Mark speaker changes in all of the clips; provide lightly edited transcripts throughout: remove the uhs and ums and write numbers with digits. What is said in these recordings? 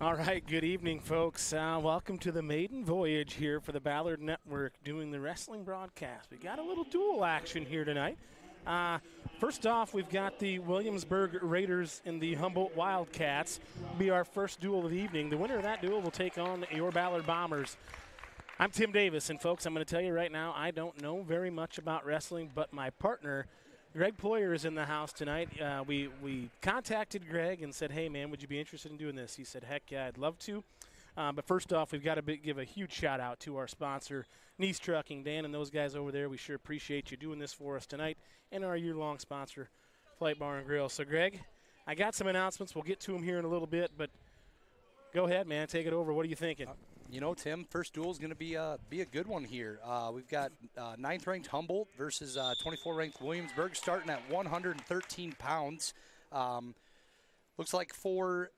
Speaker 1: All right, good evening, folks. Welcome to the maiden voyage here for the Ballard Network doing the wrestling broadcast. We got a little duel action here tonight. First off, we've got the Williamsburg Raiders and the Humboldt Wildcats be our first duel of the evening. The winner of that duel will take on your Ballard Bombers. I'm Tim Davis, and folks, I'm going to tell you right now, I don't know very much about wrestling, but my partner, Greg Ployer, is in the house tonight. We contacted Greg and said, hey, man, would you be interested in doing this? He said, heck yeah, I'd love to. But first off, we've got to give a huge shout-out to our sponsor, Nice Trucking. Dan and those guys over there, we sure appreciate you doing this for us tonight, and our year-long sponsor, Flight Bar and Grill. So, Greg, I got some announcements. We'll get to them here in a little bit, but go ahead, man. Take it over. What are you thinking?
Speaker 2: You know, Tim, first duel is going to be a good one here. We've got 9th-ranked Humboldt versus 24th-ranked Williamsburg, starting at 113 pounds. Looks like for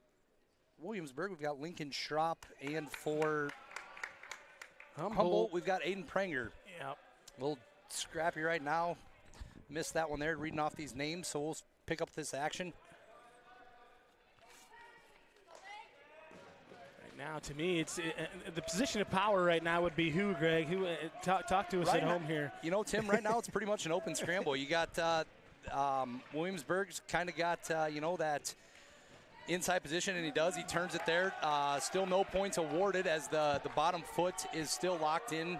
Speaker 2: Williamsburg, we've got Lincoln Schropp, and for Humboldt, we've got Aiden Prenger.
Speaker 1: Yep.
Speaker 2: A little scrappy right now. Missed that one there, reading off these names, so we'll pick up this action.
Speaker 1: Now, to me, it's the position of power right now would be who, Greg? Who talk to us
Speaker 2: right
Speaker 1: at home here.
Speaker 2: You know, Tim, right now it's pretty much an open scramble. You got Williamsburg's kind of got, that inside position, and he does. He turns it there. Still no points awarded as the bottom foot is still locked in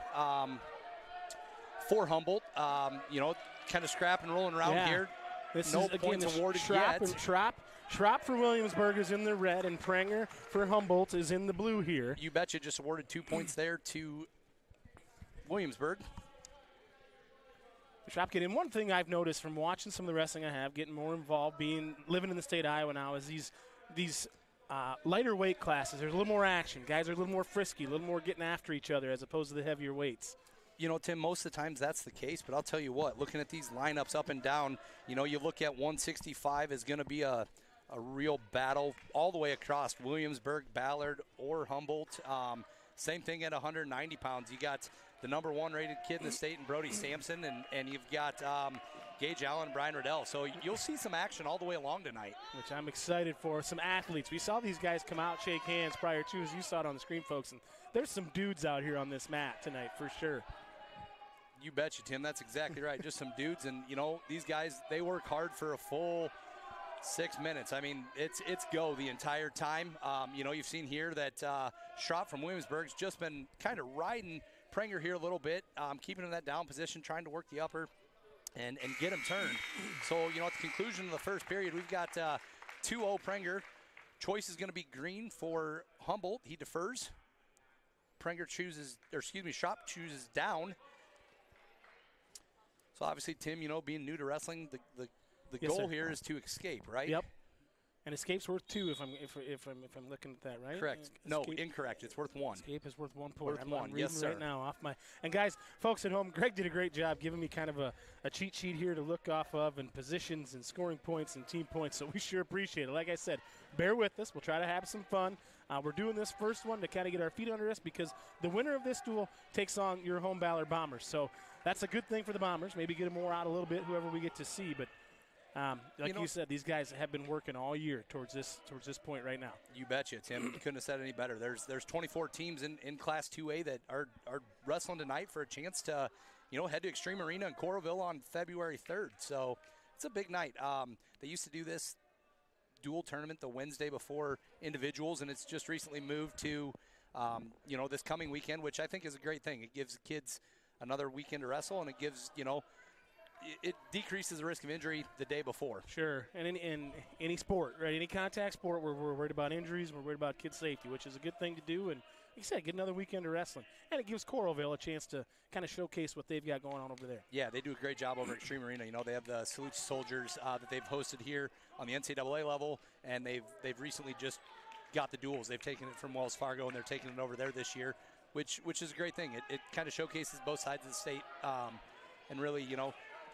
Speaker 2: for Humboldt. Kind of scrapping, rolling around here.
Speaker 1: This
Speaker 2: no
Speaker 1: is, again,
Speaker 2: points awarded yet.
Speaker 1: Schropp for Williamsburg is in the red, and Prenger for Humboldt is in the blue here.
Speaker 2: You betcha, just awarded 2 points there to Williamsburg.
Speaker 1: Schropp getting one thing I've noticed from watching some of the wrestling I have, getting more involved, living in the state of Iowa now, is these lighter weight classes. There's a little more action. Guys are a little more frisky, a little more getting after each other as opposed to the heavier weights.
Speaker 2: You know, Tim, most of the times that's the case, but I'll tell you what, looking at these lineups up and down, you look at 165 is going to be a real battle all the way across Williamsburg, Ballard, or Humboldt. Same thing at 190 pounds. You got the number 1 rated kid in the state, and Brody Sampson, and you've got Gage Allen and Brian Riddell. So you'll see some action all the way along tonight.
Speaker 1: Which I'm excited for. Some athletes. We saw these guys come out, shake hands prior to, as you saw it on the screen, folks. And there's some dudes out here on this mat tonight for sure.
Speaker 2: You betcha, Tim. That's exactly right. Just some dudes. And, these guys, they work hard for a full 6 minutes. I mean, it's go the entire time. You've seen here that Schropp from Williamsburg's just been kind of riding Prenger here a little bit, keeping him in that down position, trying to work the upper and get him turned. So, at the conclusion of the first period, we've got 2-0 Prenger. Choice is going to be green for Humboldt. He defers. Schropp chooses down. So obviously, Tim, being new to wrestling, the goal here is to escape, right?
Speaker 1: Yep. And escape's worth 2 if I'm looking at that, right?
Speaker 2: Correct. No, incorrect. It's worth 1.
Speaker 1: Escape is worth 1 point.
Speaker 2: I'm reading
Speaker 1: yes,
Speaker 2: sir.
Speaker 1: Right now off my. And guys, folks at home, Greg did a great job giving me kind of a cheat sheet here to look off of, and positions and scoring points and team points. So we sure appreciate it. Like I said, bear with us. We'll try to have some fun. We're doing this first one to kind of get our feet under us because the winner of this duel takes on your home Ballard Bombers. So that's a good thing for the Bombers. Maybe get them more out a little bit, whoever we get to see. But you said, these guys have been working all year towards this point right now.
Speaker 2: You betcha, Tim. You couldn't have said any better. There's 24 teams in Class 2A that are wrestling tonight for a chance to, head to Extreme Arena in Coralville on February 3rd. So it's a big night. They used to do this dual tournament the Wednesday before individuals, and it's just recently moved to, this coming weekend, which I think is a great thing. It gives kids another weekend to wrestle, and it gives, it decreases the risk of injury the day before.
Speaker 1: Sure, and in any sport, right? Any contact sport, we're worried about injuries, we're worried about kid safety, which is a good thing to do. And like you said, get another weekend of wrestling, and it gives Coralville a chance to kind of showcase what they've got going on over there.
Speaker 2: Yeah, they do a great job over at Extreme Arena. They have the Salute Soldiers that they've hosted here on the NCAA level, and they've recently just got the duels. They've taken it from Wells Fargo, and they're taking it over there this year, which is a great thing. It kind of showcases both sides of the state, and really,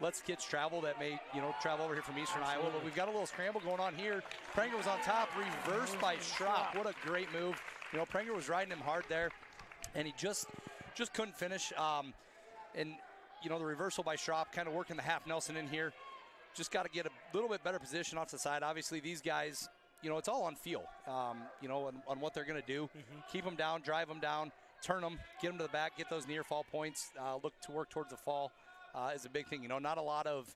Speaker 2: lets kids travel that may, travel over here from Eastern Iowa. But we've got a little scramble going on here. Prenger was on top, reversed by Schropp. What a great move. Prenger was riding him hard there, and he just couldn't finish. And, the reversal by Schropp, kind of working the half Nelson in here. Just got to get a little bit better position off the side. Obviously, these guys, it's all on feel, on what they're going to do. Keep them down, drive them down, turn them, get them to the back, get those near fall points, look to work towards the fall is a big thing. Not a lot of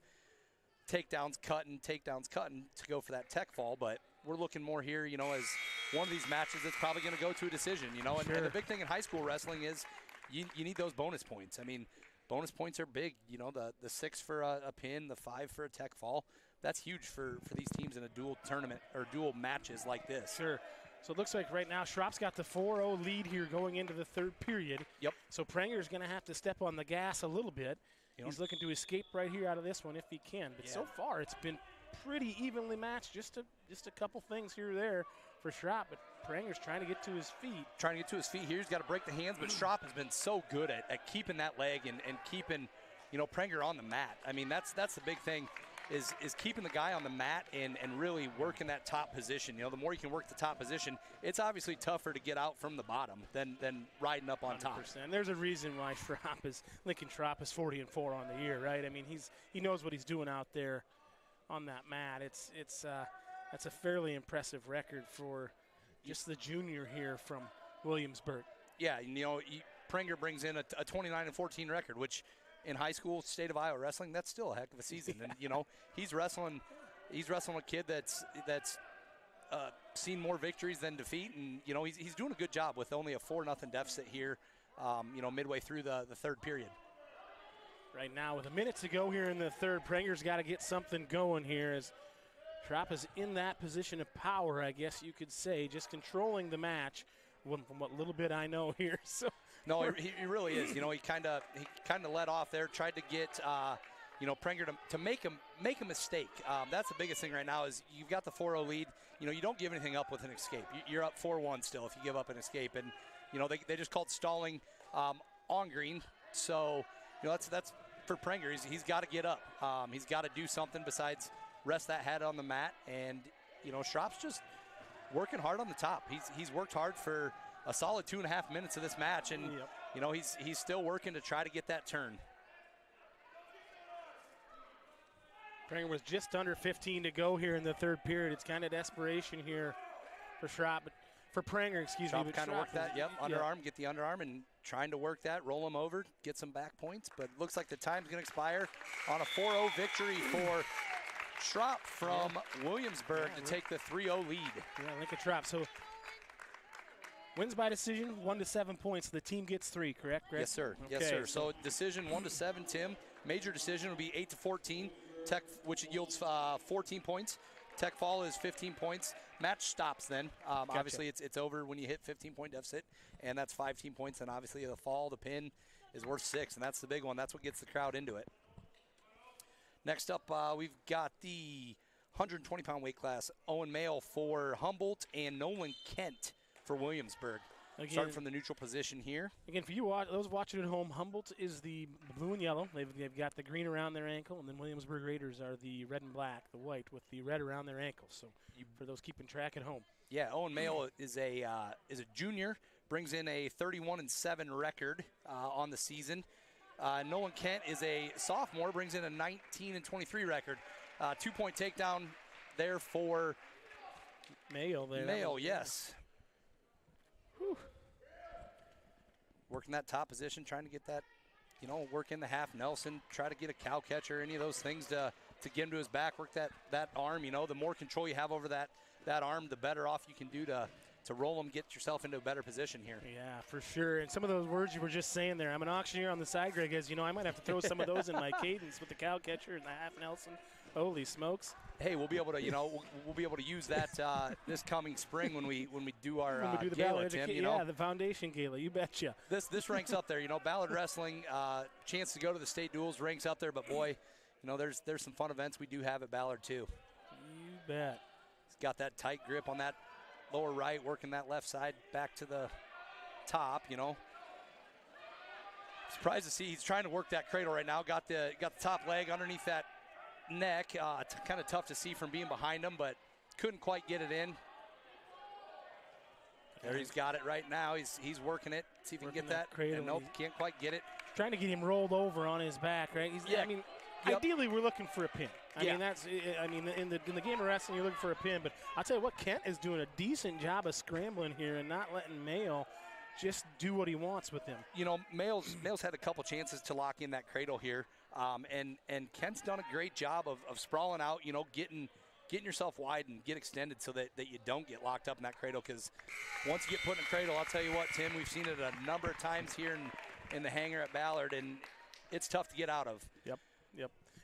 Speaker 2: takedowns cutting to go for that tech fall, but we're looking more here, as one of these matches that's probably going to go to a decision, and the big thing in high school wrestling is you need those bonus points. I mean, bonus points are big, the 6 for a pin, the 5 for a tech fall. That's huge for these teams in a dual tournament or dual matches like this.
Speaker 1: Sure. So it looks like right now Schropp's got the 4-0 lead here going into the third period.
Speaker 2: Yep.
Speaker 1: So Pranger's going to have to step on the gas a little bit. He's looking to escape right here out of this one if he can. But so far it's been pretty evenly matched. Just a couple things here or there for Schropp. But Pranger's trying to get to his feet.
Speaker 2: Here. He's got to break the hands. But Schropp has been so good at keeping that leg and keeping, Pranger on the mat. I mean, that's the big thing. Is keeping the guy on the mat and really working that top position. The more you can work the top position, it's obviously tougher to get out from the bottom than riding up on
Speaker 1: 100%.
Speaker 2: top.
Speaker 1: And there's a reason why Lincoln Schropp is 40-4 on the year, right? I mean, he knows what he's doing out there on that mat. That's a fairly impressive record for just the junior here from Williamsburg.
Speaker 2: Yeah, Pranger brings in a 29-14 record, which in high school, state of Iowa wrestling, that's still a heck of a season. And he's wrestling a kid that's seen more victories than defeat, and he's doing a good job with only a 4-0 deficit here. Midway through the third period.
Speaker 1: Right now, with a minute to go here in the third, Pranger's got to get something going here as Schropp is in that position of power, I guess you could say, just controlling the match. From what little bit I know here, so.
Speaker 2: No, he really is. He kind of let off there, tried to get Pranger to make a mistake. That's the biggest thing right now is you've got the 4-0 lead. You don't give anything up with an escape. You're up 4-1 still if you give up an escape, and they just called stalling on green. So that's for Pranger. He's got to get up. He's got to do something besides rest that head on the mat, and Schropp's just working hard on the top. He's worked hard for a solid 2.5 minutes of this match, and he's still working to try to get that turn.
Speaker 1: Pranger was just under 15 to go here in the third period. It's kind of desperation here for Schropp, but for Pranger, excuse me.
Speaker 2: But kind of work that, underarm, get the underarm and trying to work that, roll him over, get some back points, but looks like the time's going to expire on a 4-0 victory for Schropp from Williamsburg to take the 3-0 lead.
Speaker 1: Yeah, Lincoln Schropp. So wins by decision, 1-7 points. The team gets 3, correct, Greg?
Speaker 2: Yes, sir. Okay. Yes, sir. So decision 1-7, Tim. Major decision would be 8-14. Tech, which yields 14 points. Tech fall is 15 points. Match stops then.
Speaker 1: Gotcha.
Speaker 2: Obviously, it's over when you hit 15-point deficit, and that's 15 points. And obviously, the fall, the pin is worth 6, and that's the big one. That's what gets the crowd into it. Next up, we've got the 120-pound weight class. Owen Mayle for Humboldt and Nolan Kent for Williamsburg.
Speaker 1: Again,
Speaker 2: starting from the neutral position here.
Speaker 1: Again, for you those watching at home, Humboldt is the blue and yellow. They've got the green around their ankle, and then Williamsburg Raiders are the red and black, the white with the red around their ankles. So for those keeping track at home.
Speaker 2: Yeah, Owen Mayle is a junior, brings in a 31-7 record on the season. Nolan Kent is a sophomore, brings in a 19-23 record. 2-point takedown there for
Speaker 1: Mayle.
Speaker 2: Mayle, yes. Whew. Working that top position, trying to get that, work in the half Nelson, try to get a cow catcher, any of those things to get him to his back, work that arm. The more control you have over that arm, the better off you can do to roll them, get yourself into a better position here.
Speaker 1: Yeah, for sure. And some of those words you were just saying there, I'm an auctioneer on the side, Greg, as I might have to throw some of those in my cadence with the cow catcher and the half Nelson. Holy smokes.
Speaker 2: Hey, we'll be able to, we'll be able to use that this coming spring when we do our
Speaker 1: the
Speaker 2: gala, Tim.
Speaker 1: Yeah, the foundation gala, you betcha.
Speaker 2: This ranks up there. Ballard Wrestling, chance to go to the state duels ranks up there, but boy, there's some fun events we do have at Ballard too.
Speaker 1: You bet.
Speaker 2: He's got that tight grip on that lower right, working that left side back to the top, Surprised to see he's trying to work that cradle right now. Got the top leg underneath that neck. Kind of tough to see from being behind him, but couldn't quite get it in. There he's got it right now. He's working it. See if he can get that.
Speaker 1: Cradle.
Speaker 2: And nope, can't quite get it.
Speaker 1: Trying to get him rolled over on his back, right? ideally we're looking for a pin. I
Speaker 2: Yeah.
Speaker 1: mean, in the game of wrestling, you're looking for a pin. But I'll tell you what, Kent is doing a decent job of scrambling here and not letting Mayo just do what he wants with him.
Speaker 2: You know, Mail's had a couple chances to lock in that cradle here, and Kent's done a great job of sprawling out, you know, getting yourself wide and get extended so that you don't get locked up in that cradle, because once you get put in a cradle, I'll tell you what, Tim, we've seen it a number of times here in the hangar at Ballard, and it's tough to get out of.
Speaker 1: Yep.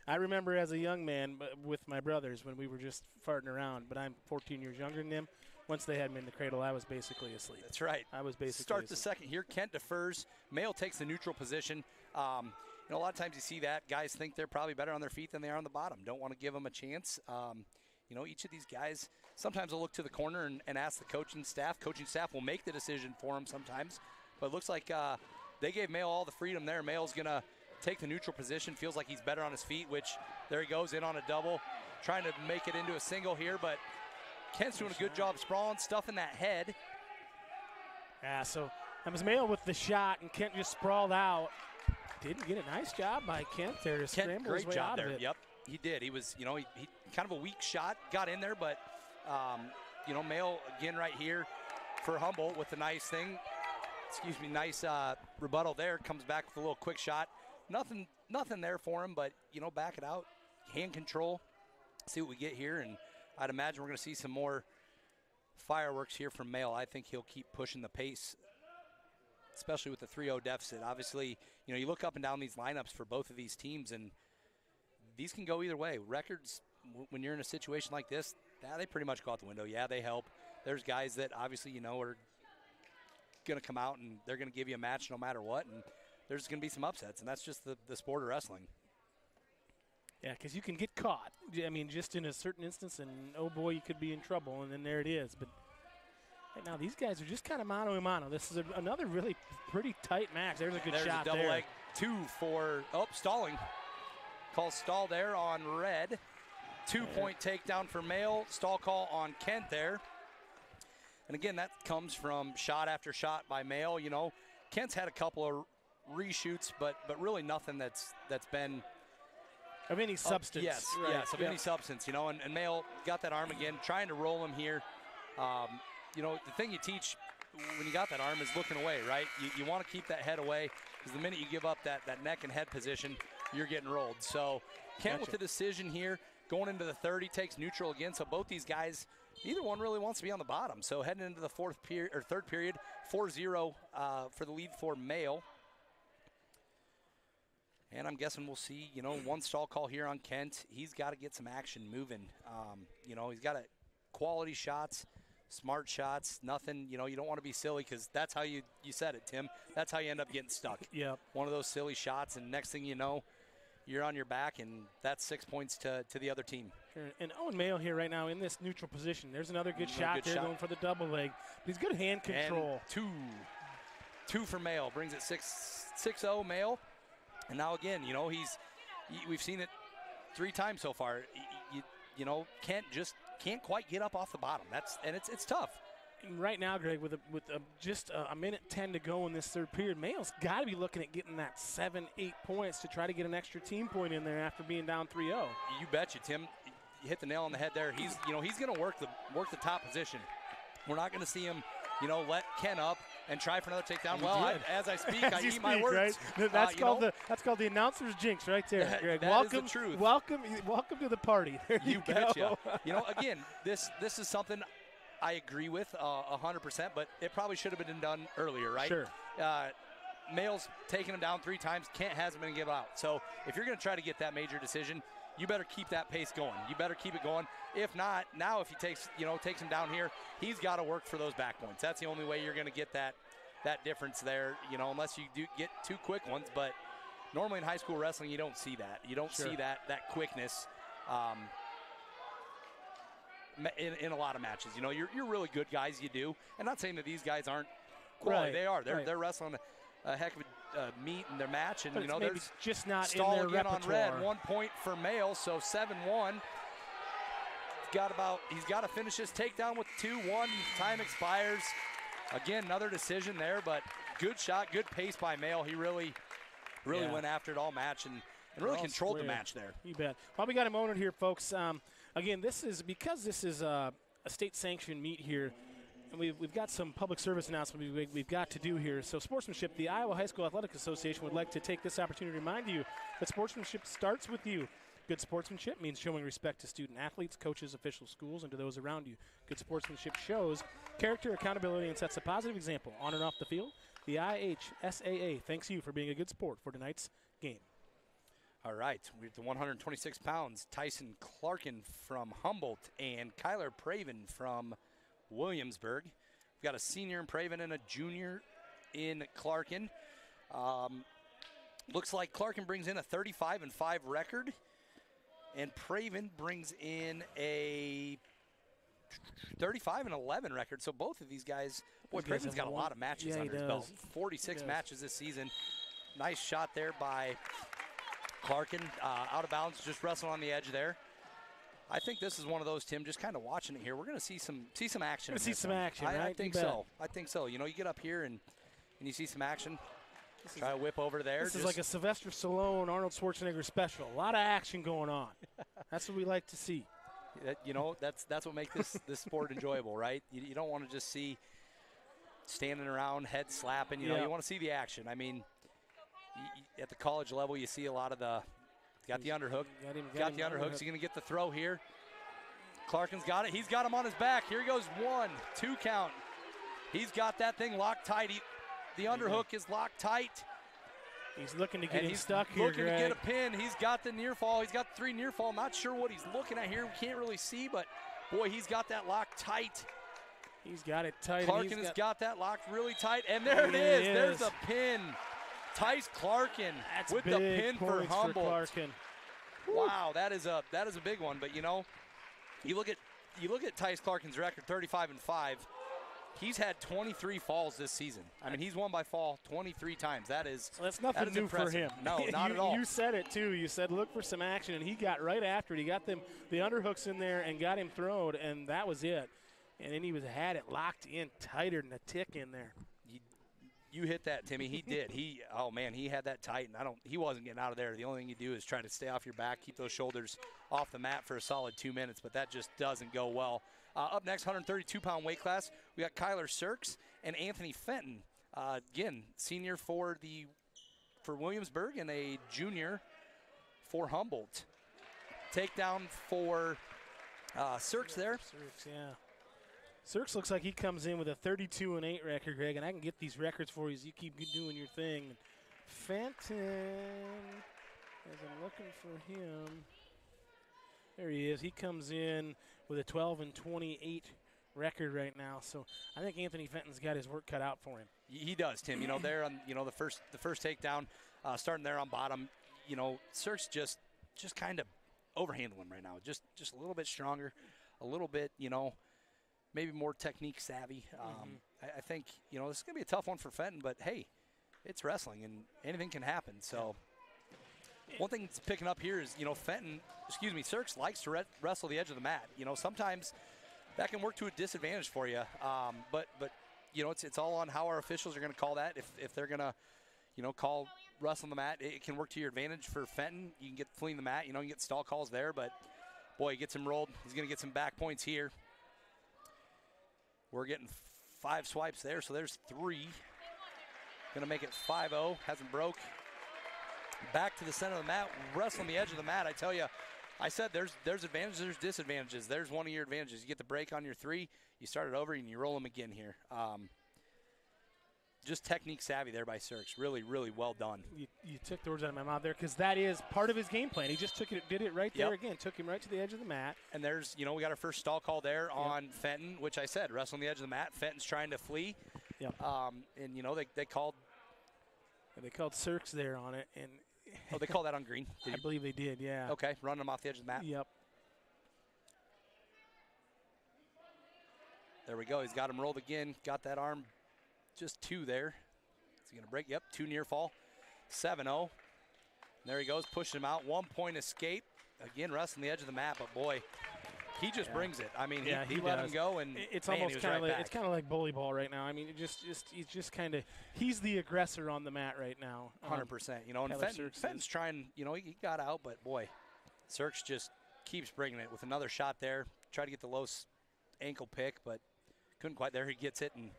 Speaker 1: I remember as a young man with my brothers when we were just farting around, but I'm 14 years younger than them. Once they had me in the cradle, I was basically asleep.
Speaker 2: That's right.
Speaker 1: I was basically
Speaker 2: Start
Speaker 1: asleep.
Speaker 2: the second here. Kent defers. Mail takes the neutral position. You know, a lot of times you see that. Guys think they're probably better on their feet than they are on the bottom. Don't want to give them a chance. You know, each of these guys, sometimes will look to the corner and ask the coaching staff. Coaching staff will make the decision for them sometimes. But it looks like they gave Mail all the freedom there. Mail's going to take the neutral position. Feels like he's better on his feet, which there he goes in on a double. Trying to make it into a single here, but Kent's doing a good job sprawling, stuffing that head.
Speaker 1: Yeah, so that was Mayo with the shot, and Kent just sprawled out. Didn't get a nice job by Kent there to scramble his way out of it.
Speaker 2: Yep, he did. He was, you know, he kind of a weak shot, got in there, but, you know, Mayo again right here for Humboldt with the nice thing. Excuse me, nice rebuttal there. Comes back with a little quick shot. Nothing there for him, but, you know, back it out. Hand control. See what we get here, and I'd imagine we're going to see some more fireworks here from Mail. I think he'll keep pushing the pace, especially with the 3-0 deficit. Obviously, you know, you look up and down these lineups for both of these teams, and these can go either way. Records, when you're in a situation like this, they pretty much go out the window. Yeah, they help. There's guys that obviously, you know, are going to come out and they're going to give you a match no matter what, and there's going to be some upsets, and that's just the sport of wrestling.
Speaker 1: Yeah, because you can get caught. I mean, just in a certain instance, and oh boy, you could be in trouble, and then there it is. But right now, these guys are just kind of mano a mano. This is another really pretty tight match. There's a good shot there.
Speaker 2: There's a double leg two for, stalling. Call stall there on Red. 2-point takedown for Mail. Stall call on Kent there. And again, that comes from shot after shot by Mail. You know, Kent's had a couple of reshoots, but really nothing that's been
Speaker 1: of any substance.
Speaker 2: Yes,
Speaker 1: right.
Speaker 2: yes, of any substance, you know, and Mail got that arm again, trying to roll him here. You know, the thing you teach when you got that arm is looking away, right? You want to keep that head away, because the minute you give up that neck and head position, you're getting rolled. So Kent with the decision here, going into the third, he takes neutral again. So both these guys, neither one really wants to be on the bottom. So heading into the third period, 4-0 for the lead for Mail. And I'm guessing we'll see, you know, one stall call here on Kent. He's got to get some action moving. You know, he's got quality shots, smart shots, nothing. You know, you don't want to be silly, because that's how you said it, Tim. That's how you end up getting stuck.
Speaker 1: Yep.
Speaker 2: One of those silly shots, and next thing you know, you're on your back, and that's 6 points to the other team.
Speaker 1: Sure. And Owen Mayo here right now in this neutral position. There's another good shot there going for the double leg. He's good hand control.
Speaker 2: And two for Mayo. Brings it 6-0 Mayo. And now again, you know, we've seen it 3 times so far. You know, Kent just can't quite get up off the bottom. It's tough.
Speaker 1: And right now, Greg, with just a minute 10 to go in this third period, Mayo's got to be looking at getting that 7-8 points to try to get an extra team point in there after being down 3-0.
Speaker 2: You betcha, Tim. You hit the nail on the head there. He's going to work the top position. We're not going to see him, you know, let Ken up and try for another takedown. As I speak, I eat my words.
Speaker 1: Right? That's called the announcer's jinx right there, Greg.
Speaker 2: Welcome, is the truth.
Speaker 1: Welcome to the party. There you
Speaker 2: betcha. You know, again, this is something I agree with 100%, but it probably should have been done earlier, right?
Speaker 1: Sure.
Speaker 2: Mail's taking him down 3 times. Kent hasn't been given out. So if you're going to try to get that major decision, you better keep that pace going. You better keep it going. If not, now if he takes him down here, he's got to work for those back points. That's the only way you're going to get that difference there, you know, unless you do get 2 quick ones. But normally in high school wrestling, you don't see that. You don't see that quickness in a lot of matches. You know, you're really good guys, you do. And not saying that these guys aren't quality. They are. They're wrestling a heck of a meet in their match, and
Speaker 1: but
Speaker 2: you know,
Speaker 1: maybe just not
Speaker 2: stall
Speaker 1: in their
Speaker 2: again
Speaker 1: repertoire.
Speaker 2: on Red. 1 point for Mail, so 7-1. He's got to finish his takedown with 2-1. Time expires. Again, another decision there, but good shot, good pace by Mail. He really went after it all match, and and really
Speaker 1: All
Speaker 2: controlled the
Speaker 1: square.
Speaker 2: match there.
Speaker 1: You bet. Well, we got a moment here, folks. Again, this is a state-sanctioned meet here. And we've got some public service announcements we've got to do here. So sportsmanship, the Iowa High School Athletic Association would like to take this opportunity to remind you that sportsmanship starts with you. Good sportsmanship means showing respect to student athletes, coaches, officials, schools, and to those around you. Good sportsmanship shows character, accountability, and sets a positive example on and off the field. The IHSAA thanks you for being a good sport for tonight's game.
Speaker 2: All right, we're at the 126 pounds. Tyson Clarkin from Humboldt and Kyler Praven from Williamsburg. We've got a senior in Praven and a junior in Clarkin. Looks like Clarkin brings in a 35-5 record, and Praven brings in a 35-11 record. So both of these guys, boy, Praven's got a lot of matches under his belt. 46 matches this season. Nice shot there by Clarkin, out of bounds, just wrestling on the edge there. I think this is one of those, Tim, just kind of watching it here. We're going to see some action. I think so. I think so. You know, you get up here and you see some action. Try to whip over there.
Speaker 1: This is like a Sylvester Stallone, Arnold Schwarzenegger special. A lot of action going on. That's what we like to see.
Speaker 2: You know, that's what makes this sport enjoyable, right? You don't want to just see standing around, head slapping. You know, you want to see the action. I mean, at the college level, you see a lot of the. Got the underhook. Got the underhook. He's going to get the throw here. Clarkin's got it. He's got him on his back. Here he goes. 1, 2 count. He's got that thing locked tight. The underhook is locked tight.
Speaker 1: He's looking to get him stuck here,
Speaker 2: looking to get a pin. He's got the near fall. He's got 3 near fall. I'm not sure what he's looking at here. We can't really see, but boy, he's got that locked tight.
Speaker 1: He's got it tight.
Speaker 2: Clarkin has got that locked really tight, and there it is. There's a pin. Tice Clarkin with the pin for Humboldt. Wow, that is a big one. But you know, you look at Tice Clarkin's record, 35-5. He's had 23 falls this season. I mean, he's won by fall 23 times.
Speaker 1: That's nothing new
Speaker 2: impressive.
Speaker 1: for him.
Speaker 2: No, not at all.
Speaker 1: You said it too. You said look for some action, and he got right after it. He got the underhooks in there and got him thrown, and that was it. And then he had it locked in tighter than a tick in there.
Speaker 2: You hit that, Timmy. He did. He had that tight, and he wasn't getting out of there. The only thing you do is try to stay off your back, keep those shoulders off the mat for a solid 2 minutes, but that just doesn't go well. Up next, 132-pound weight class, we got Kyler Sirks and Anthony Fenton. Again, senior for Williamsburg and a junior for Humboldt. Takedown for Sirks there.
Speaker 1: Sirks, yeah. Sirks looks like he comes in with a 32-8 record, Greg, and I can get these records for you as you keep doing your thing. Fenton, as I'm looking for him, there he is. He comes in with a 12-28 record right now. So I think Anthony Fenton's got his work cut out for him.
Speaker 2: He does, Tim. You know, there on the first takedown, starting there on bottom. You know, Sirks just kind of overhandling him right now. Just a little bit stronger, a little bit, you know, maybe more technique savvy. I think, you know, this is going to be a tough one for Fenton, but hey, it's wrestling and anything can happen. So one thing that's picking up here is, you know, Sirks likes to wrestle the edge of the mat. You know, sometimes that can work to a disadvantage for you. But you know, it's all on how our officials are going to call that. If they're going to, you know, call wrestle on the mat, it can work to your advantage for Fenton. You can get fleeing the mat. You know, you get stall calls there, but boy, he gets him rolled. He's going to get some back points here. We're getting 5 swipes there, so there's 3. Going to make it 5-0. Hasn't broke. Back to the center of the mat, wrestling the edge of the mat. I tell you, I said there's advantages, there's disadvantages. There's one of your advantages. You get the break on your 3, you start it over, and you roll them again here. Just technique savvy there by Sirks. Really, really well done.
Speaker 1: You took the words out of my mouth there, because that is part of his game plan. He just did it right there again. Took him right to the edge of the mat.
Speaker 2: And there's, you know, we got our first stall call there on Fenton, which I said, wrestling the edge of the mat. Fenton's trying to flee.
Speaker 1: Yep.
Speaker 2: And, you know, they called.
Speaker 1: They called Sirks there on it. And
Speaker 2: oh, they called that on green?
Speaker 1: I believe they did, yeah.
Speaker 2: Okay, running him off the edge of the mat.
Speaker 1: Yep.
Speaker 2: There we go. He's got him rolled again. Got that arm just 2 there. Is he going to break? Yep, 2 near fall. 7-0. There he goes, pushing him out. 1-point escape. Again, wrestling the edge of the mat, but boy, he just brings it. I mean,
Speaker 1: yeah,
Speaker 2: he let him
Speaker 1: does.
Speaker 2: go, and
Speaker 1: it's
Speaker 2: man,
Speaker 1: almost
Speaker 2: he was
Speaker 1: kind of
Speaker 2: right
Speaker 1: like
Speaker 2: back.
Speaker 1: it's kind of like bully ball right now. I mean, he's just kind of he's the aggressor on the mat right now.
Speaker 2: 100%. You know, and Fenton's trying. You know, he got out, but boy, Sirks just keeps bringing it with another shot there. Tried to get the low ankle pick, but couldn't quite. There he gets it, and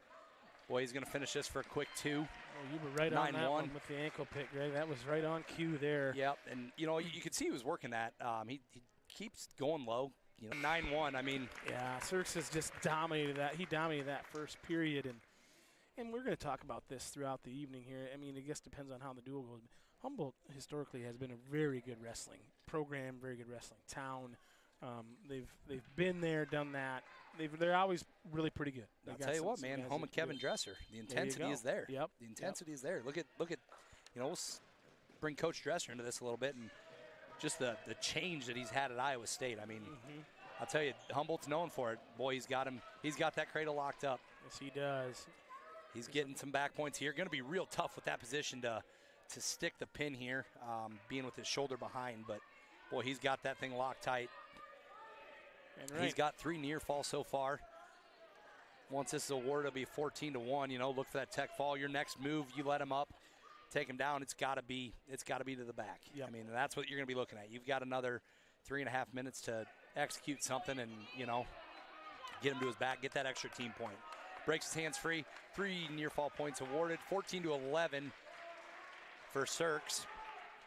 Speaker 2: boy, he's going to finish this for a quick 2.
Speaker 1: Well, you were right on that one with the ankle pick, Greg. That was right on cue there.
Speaker 2: Yep, and you know, you could see he was working that. He keeps going low. You know, 9-1. I mean,
Speaker 1: yeah, Sirks has just dominated that. He dominated that first period, and we're going to talk about this throughout the evening here. I mean, I guess it depends on how the duel goes. Humboldt historically has been a very good wrestling program, very good wrestling town. They've been there, done that. They're always really pretty good.
Speaker 2: I'll tell you what, man. Home of Kevin Dresser. The intensity is there.
Speaker 1: Yep.
Speaker 2: The intensity is there. Look at. You know, we'll bring Coach Dresser into this a little bit, and just the change that he's had at Iowa State. I mean, I'll tell you, Humboldt's known for it. Boy, he's got him. He's got that cradle locked up.
Speaker 1: Yes, he does.
Speaker 2: He's getting some back points here. Going to be real tough with that position to stick the pin here, being with his shoulder behind. But boy, he's got that thing locked tight.
Speaker 1: Right.
Speaker 2: He's got 3 near falls so far. Once this is awarded, it'll be 14-1. You know, look for that tech fall. Your next move, you let him up, take him down. It's got to be to the back.
Speaker 1: Yep.
Speaker 2: I mean, that's what you're going to be looking at. You've got another 3.5 minutes to execute something, and you know, get him to his back, get that extra team point. Breaks his hands free. 3 near fall points awarded. 14-11 for Sirks,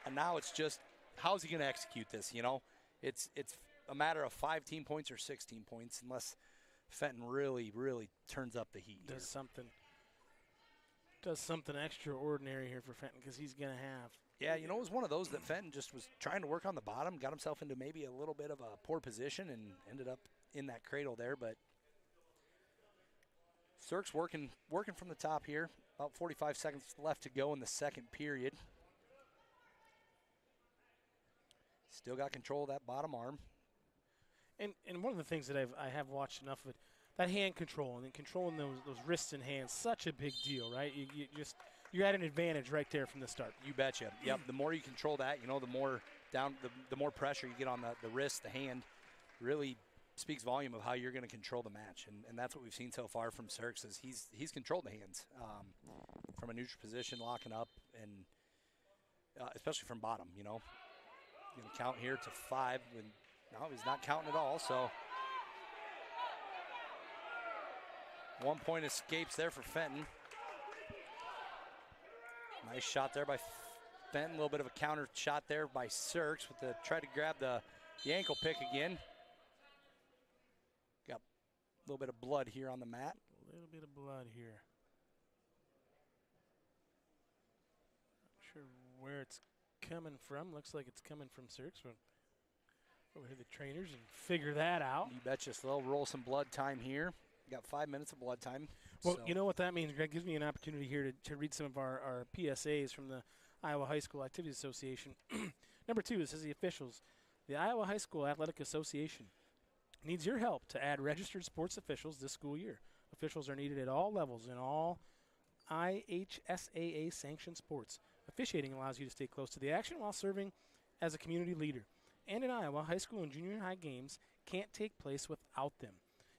Speaker 2: and now it's just how's he going to execute this? You know, it's a matter of 5 team points or 6 team points, unless Fenton really turns up the heat.
Speaker 1: Does something extraordinary here for Fenton, because he's going to have.
Speaker 2: Yeah, you know, it was one of those that Fenton just was trying to work on the bottom, got himself into maybe a little bit of a poor position, and ended up in that cradle there. But Sirks working from the top here. About 45 seconds left to go in the second period. Still got control of that bottom arm.
Speaker 1: And one of the things that I have watched enough of it, that hand control and then controlling those wrists and hands, such a big deal, right? You're at an advantage right there from the start.
Speaker 2: You betcha. Yep. The more you control that, you know, the more pressure you get on the wrist, the hand, really speaks volume of how you're going to control the match. And that's what we've seen so far from Sirks, is he's controlled the hands from a neutral position, locking up, and especially from bottom. You know, you can count here to 5. And no, he's not counting at all. So 1 point escapes there for Fenton. Nice shot there by Fenton. A little bit of a counter shot there by Sirks with the try to grab the ankle pick again. Got a little bit of blood here on the mat.
Speaker 1: A little bit of blood here. Not sure where it's coming from. Looks like it's coming from Sirks. Over here, the trainers, and figure that out.
Speaker 2: You betcha. So they'll roll some blood time here. Got 5 minutes of blood time.
Speaker 1: Well,
Speaker 2: so.
Speaker 1: You know what that means, Greg? Gives me an opportunity here to read some of our PSAs from the Iowa High School Activities Association. Number 2, it says the officials. The Iowa High School Athletic Association needs your help to add registered sports officials this school year. Officials are needed at all levels in all IHSAA sanctioned sports. Officiating allows you to stay close to the action while serving as a community leader. And in Iowa, high school and junior high games can't take place without them.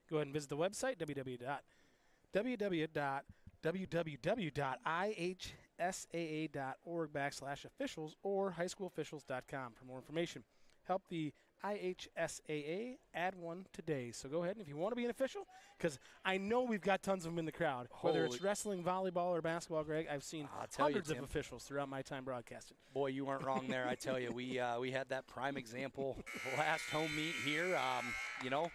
Speaker 1: Go ahead and visit the website, www.ihsaa.org/officials or highschoolofficials.com for more information. Help the IHSAA add one today. So go ahead, and if you want to be an official, because I know we've got tons of them in the crowd, whether it's wrestling, volleyball, or basketball, Greg, I've seen hundreds of officials throughout my time broadcasting.
Speaker 2: Boy, you weren't wrong there, I tell you. We had that prime example last home meet here. You know,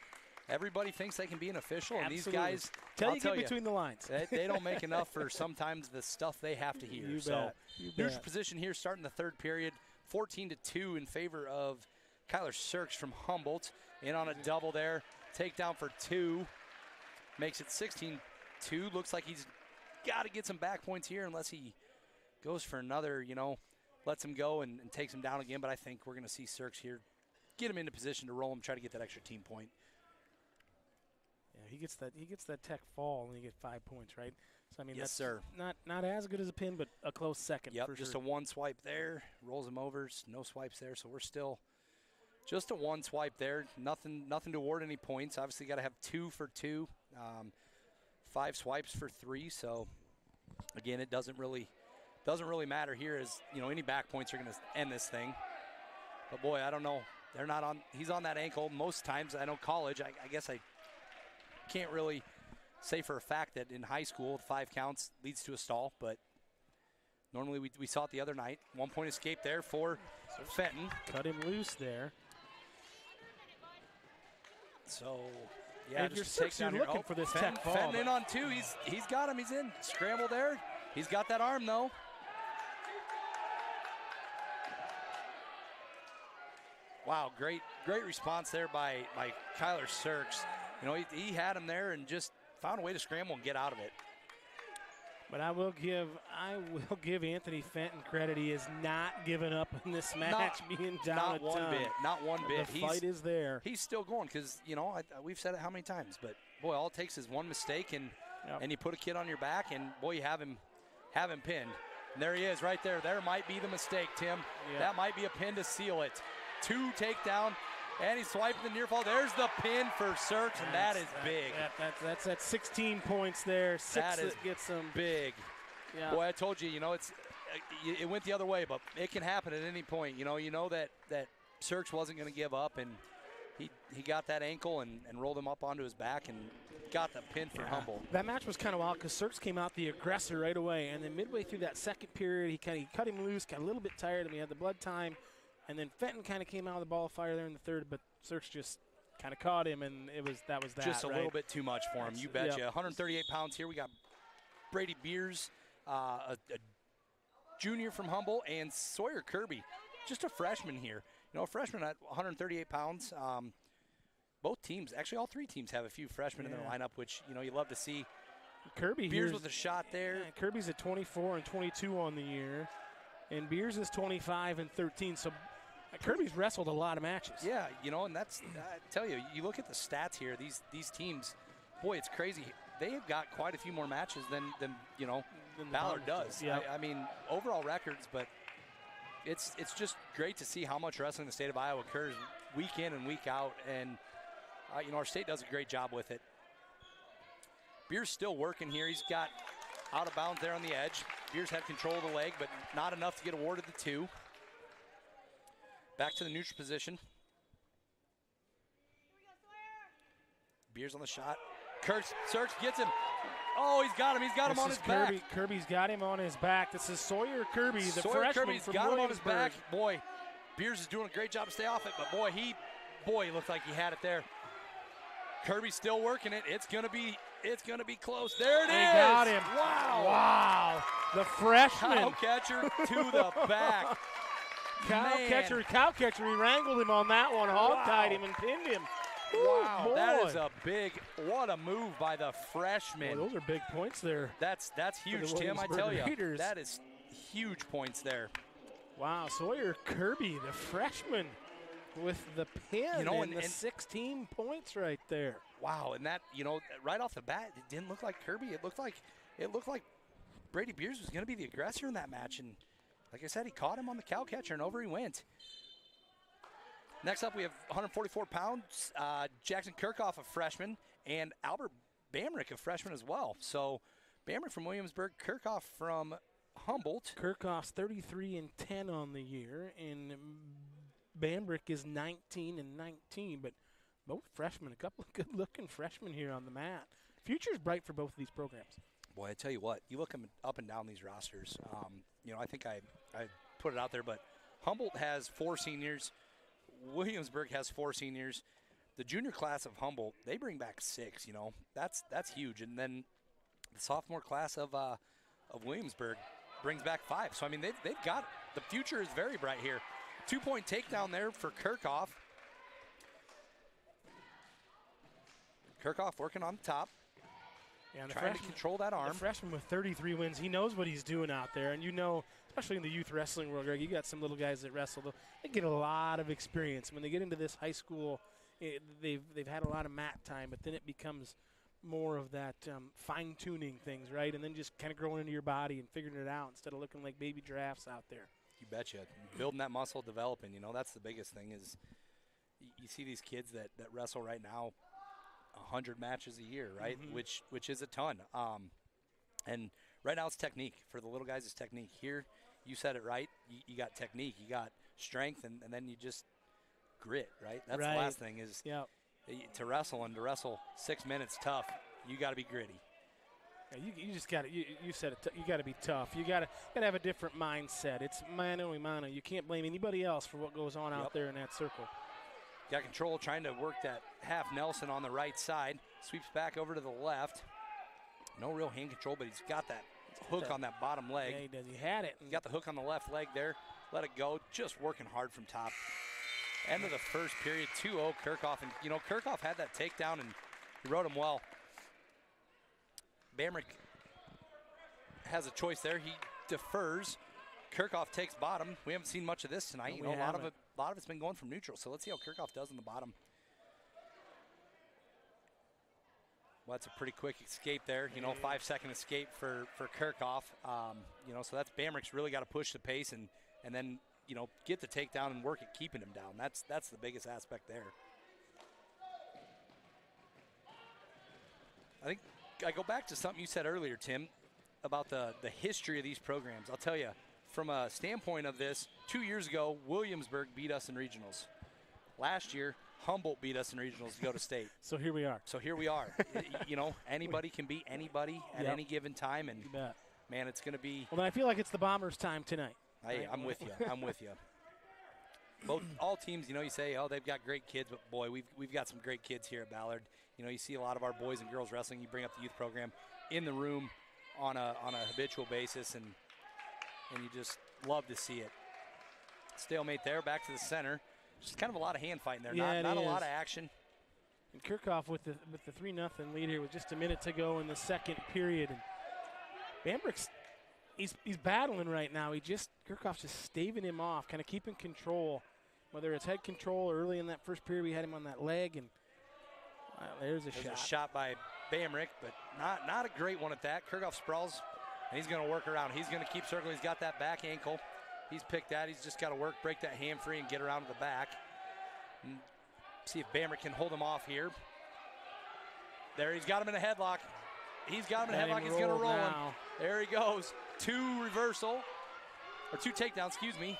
Speaker 2: everybody thinks they can be an official, and
Speaker 1: Absolutely.
Speaker 2: These guys,
Speaker 1: Tell you between the lines.
Speaker 2: They don't make enough for sometimes the stuff they have to hear.
Speaker 1: You
Speaker 2: so
Speaker 1: bet.
Speaker 2: Neutral position here starting the third period, 14-2 in favor of Kyler Sirks from Humboldt. In on a double there. Takedown for 2. Makes it 16-2. Looks like he's got to get some back points here unless he goes for another, you know, lets him go and takes him down again. But I think we're going to see Sirks here get him into position to roll him, try to get that extra team point.
Speaker 1: Yeah, he gets that tech fall and he gets 5 points, right? So I mean,
Speaker 2: yes,
Speaker 1: that's
Speaker 2: sir.
Speaker 1: Not as good as a pin, but a close second.
Speaker 2: Yep,
Speaker 1: for
Speaker 2: just
Speaker 1: sure.
Speaker 2: a 1 swipe there, rolls him over. No swipes there, so we're still Just a one swipe there. Nothing to award any points. Obviously, got to have 2 for 2. 5 swipes for 3. So, again, it doesn't really matter here, as any back points are going to end this thing. But boy, I don't know. They're not on. He's on that ankle most times. I know college. I guess I can't really say for a fact that in high school 5 counts leads to a stall, but normally we saw it the other night. 1 point escape there for Fenton.
Speaker 1: Cut him loose there.
Speaker 2: So, yeah,
Speaker 1: if you're looking for this
Speaker 2: Fenton,
Speaker 1: tech ball.
Speaker 2: Fenton in on 2. He's got him. He's in. Scramble there. He's got that arm, though. Wow, great response there by Kyler Sirks. He had him there and just found a way to scramble and get out of it.
Speaker 1: But I will give Anthony Fenton credit. He has not given up in this match, being down
Speaker 2: not
Speaker 1: a
Speaker 2: one
Speaker 1: ton.
Speaker 2: bit. Not one bit.
Speaker 1: The fight is there.
Speaker 2: He's still going because we've said it how many times, but boy, all it takes is one mistake and you put a kid on your back, and boy, you have him pinned. And there he is, right there. There might be the mistake, Tim.
Speaker 1: Yep.
Speaker 2: That might be a pin to seal it. 2 takedown, and he's swiping the near fall. There's the pin for Sirks, and that is big.
Speaker 1: That's at 16 points there. 6 that gets him.
Speaker 2: Big.
Speaker 1: Yeah.
Speaker 2: Boy, I told you, it went the other way, but it can happen at any point. You know that Sirks wasn't going to give up, and he got that ankle and rolled him up onto his back and got the pin for Humboldt.
Speaker 1: That match was kind of wild because Sirks came out the aggressor right away, and then midway through that second period, he cut him loose, got a little bit tired, and we had the blood time. And then Fenton kind of came out of the ball of fire there in the third, but Sirks just kind of caught him, and that was that.
Speaker 2: Just a little bit too much for him, you betcha. 138 pounds here. We got Brady Beers, a junior from Humboldt, and Sawyer Kirby, just a freshman here. A freshman at 138 pounds. Both teams, actually all 3 teams have a few freshmen in their lineup, which, you love to see.
Speaker 1: Kirby
Speaker 2: Beers with a shot there.
Speaker 1: Yeah, Kirby's at 24 and 22 on the year, and Beers is 25 and 13. So Kirby's wrestled a lot of matches.
Speaker 2: Yeah, and that's, I tell you, you look at the stats here, these teams, boy, it's crazy. They have got quite a few more matches than Ballard does.
Speaker 1: Yep.
Speaker 2: I mean, overall records, but it's just great to see how much wrestling in the state of Iowa occurs week in and week out, and our state does a great job with it. Beers still working here. He's got out of bounds there on the edge. Beers had control of the leg, but not enough to get awarded the 2. Back to the neutral position. Beers on the shot. Sirks gets him. Oh, he's got him. He's got him on his back.
Speaker 1: Kirby's got him on his back. This is Sawyer Kirby, the freshman
Speaker 2: Kirby's
Speaker 1: from
Speaker 2: got him on his back.
Speaker 1: Williamsburg.
Speaker 2: Boy, Beers is doing a great job to stay off it, but boy, he looked like he had it there. Kirby's still working it. It's gonna be close. There it is.
Speaker 1: They got him.
Speaker 2: Wow.
Speaker 1: The freshman.
Speaker 2: Cow catcher to the back.
Speaker 1: Cow catcher, he wrangled him on that one, hog-tied him and pinned him.
Speaker 2: Wow,
Speaker 1: Ooh,
Speaker 2: that is what a move by the freshman.
Speaker 1: Boy, those are big points there.
Speaker 2: That's huge, Tim, I tell you.
Speaker 1: Raiders.
Speaker 2: That is huge points there.
Speaker 1: Wow, Sawyer Kirby, the freshman, with the pin and the 16 points right there.
Speaker 2: Wow, and that, right off the bat, it didn't look like Kirby. It looked like Brady Beers was going to be the aggressor in that match, and like I said, he caught him on the cow catcher, and over he went. Next up, we have 144 pounds, Jackson Kirchhoff, a freshman, and Albert Bamrick, a freshman as well. So Bamrick from Williamsburg, Kirchhoff from Humboldt.
Speaker 1: Kirchhoff's 33 and 10 on the year, and Bamrick is 19 and 19, but both freshmen, a couple of good-looking freshmen here on the mat. Future's bright for both of these programs.
Speaker 2: Boy, I tell you what, you look up and down these rosters. I think I put it out there, but Humboldt has 4 seniors. Williamsburg has 4 seniors. The junior class of Humboldt, they bring back 6. That's huge. And then the sophomore class of Williamsburg brings back 5. So I mean, they've got the future is very bright here. 2-point takedown there for Kirchhoff. Kirchhoff working on the top.
Speaker 1: Yeah,
Speaker 2: trying to control that arm.
Speaker 1: The freshman with 33 wins, he knows what he's doing out there. And especially in the youth wrestling world, Greg, you got some little guys that wrestle. They get a lot of experience. When they get into this high school, they've had a lot of mat time, but then it becomes more of that fine-tuning things, right? And then just kind of growing into your body and figuring it out instead of looking like baby giraffes out there.
Speaker 2: You betcha. Building that muscle, developing, that's the biggest thing is you see these kids that wrestle right now 100 matches a year, right?
Speaker 1: Mm-hmm.
Speaker 2: Which is a ton. And right now it's technique. For the little guys, it's technique. Here, you said it right. You got technique. You got strength, and then you just grit, right? That's
Speaker 1: right.
Speaker 2: The last thing is to wrestle, and to wrestle 6 minutes tough, you got to be gritty.
Speaker 1: Yeah, you just got to, you said it, you got to be tough. You got to have a different mindset. It's mano a mano. You can't blame anybody else for what goes on out there in that circle.
Speaker 2: Got control, trying to work that half Nelson on the right side. Sweeps back over to the left. No real hand control, but he's got that hook on that bottom leg.
Speaker 1: Yeah, he does. He had it.
Speaker 2: He got the hook on the left leg there. Let it go. Just working hard from top. End of the first period, 2-0 Kirchhoff. And, you know, Kirchhoff had that takedown, and he rode him well. Bamrick has a choice there. He defers. Kirchhoff takes bottom. We haven't seen much of this tonight.
Speaker 1: No,
Speaker 2: a lot of it's been going from neutral. So let's see how Kirchhoff does in the bottom. Well, that's a pretty quick escape there. You know, 5-second escape for Kirchhoff. You know, so that's Bamrick's really got to push the pace and then, you know, get the takedown and work at keeping him down. That's the biggest aspect there. I think I go back to something you said earlier, Tim, about the history of these programs. I'll tell you, from a standpoint of this, 2 years ago, Williamsburg beat us in regionals. Last year, Humboldt beat us in regionals to go to state.
Speaker 1: So here we are.
Speaker 2: You know, anybody can beat anybody at any given time, and man, it's going to be.
Speaker 1: Well, then I feel like it's the Bombers' time tonight.
Speaker 2: I'm with you. I'm with you. All teams, you know, you say, oh, they've got great kids, but boy, we've got some great kids here at Ballard. You know, you see a lot of our boys and girls wrestling. You bring up the youth program in the room on a habitual basis, and you just love to see it. Stalemate there, back to the center. Just kind of a lot of hand fighting there. Not a lot of action.
Speaker 1: And Kirchhoff with the 3-0 lead here with just a minute to go in the second period. And Bambrick's he's battling right now. Kirchhoff's just staving him off, kind of keeping control. Whether it's head control or early in that first period, we had him on that leg, and there's a
Speaker 2: shot by Bamrick, but not a great one at that. Kirchhoff sprawls, and he's going to work around. He's going to keep circling. He's got that back ankle. He's picked that. He's just got to break that hand free and get around to the back. And see if Bamrick can hold him off here. There, he's got him in a headlock. He's got him in a headlock. He's going to roll him. There he goes. Two takedowns, excuse me.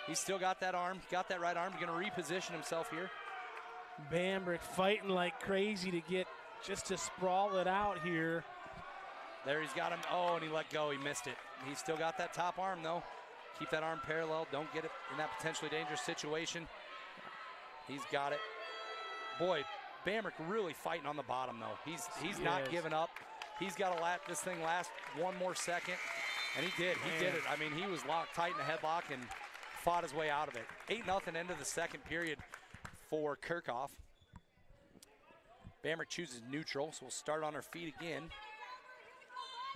Speaker 2: He's still got that arm, got that right arm. He's going to reposition himself here.
Speaker 1: Bambrick fighting like crazy to get just to sprawl it out here.
Speaker 2: There, he's got him. Oh, and he let go. He missed it. He's still got that top arm, though. Keep that arm parallel. Don't get it in that potentially dangerous situation. He's got it. Boy, Bamrick really fighting on the bottom, though. He's not giving up. He's got to let this thing last one more second. And he did. He did it. I mean, he was locked tight in a headlock and fought his way out of it. 8-0 end of the second period for Kirchhoff. Bamrick chooses neutral, so we'll start on our feet again.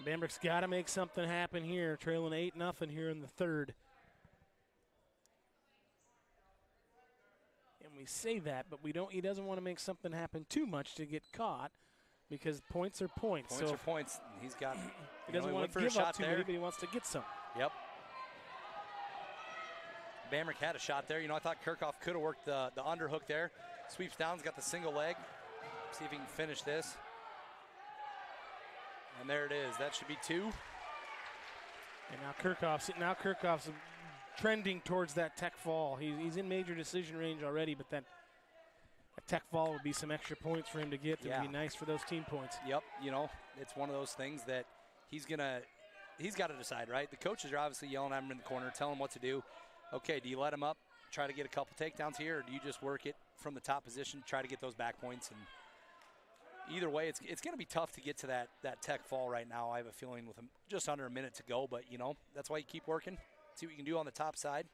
Speaker 1: Bambrick's got to make something happen here, trailing 8-0 here in the third. And we say that, but he doesn't want to make something happen too much to get caught, because points are points.
Speaker 2: Points are points. He's got.
Speaker 1: He doesn't want to give up too many, but he wants to get some.
Speaker 2: Yep. Bamrick had a shot there. You know, I thought Kirchhoff could have worked the underhook there. Sweeps down, he's got the single leg. See if he can finish this. And there it is. That should be two.
Speaker 1: And now Kirchhoff's trending towards that tech fall. He's in major decision range already, but then a tech fall would be some extra points for him to get. That would be nice for those team points.
Speaker 2: Yep. You know, it's one of those things that he's got to decide, right? The coaches are obviously yelling at him in the corner, telling him what to do. Okay, do you let him up, try to get a couple takedowns here, or do you just work it from the top position, try to get those back points? And either way, it's going to be tough to get to that tech fall right now. I have a feeling with him just under a minute to go, but, you know, that's why you keep working, see what you can do on the top side.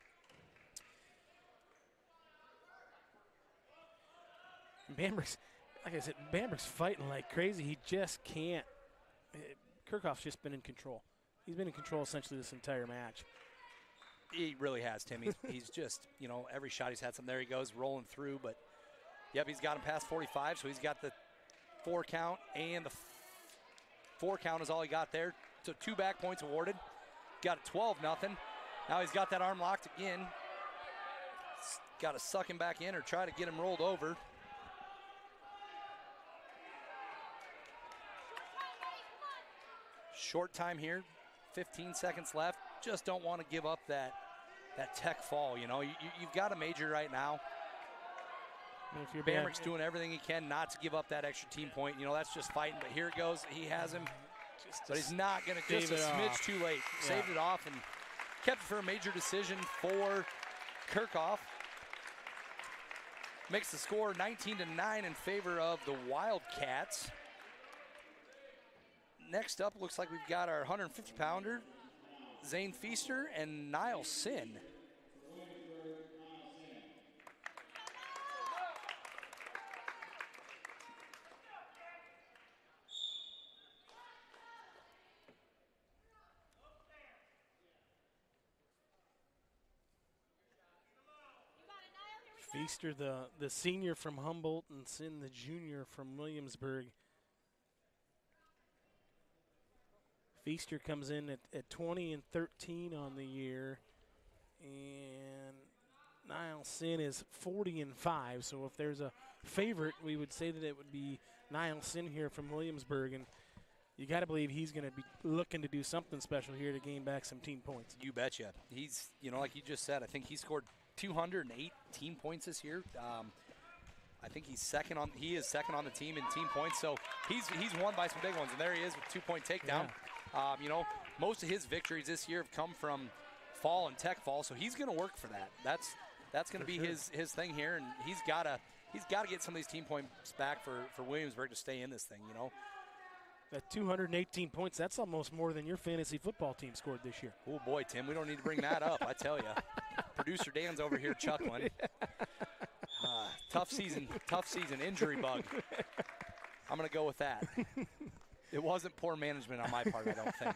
Speaker 1: Bambrick's, like I said, Bambrick's fighting like crazy. He just can't. Kirchhoff's just been in control. He's been in control essentially this entire match.
Speaker 2: He really has, Tim. He's just, you know, every shot he's had some. There he goes, rolling through. But, yep, he's got him past 45, so he's got the 4 count, and the 4 count is all he got there. So 2 back points awarded. Got it 12-0. Now he's got that arm locked again. got to suck him back in or try to get him rolled over. Short time here, 15 seconds left. Just don't want to give up that tech fall. You know, you've got a major right now. Bamrick's doing everything he can not to give up that extra team point. You know, that's just fighting. But here it goes. He has him. But he's not going to, just a smidge too late. Yeah. Saved it off and kept it for a major decision for Kirchhoff. Makes the score 19-9 in favor of the Wildcats. Next up, looks like we've got our 150-pounder, Zane Feaster and Niall Sin.
Speaker 1: Feaster, the senior from Humboldt, and Sin, the junior from Williamsburg. Feaster comes in at 20-13 on the year, and Niall Sin is 40-5. So if there's a favorite, we would say that it would be Niall Sin here from Williamsburg, and you got to believe he's going to be looking to do something special here to gain back some team points.
Speaker 2: You betcha. He's, you know, like you just said, I think he scored 208 team points this year. I think he is second on the team in team points. So he's won by some big ones, and there he is with 2-point takedown. Yeah. You know, most of his victories this year have come from fall and tech fall, so he's going to work for that. That's going to be his thing here, and he's got to get some of these team points back for Williamsburg to stay in this thing. You know.
Speaker 1: That 218 points, that's almost more than your fantasy football team scored this year.
Speaker 2: Oh, boy, Tim, we don't need to bring that up, I tell you. Producer Dan's over here chuckling. Tough season, injury bug. I'm going to go with that. It wasn't poor management on my part, I don't think.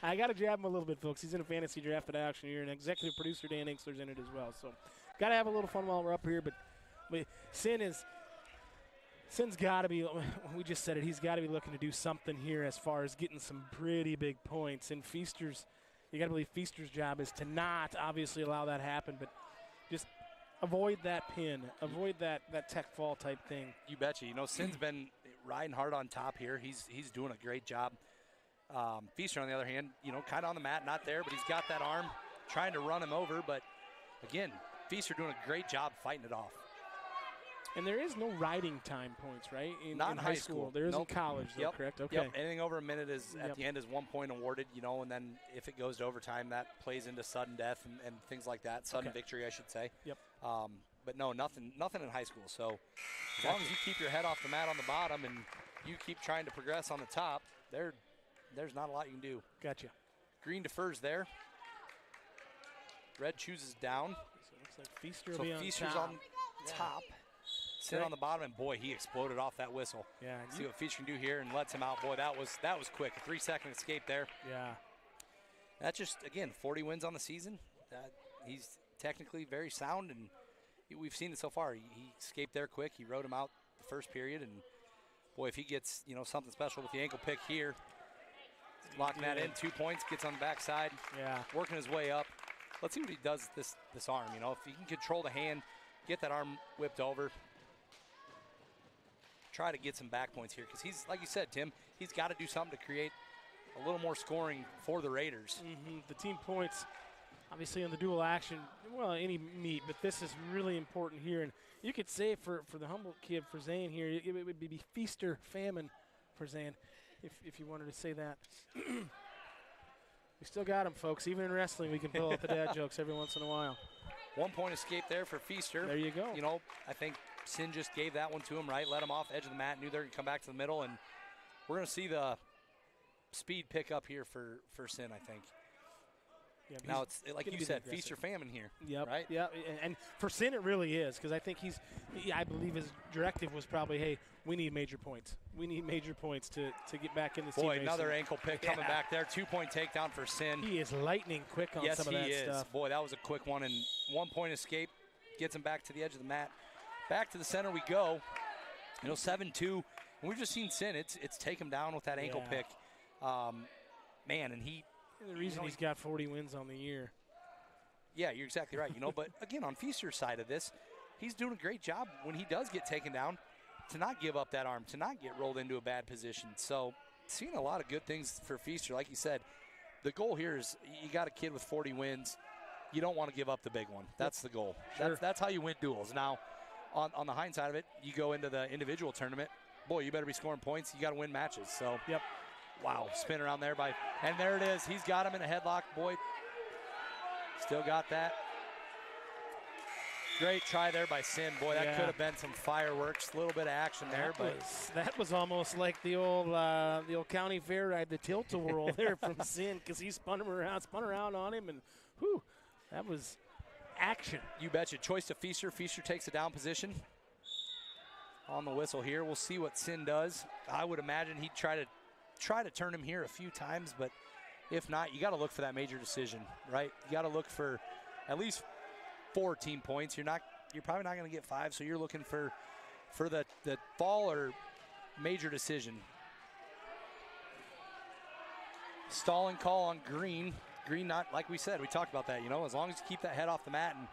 Speaker 1: I got to jab him a little bit, folks. He's in a fantasy draft action here, and executive producer Dan Inkster's in it as well. So got to have a little fun while we're up here, but Sin's got to be, we just said it, he's got to be looking to do something here as far as getting some pretty big points. And Feaster's, you got to believe Feaster's job is to not obviously allow that happen, but just avoid that pin, avoid that tech fall type thing.
Speaker 2: You betcha. You know, Sin's been riding hard on top here. He's doing a great job. Feaster, on the other hand, you know, kind of on the mat, not there, but he's got that arm trying to run him over. But, again, Feaster doing a great job fighting it off.
Speaker 1: And there is no riding time points, right?
Speaker 2: Not in high school.
Speaker 1: There is in college, though, correct? Okay.
Speaker 2: Yep. Anything over a minute is at the end is 1 point awarded, you know, and then if it goes to overtime, that plays into sudden death and things like that. Sudden victory, I should say.
Speaker 1: Yep.
Speaker 2: But no, nothing in high school. So as long as you keep your head off the mat on the bottom and you keep trying to progress on the top, there's not a lot you can do.
Speaker 1: Gotcha.
Speaker 2: Green defers there. Red chooses down.
Speaker 1: So it looks like Feaster will be on
Speaker 2: Feaster's
Speaker 1: top.
Speaker 2: on top. Sin on the bottom, and boy, he exploded off that whistle.
Speaker 1: Yeah.
Speaker 2: See what Feaster can do here and lets him out. Boy, that was quick. A 3-second escape there.
Speaker 1: Yeah.
Speaker 2: That's just, again, 40 wins on the season. He's technically very sound, and we've seen it so far. He escaped there quick. He rode him out the first period, and boy, if he gets, you know, something special with the ankle pick here, locking that in, 2 points, gets on the backside.
Speaker 1: Yeah.
Speaker 2: Working his way up. Let's see what he does with this arm. You know, if he can control the hand, get that arm whipped over. Try to get some back points here because he's, like you said, Tim, he's got to do something to create a little more scoring for the Raiders.
Speaker 1: Mm-hmm. The team points, obviously, on the dual action, well, any meet, but this is really important here. And you could say for the Humboldt kid, for Zane here, it would be feaster famine for Zane, if you wanted to say that. We still got him, folks. Even in wrestling, we can pull out the dad jokes every once in a while.
Speaker 2: 1 point escape there for Feaster.
Speaker 1: There you go.
Speaker 2: You know, I think Sin just gave that one to him, right? Let him off edge of the mat, knew they were going to come back to the middle, and we're going to see the speed pick up here for Sin, I think.
Speaker 1: Yeah,
Speaker 2: now, it's like you said, feast or famine here.
Speaker 1: Yep.
Speaker 2: Right?
Speaker 1: Yeah, and for Sin it really is, because I think I believe his directive was probably, hey, we need major points. We need major points to get back in the
Speaker 2: Boy, another ankle pick coming back there. 2 point takedown for Sin.
Speaker 1: He is lightning quick on some of that stuff.
Speaker 2: Yes, he is. Boy, that was a quick one, and 1 point escape gets him back to the edge of the mat. Back to the center we go. You know, 7-2. And we've just seen Sin. It's take him down with that ankle pick. Man, and he.
Speaker 1: The reason he's got 40 wins on the year.
Speaker 2: Yeah, you're exactly right. But again, on Feaster's side of this, he's doing a great job when he does get taken down to not give up that arm, to not get rolled into a bad position. So seeing a lot of good things for Feaster. Like you said, the goal here is you got a kid with 40 wins. You don't want to give up the big one. That's the goal.
Speaker 1: Sure.
Speaker 2: That's how you win duels. Now, on the hindsight of it, you go into the individual tournament, boy, you better be scoring points. You got to win matches. So,
Speaker 1: Yep.
Speaker 2: Wow, spin around there and there it is. He's got him in a headlock. Boy, still got that. Great try there by Sin. Boy, that could have been some fireworks. A little bit of action there,
Speaker 1: that was almost like the old county fair ride, the tilt-a-whirl there from Sin, because he spun around on him, and whew, that was action.
Speaker 2: You betcha. Choice to Feaster. Feaster takes a down position on the whistle here. We'll see what Sin does. I would imagine he'd try to turn him here a few times, but if not, you got to look for that major decision, right? You got to look for at least 4 team points. You're probably not going to get 5, so you're looking for the fall or major decision. Stalling call on Green. Green, not like we said, we talked about that, as long as you keep that head off the mat, and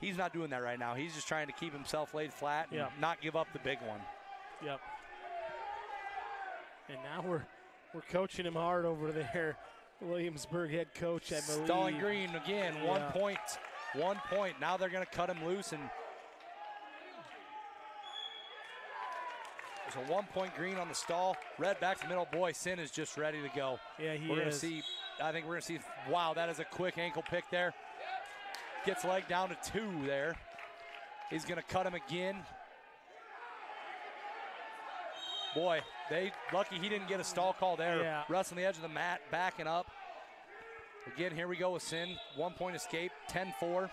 Speaker 2: he's not doing that right now. He's just trying to keep himself laid flat and not give up the big one.
Speaker 1: Yep. And now we're coaching him hard over there. Williamsburg head coach, I believe.
Speaker 2: Stalling Green again, 1 point. 1 point. Now they're going to cut him loose, and there's a 1 point Green on the stall. Red back to the middle. Boy, Sin is just ready to go.
Speaker 1: Yeah, he is.
Speaker 2: I think we're going to see, wow, that is a quick ankle pick there. Gets leg down to 2 there. He's going to cut him again. Boy, lucky he didn't get a stall call there.
Speaker 1: Yeah.
Speaker 2: Russ on the edge of the mat, backing up. Again, here we go with Sin. 1 point escape, 10-4.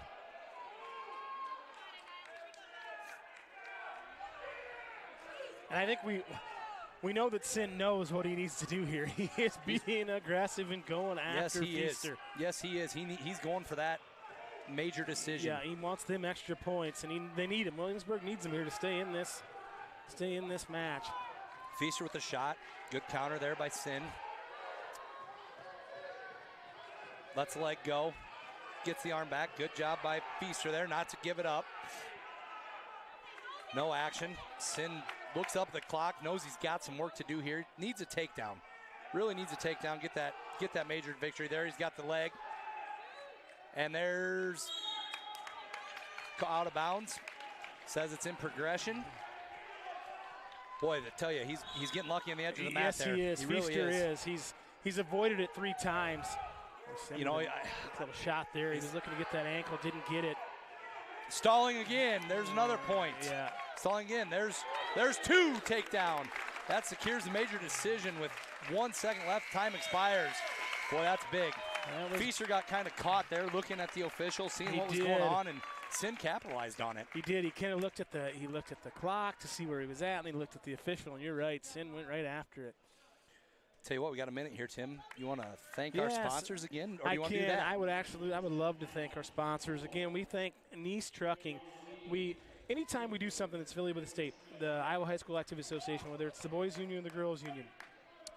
Speaker 1: And I think we know that Sin knows what he needs to do here. He is being aggressive and going after Feaster.
Speaker 2: Yes, he is. He's going for that major decision.
Speaker 1: Yeah, he wants them extra points, and they need him. Williamsburg needs him here to stay in this match.
Speaker 2: Feaster with a shot. Good counter there by Sin. Lets the leg go. Gets the arm back. Good job by Feaster there not to give it up. No action. Sin looks up at the clock, knows he's got some work to do here. Needs a takedown. Really needs a takedown. Get that major victory there. He's got the leg. And there's out of bounds. Says it's in progression. Boy, I tell you, he's getting lucky on the edge of the mat there.
Speaker 1: Yes, he is. Feaster is. He's avoided it 3 times. A little shot there. He was looking to get that ankle, didn't get it.
Speaker 2: Stalling again. There's another point.
Speaker 1: Yeah.
Speaker 2: Stalling again. There's 2 takedown. That secures the major decision with 1 second left. Time expires. Boy, that's big. Feaster got kind of caught there, looking at the official, seeing what was going on, and Sin capitalized on it.
Speaker 1: He did. He kind of looked at the clock to see where he was at, and he looked at the official. And you're right, Sin went right after it.
Speaker 2: Tell you what, we got a minute here, Tim. You want to thank our sponsors again, or do you want to do that?
Speaker 1: I would love to thank our sponsors again. We thank Nice Trucking. Anytime we do something that's affiliated with the state, the Iowa High School Activity Association, whether it's the boys union or the girls union,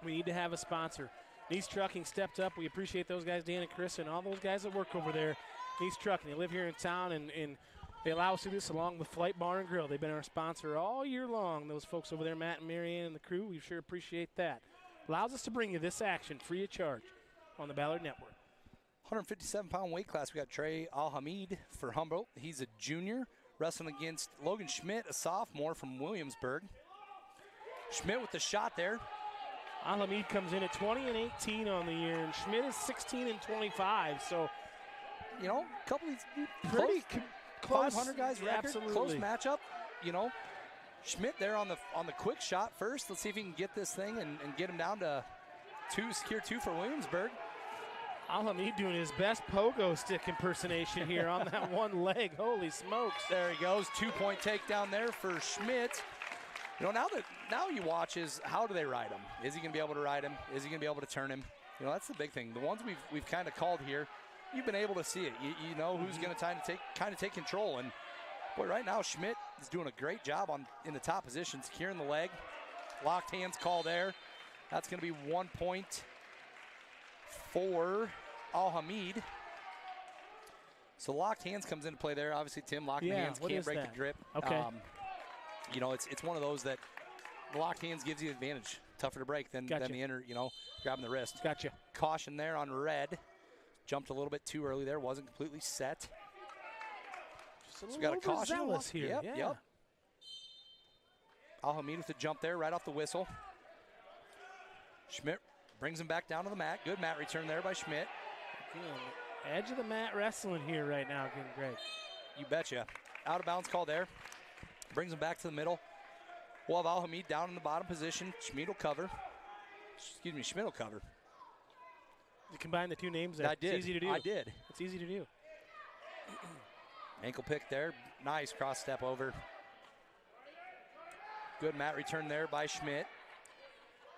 Speaker 1: we need to have a sponsor. Nice Trucking stepped up. We appreciate those guys, Dan and Chris, and all those guys that work over there. Nice Trucking. They live here in town, and they allow us to do this along with Flight Bar and Grill. They've been our sponsor all year long. Those folks over there, Matt and Marianne and the crew, we sure appreciate that. Allows us to bring you this action free of charge on the Ballard Network.
Speaker 2: 157-pound weight class. We got Trey Al-Hamid for Humboldt. He's a junior, wrestling against Logan Schmidt, a sophomore from Williamsburg. Schmidt with the shot there.
Speaker 1: Al-Hamid comes in at 20-18 on the year, and Schmidt is 16-25. So,
Speaker 2: a couple of
Speaker 1: pretty close
Speaker 2: 500 guys record.
Speaker 1: Absolutely.
Speaker 2: Close matchup. Schmidt there on the quick shot first. Let's see if he can get this thing and get him down to 2, secure 2 for Williamsburg.
Speaker 1: Al-Hamid doing his best pogo stick impersonation here on that one leg. Holy smokes.
Speaker 2: There he goes. 2-point takedown there for Schmidt. Now you watch is how do they ride him? Is he going to be able to ride him? Is he going to be able to turn him? That's the big thing. The ones we've kind of called here, you've been able to see it. You know who's going to take control. And boy, right now Schmidt is doing a great job in the top position, securing the leg. Locked hands call there. That's going to be 1 point for Al-Hamid. So locked hands comes into play there. Obviously, Tim, locking hands can't break the grip.
Speaker 1: Okay.
Speaker 2: You know, it's one of those that the locked hands gives you the advantage. Tougher to break than the inner, you know, grabbing the wrist.
Speaker 1: Gotcha.
Speaker 2: Caution there on red. Jumped a little bit too early there. Wasn't completely set.
Speaker 1: Just a little got a caution here.
Speaker 2: Yep. Al-Hamid with the jump there, right off the whistle. Schmidt brings him back down to the mat. Good mat return there by Schmidt.
Speaker 1: Again, edge of the mat wrestling here right now, again, Greg.
Speaker 2: You betcha. Out of bounds call there. Brings him back to the middle. We'll have Al-Hamid down in the bottom position. Schmidt will cover. Schmidt will cover.
Speaker 1: You combine the two names there.
Speaker 2: I did.
Speaker 1: It's easy to do.
Speaker 2: I did.
Speaker 1: It's easy to do.
Speaker 2: Ankle pick there. Nice cross step over. Good mat return there by Schmidt.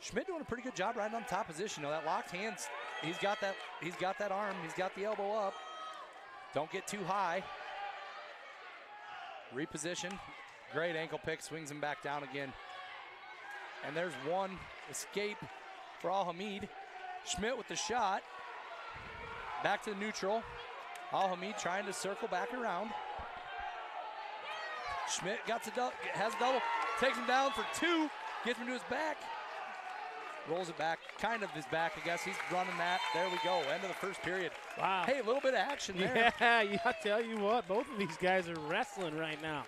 Speaker 2: Schmidt doing a pretty good job riding on top position. You know, that locked hands, he's got that arm, he's got the elbow up. Don't get too high. Reposition. Great ankle pick, swings him back down again. And there's one escape for Al-Hamid. Schmidt with the shot. Back to the neutral. Al-Hamid trying to circle back around. Schmidt has a double. Takes him down for two. Gets him to his back. Rolls it back, kind of his back, I guess. He's running that. There we go. End of the first period.
Speaker 1: Wow.
Speaker 2: Hey, a little bit of action there.
Speaker 1: Yeah, I tell you what, both of these guys are wrestling right now.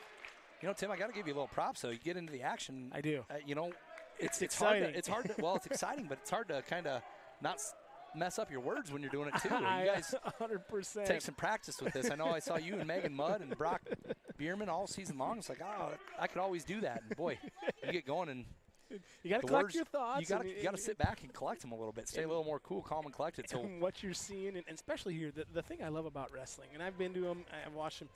Speaker 2: You know, Tim, I got to give you a little props, though. You get into the action.
Speaker 1: I do.
Speaker 2: You know, it's
Speaker 1: exciting.
Speaker 2: It's hard to, well, it's exciting, but it's hard to kind of not mess up your words when you're doing it, too. You guys
Speaker 1: 100%.
Speaker 2: Take some practice with this. I know I saw you and Megan Mudd and Brock Bierman all season long. It's like, oh, I could always do that. And, boy, you get going and
Speaker 1: you got to collect your thoughts.
Speaker 2: You got to sit back and collect them a little bit. Stay a little more cool, calm, and collected. So
Speaker 1: what you're seeing, and especially here, the thing I love about wrestling, and I've been to them, I've watched them,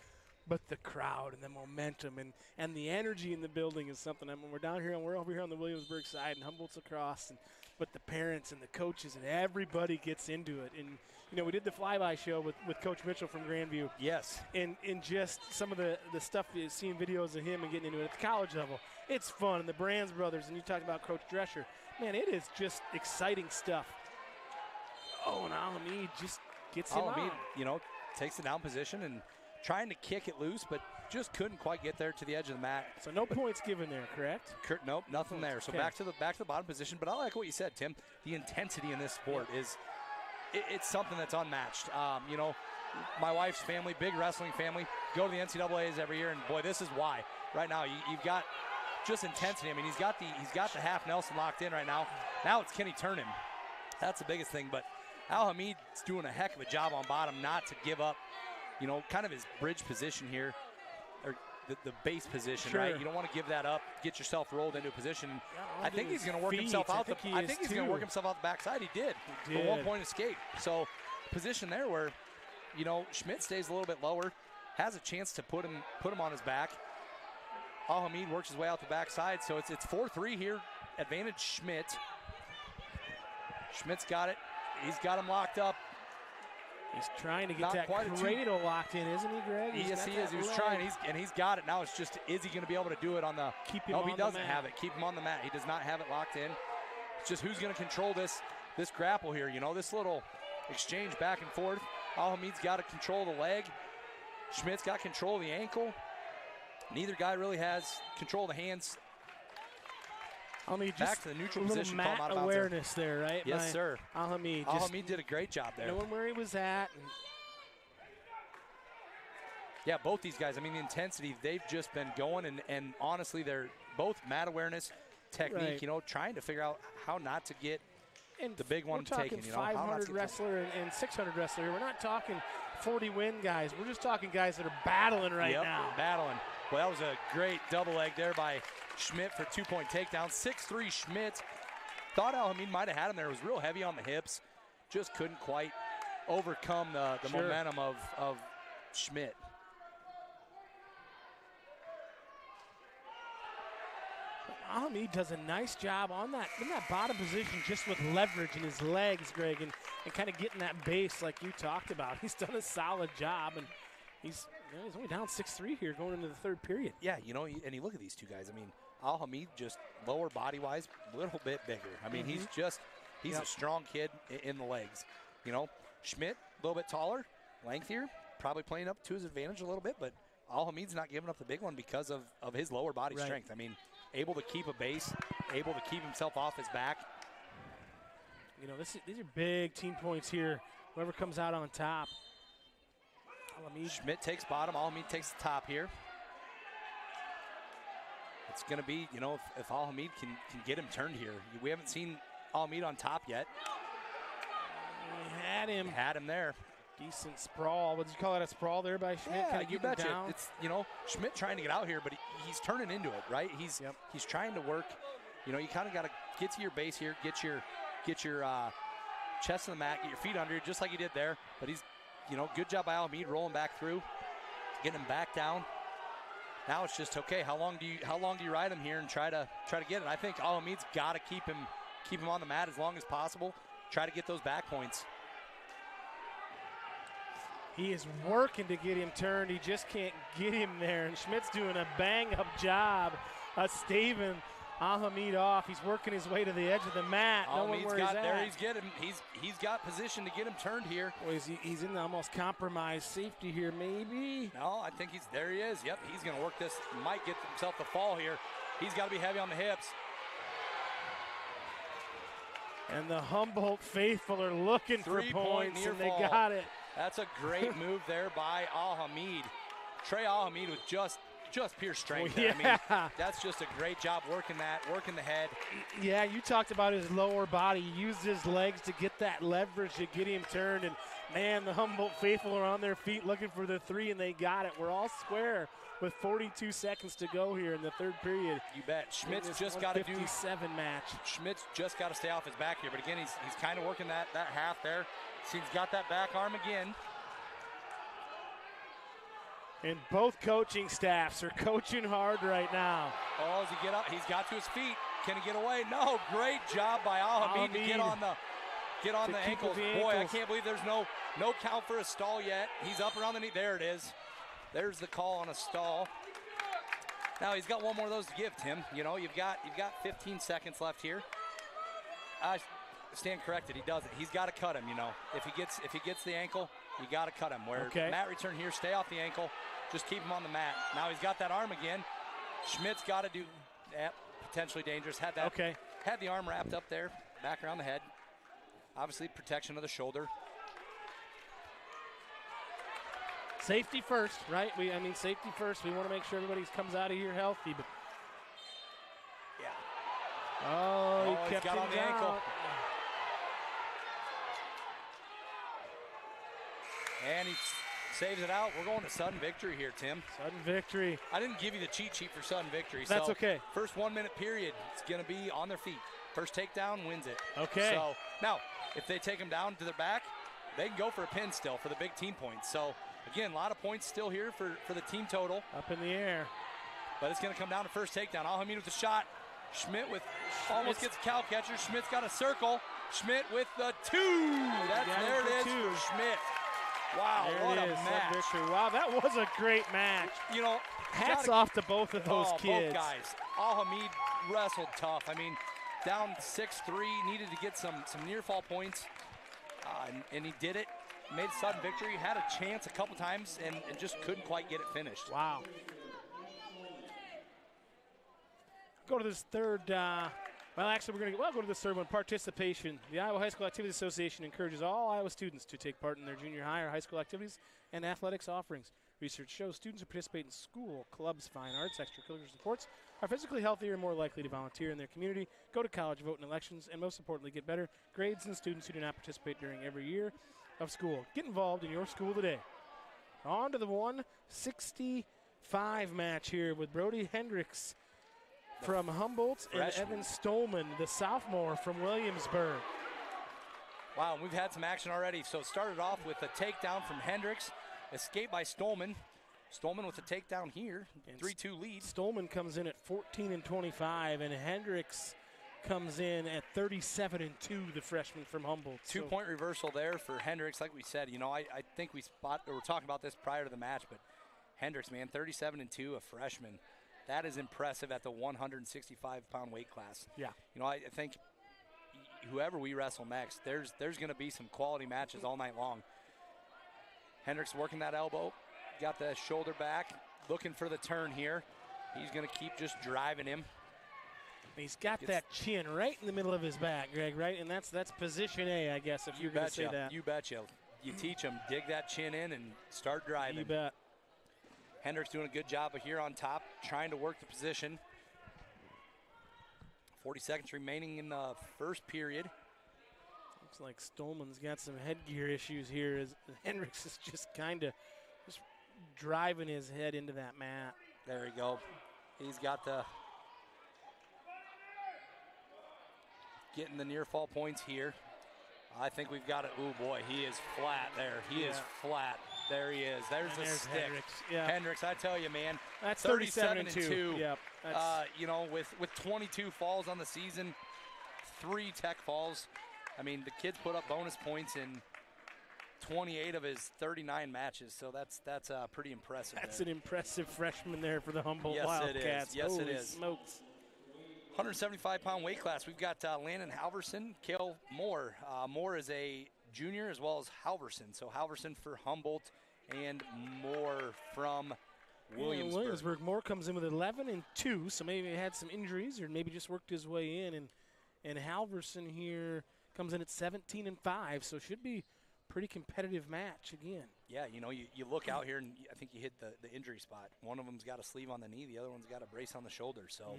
Speaker 1: but the crowd and the momentum and the energy in the building is something. I mean, we're down here and we're over here on the Williamsburg side and Humboldt's across, but the parents and the coaches and everybody gets into it. And you know, we did the flyby show with Coach Mitchell from Grandview.
Speaker 2: Yes.
Speaker 1: And just some of the stuff, seeing videos of him and getting into it at the college level, it's fun. And the Brands brothers, and you talked about Coach Drescher. Man, it is just exciting stuff. Oh, and Al-Hamid just gets him on.
Speaker 2: You know, takes the down position and trying to kick it loose, but just couldn't quite get there to the edge of the mat.
Speaker 1: So no points given there, correct?
Speaker 2: Nope, nothing there. So back to the bottom position. But I like what you said, Tim. The intensity in this sport is it's something that's unmatched. You know, my wife's family, big wrestling family, go to the NCAAs every year, and boy, this is why. Right now, you've got just intensity. I mean, he's got the half Nelson locked in right now. Now it's can he turn him? That's the biggest thing. But Al-Hamid's doing a heck of a job on bottom, not to give up. You know, kind of his bridge position here, or the base position, right? You don't want to give that up, get yourself rolled into a position.
Speaker 1: I
Speaker 2: think he's going to work himself out. I think he's going to work himself out the backside. He did. The 1 point escape. So position there where, you know, Schmidt stays a little bit lower, has a chance to put him on his back. Al-Hamid works his way out the backside. So it's 4-3 here. Advantage Schmidt. Schmidt's got it. He's got him locked up.
Speaker 1: He's trying to get that cradle locked in, isn't he, Greg?
Speaker 2: Yes, he is. He was trying, and he's got it. Now it's just, is he going to be able to do it on the –
Speaker 1: no,
Speaker 2: he doesn't have it. Keep him on the mat. He does not have it locked in. It's just who's going to control this grapple here. You know, this little exchange back and forth. Al-Hamid's got to control the leg. Schmidt's got control of the ankle. Neither guy really has control of the hands. Back to the neutral position.
Speaker 1: Mat awareness there, right?
Speaker 2: Yes, sir.
Speaker 1: Al-Hamid
Speaker 2: did a great job there.
Speaker 1: Knowing where he was at.
Speaker 2: Yeah, both these guys, I mean, the intensity, they've just been going, and honestly, they're both mat awareness, technique,
Speaker 1: right.
Speaker 2: You know, trying to figure out how not to get the big one taken. You know,
Speaker 1: 500 wrestler and 600 wrestler. We're not talking 40-win guys. We're just talking guys that are battling right now.
Speaker 2: Battling. Well, that was a great double leg there by Schmidt for 2-point takedown. 6'3" Schmidt. Thought Al-Hamid might have had him there. It was real heavy on the hips. Just couldn't quite overcome the momentum of Schmidt.
Speaker 1: Al-Hamid does a nice job on that in that bottom position, just with leverage in his legs, Greg, and kind of getting that base like you talked about. He's done a solid job, and he's only down 6-3 here going into the third period.
Speaker 2: Yeah, you know, and you look at these two guys. I mean, Al-Hamid just lower body-wise, a little bit bigger. I mean, he's a strong kid in the legs. You know, Schmidt, a little bit taller, lengthier, probably playing up to his advantage a little bit, but Al-Hamid's not giving up the big one because of his lower body strength. I mean, able to keep a base, able to keep himself off his back.
Speaker 1: You know, these are big team points here. Whoever comes out on top. Al-Hamid.
Speaker 2: Schmidt takes bottom, Al-Hamid takes the top here. It's going to be, you know, if Al-Hamid can get him turned here. We haven't seen Al-Hamid on top yet.
Speaker 1: We had him
Speaker 2: there.
Speaker 1: Decent sprawl. What did you call it, a sprawl there by Schmidt?
Speaker 2: Yeah, you betcha.
Speaker 1: Down?
Speaker 2: It's, you know, Schmidt trying to get out here, but he's turning into it, right? He's trying to work. You know, you kind of got to get to your base here, get your chest on the mat, get your feet under, just like he did there. But he's, you know, good job by Al-Hamid rolling back through, getting him back down. Now it's just, okay, how long do you ride him here and try to get it? I think Al-Hamid's got to keep him on the mat as long as possible. Try to get those back points.
Speaker 1: He is working to get him turned. He just can't get him there. And Schmidt's doing a bang-up job of staving Al-Hamid off. He's working his way to the edge of the mat.
Speaker 2: Al-Hamid's got there. He's got position to get him turned here.
Speaker 1: Well, he's in the almost compromised safety here, maybe.
Speaker 2: No, I think there he is. Yep, he's going to work this. Might get himself the fall here. He's got to be heavy on the hips.
Speaker 1: And the Humboldt faithful are looking for points, and they got it.
Speaker 2: That's a great move there by Al-Hamid. Trey Al-Hamid with just pure strength.
Speaker 1: Yeah.
Speaker 2: I mean, that's just a great job working the head.
Speaker 1: Yeah, you talked about his lower body. He used his legs to get that leverage to get him turned. And, man, the Humboldt faithful are on their feet looking for the three, and they got it. We're all square with 42 seconds to go here in the third period.
Speaker 2: You bet. Schmidt's just got to do
Speaker 1: 57 match.
Speaker 2: Schmidt's just got to stay off his back here. But, again, he's kind of working that half there. He's got that back arm again.
Speaker 1: And both coaching staffs are coaching hard right now.
Speaker 2: Oh, does he get up? He's got to his feet. Can he get away? No. Great job by Al-Hamid to get on the ankles. Boy, I can't believe there's no count for a stall yet. He's up around the knee. There it is. There's the call on a stall. Now he's got one more of those to give, Tim. You know, you've got 15 seconds left here. I stand corrected. He doesn't. He's got to cut him. You know, if he gets the ankle, you got to cut him. Where mat return here, stay off the ankle, just keep him on the mat. Now he's got that arm again. Schmidt's got to do that. Potentially dangerous. Had the arm wrapped up there, back around the head. Obviously protection of the shoulder.
Speaker 1: Safety first, right? Safety first. We want to make sure everybody comes out of here healthy. But
Speaker 2: yeah.
Speaker 1: Oh, he kept
Speaker 2: got
Speaker 1: him
Speaker 2: on the
Speaker 1: down.
Speaker 2: ankle. And he saves it out. We're going to sudden victory here, Tim.
Speaker 1: Sudden victory.
Speaker 2: I didn't give you the cheat sheet for sudden victory.
Speaker 1: That's okay.
Speaker 2: First 1 minute period, it's going to be on their feet. First takedown wins it.
Speaker 1: Okay.
Speaker 2: So now, if they take them down to their back, they can go for a pin still for the big team points. So again, a lot of points still here for the team total.
Speaker 1: Up in the air.
Speaker 2: But it's going to come down to first takedown. Al-Hamid with the shot. Schmidt with almost gets a cow catcher. Schmidt's got a circle. Schmidt with the two. There it is for Schmidt. Wow, what a match.
Speaker 1: Victory. Wow, that was a great match.
Speaker 2: You know,
Speaker 1: hats off to both of those kids.
Speaker 2: Both guys. Al-Hamid wrestled tough. I mean, down 6-3, needed to get some near fall points, and he did it. Made a sudden victory, had a chance a couple times, and just couldn't quite get it finished.
Speaker 1: Wow. Go to this third. We're going to go to this third one. Participation. The Iowa High School Activities Association encourages all Iowa students to take part in their junior high or high school activities and athletics offerings. Research shows students who participate in school, clubs, fine arts, extracurricular sports are physically healthier and more likely to volunteer in their community, go to college, vote in elections, and most importantly, get better grades than students who do not participate during every year of school. Get involved in your school today. On to the 165 match here with Brody Hendricks from Humboldt and Evan Stolman, the sophomore from Williamsburg.
Speaker 2: Wow, we've had some action already. So it started off with a takedown from Hendricks, escape by Stolman. Stolman with a takedown here, 3-2 lead.
Speaker 1: Stolman comes in at 14-25, and Hendricks comes in at 37-2, the freshman from Humboldt.
Speaker 2: Two-point reversal there for Hendricks. Like we said, you know, I think we were talking about this prior to the match, but Hendricks, man, 37-2, a freshman. That is impressive at the 165-pound weight class.
Speaker 1: Yeah.
Speaker 2: You know, I think whoever we wrestle next, there's going to be some quality matches all night long. Hendricks working that elbow. Got the shoulder back. Looking for the turn here. He's going to keep just driving him.
Speaker 1: He's got that chin right in the middle of his back, Greg, right? And that's position A, I guess, if you're going to say that.
Speaker 2: You betcha. You teach him, dig that chin in and start driving.
Speaker 1: You bet.
Speaker 2: Hendricks doing a good job of here on top, trying to work the position. 40 seconds remaining in the first period.
Speaker 1: Looks like Stolman's got some headgear issues here as Hendricks is just kind of just driving his head into that mat.
Speaker 2: There we go. He's got the getting the near fall points here. I think we've got it. Oh boy, he is flat there. He is flat. There he is. There's the stick.
Speaker 1: Hendricks. Yeah.
Speaker 2: Hendricks, I tell you, man.
Speaker 1: That's 37-2. Yep.
Speaker 2: You know, with 22 falls on the season, 3 tech falls. I mean, the kid's put up bonus points in 28 of his 39 matches, so that's pretty impressive.
Speaker 1: That's an impressive freshman there for the Humboldt
Speaker 2: yes,
Speaker 1: Wildcats.
Speaker 2: Yes,
Speaker 1: Holy
Speaker 2: it is.
Speaker 1: Smokes.
Speaker 2: 175-pound weight class. We've got Landon Halverson, Cale Moore. Moore is a junior as well as Halverson. So Halverson for Humboldt and Moore from Williamsburg.
Speaker 1: Williamsburg. Moore comes in with 11-2, so maybe he had some injuries or maybe just worked his way in. And Halverson here comes in at 17-5, so should be pretty competitive match again.
Speaker 2: Yeah, you know, you look out here and I think you hit the injury spot. One of them's got a sleeve on the knee, the other one's got a brace on the shoulder. So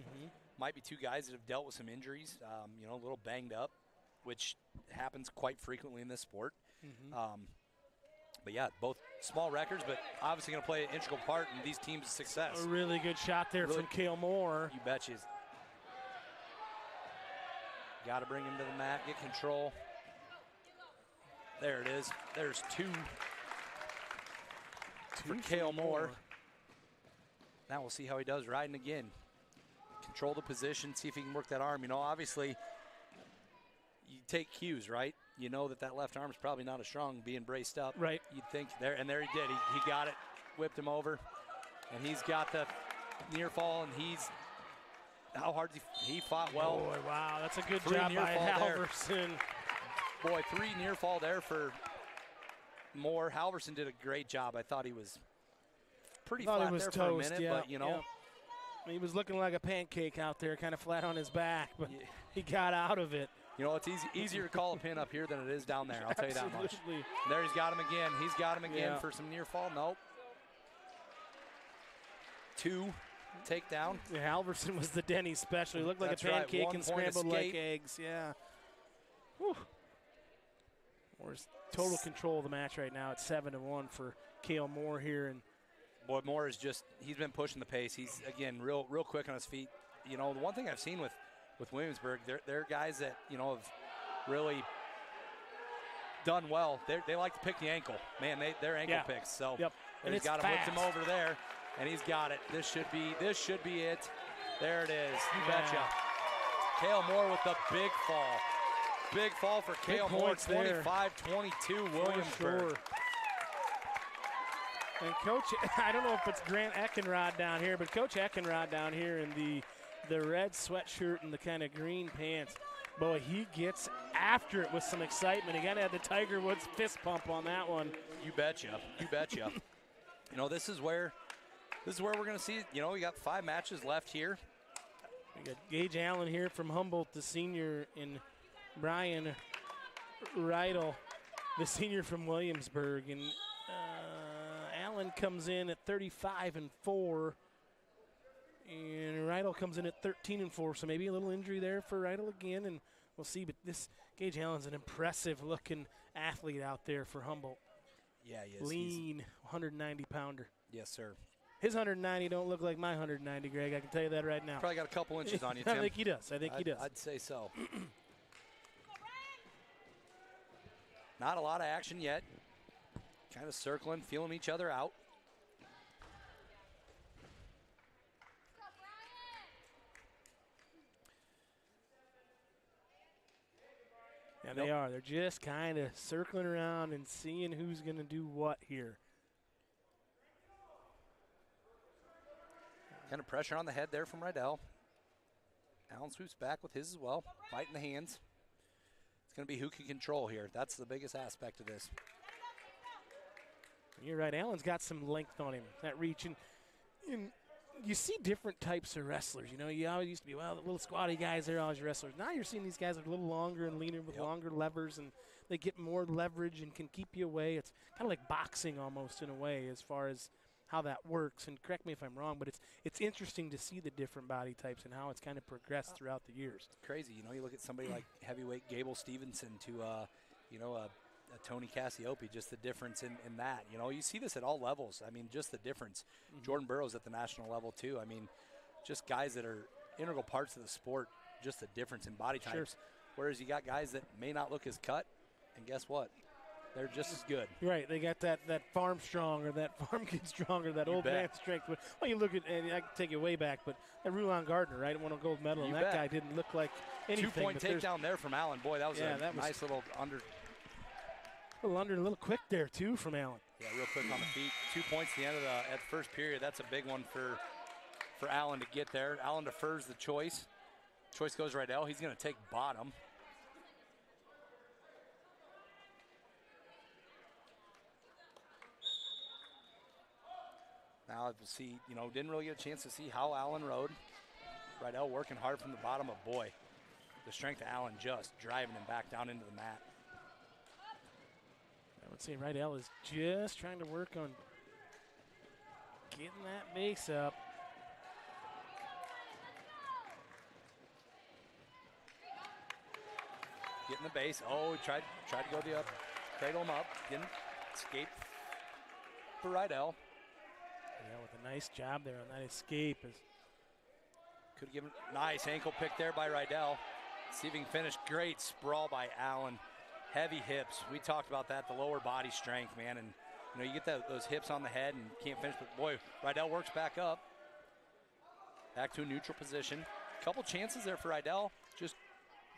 Speaker 2: might be 2 guys that have dealt with some injuries, you know, a little banged up, which happens quite frequently in this sport. But yeah, both small records, but obviously going to play an integral part in these teams' success.
Speaker 1: A really good shot there from Cale Moore.
Speaker 2: You betcha. Got to bring him to the mat, get control. There it is. There's 2 for Cale Moore. Now we'll see how he does riding again. Control the position, see if he can work that arm. You know, obviously, you take cues, right? You know that left arm's probably not as strong being braced up.
Speaker 1: Right.
Speaker 2: You'd think there, and there he did. He got it, whipped him over, and he's got the near fall, and he's, how hard he fought well.
Speaker 1: Boy, wow, that's a good job by Halverson.
Speaker 2: Boy, 3 near fall there for Moore. Halverson did a great job. I thought he was pretty flat there for a minute, but you know.
Speaker 1: Yeah. He was looking like a pancake out there, kind of flat on his back, but he got out of it.
Speaker 2: You know, it's easier to call a pin up here than it is down there, I'll tell you that much.
Speaker 1: Absolutely.
Speaker 2: There he's got him again. He's got him again for some near fall. Nope. 2 takedown.
Speaker 1: Yeah, Halverson was the Denny special. He looked like a pancake and scrambled like eggs. Yeah. Whew. Moore's total control of the match right now. It's 7-1 for Cale Moore here. And
Speaker 2: boy, Moore is just, he's been pushing the pace. He's, again, real quick on his feet. You know, the one thing I've seen with Williamsburg, they're guys that, you know, have really done well. They like to pick the ankle. Man, they're ankle picks. So
Speaker 1: and
Speaker 2: he's got him whipped him over there, and he's got it. This should be it. There it is. You betcha. Cale Moore with the big fall. Big fall for Cale Moore, 25-22 Williamsburg.
Speaker 1: Sure. And Coach, I don't know if it's Grant Eckenrod down here, but Coach Eckenrod down here in the red sweatshirt and the kind of green pants, boy, he gets after it with some excitement. He got to have the Tiger Woods fist pump on that one.
Speaker 2: You betcha. You betcha. You know, this is where we're going to see, you know, we got 5 matches left here.
Speaker 1: We got Gage Allen here from Humboldt, the senior, in Brian Reidel, the senior from Williamsburg. And Allen comes in at 35-4. And Reidel comes in at 13-4. So maybe a little injury there for Reidel again. And we'll see. But this Gage Allen's an impressive-looking athlete out there for Humboldt.
Speaker 2: Yeah, he is.
Speaker 1: Lean, 190-pounder.
Speaker 2: Yes, sir.
Speaker 1: His 190 don't look like my 190, Greg. I can tell you that right now.
Speaker 2: Probably got a couple inches on you, Tim.
Speaker 1: I think he does.
Speaker 2: I'd say so. Not a lot of action yet. Kind of circling, feeling each other out.
Speaker 1: Yeah, they are. They're just kind of circling around and seeing who's going to do what here.
Speaker 2: Kind of pressure on the head there from Reidel. Allen swoops back with his as well, fighting the hands. It's going to be who can control here. That's the biggest aspect of this.
Speaker 1: You're right. Allen's got some length on him, that reach. And you see different types of wrestlers. You know, you always used to be, well, the little squatty guys, they're always wrestlers. Now you're seeing these guys are a little longer and leaner with longer levers, and they get more leverage and can keep you away. It's kind of like boxing almost in a way as far as how that works. And correct me if I'm wrong, but it's interesting to see the different body types and how it's kind of progressed throughout the years.
Speaker 2: Crazy. You know, you look at somebody like heavyweight Gable Stevenson to, you know, a Tony Cassiope, just the difference in that. You know, you see this at all levels. I mean, just the difference. Jordan Burroughs at the national level, too. I mean, just guys that are integral parts of the sport, just the difference in body types.
Speaker 1: Sure.
Speaker 2: Whereas you got guys that may not look as cut, and guess what? They're just as good.
Speaker 1: Right. They got that farm strong or that farm kid strong or that old man strength. But, well, you look at, and I can take you way back, but that Rulon Gardner, right, won a gold medal, and that guy didn't look like anything.
Speaker 2: 2-point takedown there from Allen. Boy, that was a nice little under.
Speaker 1: A little quick there, too, from Allen.
Speaker 2: Yeah, real quick on the feet. 2 points at the end of the first period. That's a big one for Allen to get there. Allen defers the choice. Choice goes Rydell. He's going to take bottom. Now we'll see, you know, didn't really get a chance to see how Allen rode. Rydell working hard from the bottom, but boy, the strength of Allen just driving him back down into the mat.
Speaker 1: I would say Rydell is just trying to work on getting that base up.
Speaker 2: Getting the base. Oh, he tried to go the up, cradle him up. Didn't escape for Rydell.
Speaker 1: Yeah, with a nice job there on that escape.
Speaker 2: Could have given nice ankle pick there by Rydell. See if he can finish. Great sprawl by Allen. Heavy hips. We talked about that, the lower body strength, man. And, you know, you get those hips on the head and can't finish. But, boy, Rydell works back up. Back to a neutral position. Couple chances there for Rydell. Just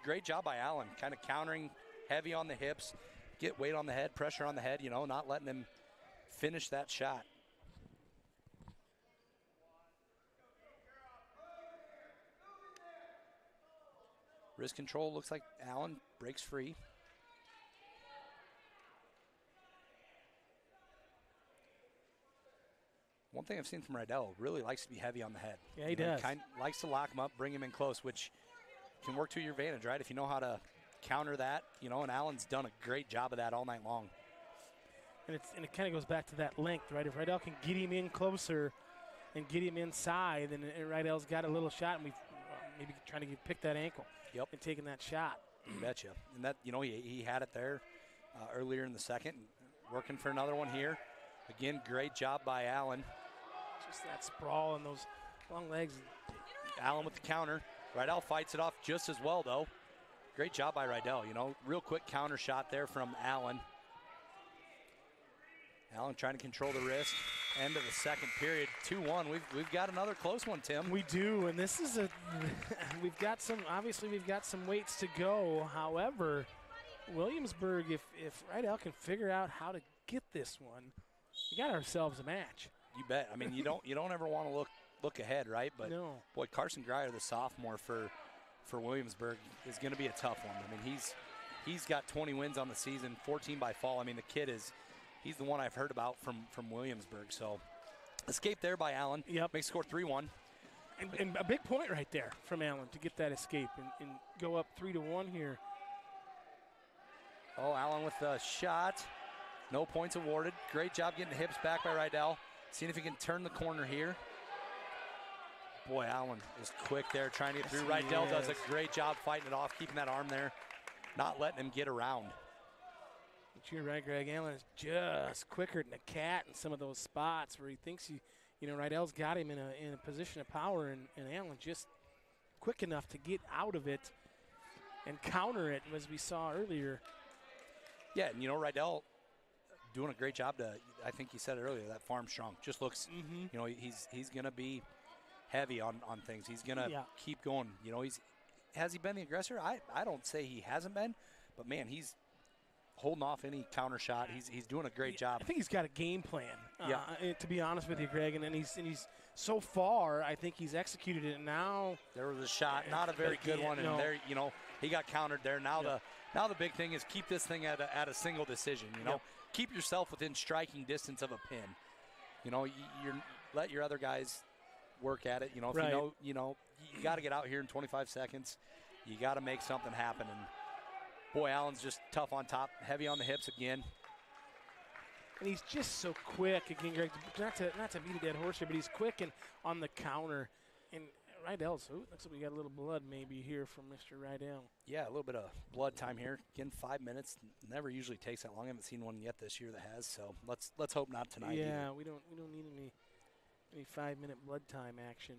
Speaker 2: great job by Allen. Kind of countering heavy on the hips. Get weight on the head, pressure on the head, you know, not letting him finish that shot. Wrist control, looks like Allen breaks free. One thing I've seen from Rydell, really likes to be heavy on the head.
Speaker 1: Yeah, he does.
Speaker 2: Likes to lock him up, bring him in close, which can work to your advantage, right? If you know how to counter that, you know, and Allen's done a great job of that all night long.
Speaker 1: And it kind of goes back to that length, right? If Rydell can get him in closer and get him inside, then Rydell's got a little shot, and we've maybe trying to pick that ankle.
Speaker 2: Yep.
Speaker 1: And taking that shot.
Speaker 2: You betcha. And that, you know, he had it there earlier in the second. Working for another one here. Again, great job by Allen.
Speaker 1: Just that sprawl and those long legs.
Speaker 2: Allen with the counter. Rydell fights it off just as well, though. Great job by Rydell, you know. Real quick counter shot there from Allen. Allen trying to control the wrist. End of the second period, 2-1. We've got another close one, Tim.
Speaker 1: We do, and this is we've got some weights to go. However, Williamsburg, if Rydell can figure out how to get this one, we got ourselves a match.
Speaker 2: You bet. I mean, you don't ever want to look ahead, right? But
Speaker 1: no.
Speaker 2: Boy, Carson Grier, the sophomore for Williamsburg, is going to be a tough one. I mean, he's got 20 wins on the season, 14 by fall. I mean, the kid he's the one I've heard about from Williamsburg. So, escape there by Allen.
Speaker 1: Yep.
Speaker 2: Makes score 3-1.
Speaker 1: And a big point right there from Allen to get that escape and go up 3-1 here.
Speaker 2: Oh, Allen with the shot. No points awarded. Great job getting the hips back by Rydell. Seeing if he can turn the corner here. Boy, Allen is quick there trying to get through. Rydell does a great job fighting it off, keeping that arm there, not letting him get around.
Speaker 1: But you're right, Greg. Allen is just quicker than a cat in some of those spots where he thinks Rydell's got him in a position of power, and Allen just quick enough to get out of it and counter it, as we saw earlier.
Speaker 2: Yeah, and Rydell doing a great job I think you said it earlier, that farm strong. Just looks, he's going to be heavy on things. He's going to keep going. Has he been the aggressor? I don't say he hasn't been, but man, he's holding off any counter shot. He's doing a great job.
Speaker 1: I think he's got a game plan. To be honest with you, Greg, and he's so far, I think he's executed it. Now
Speaker 2: there was a shot, not a very good one, and there, he got countered there. Now the big thing is keep this thing at a single decision. keep yourself within striking distance of a pin. You know, you're let your other guys work at it. You know, if
Speaker 1: Right.
Speaker 2: you got to get out here in 25 seconds. You got to make something happen. And boy, Allen's just tough on top, heavy on the hips again.
Speaker 1: And he's just so quick again, Greg. Not to beat a dead horse here, but he's quick and on the counter. And Rydell's, looks like we got a little blood maybe here from Mr. Rydell.
Speaker 2: Yeah, a little bit of blood time here. Again, 5 minutes. Never usually takes that long. I haven't seen one yet this year that has. So let's hope not tonight.
Speaker 1: Yeah,
Speaker 2: either.
Speaker 1: we don't need any 5-minute blood time action.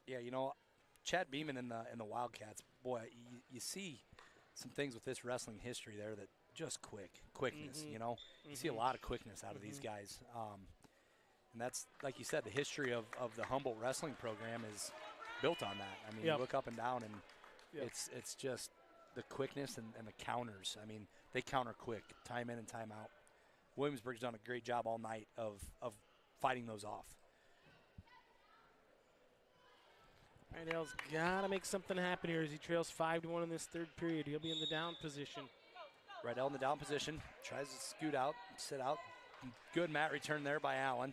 Speaker 2: Yeah, you know, Chad Beeman in the Wildcats. Boy, you see some things with this wrestling history there that just quickness. You know, you see a lot of quickness out of these guys. And that's, like you said, the history of the Humboldt wrestling program is built on that. I mean, you look up and down, and it's just the quickness and the counters. I mean, they counter quick, time in and time out. Williamsburg's done a great job all night of fighting those off.
Speaker 1: Rydell's got to make something happen here as he trails 5-1 in this third period. He'll be in the down position.
Speaker 2: Rydell in the down position, tries to scoot out, sit out. Good mat return there by Allen.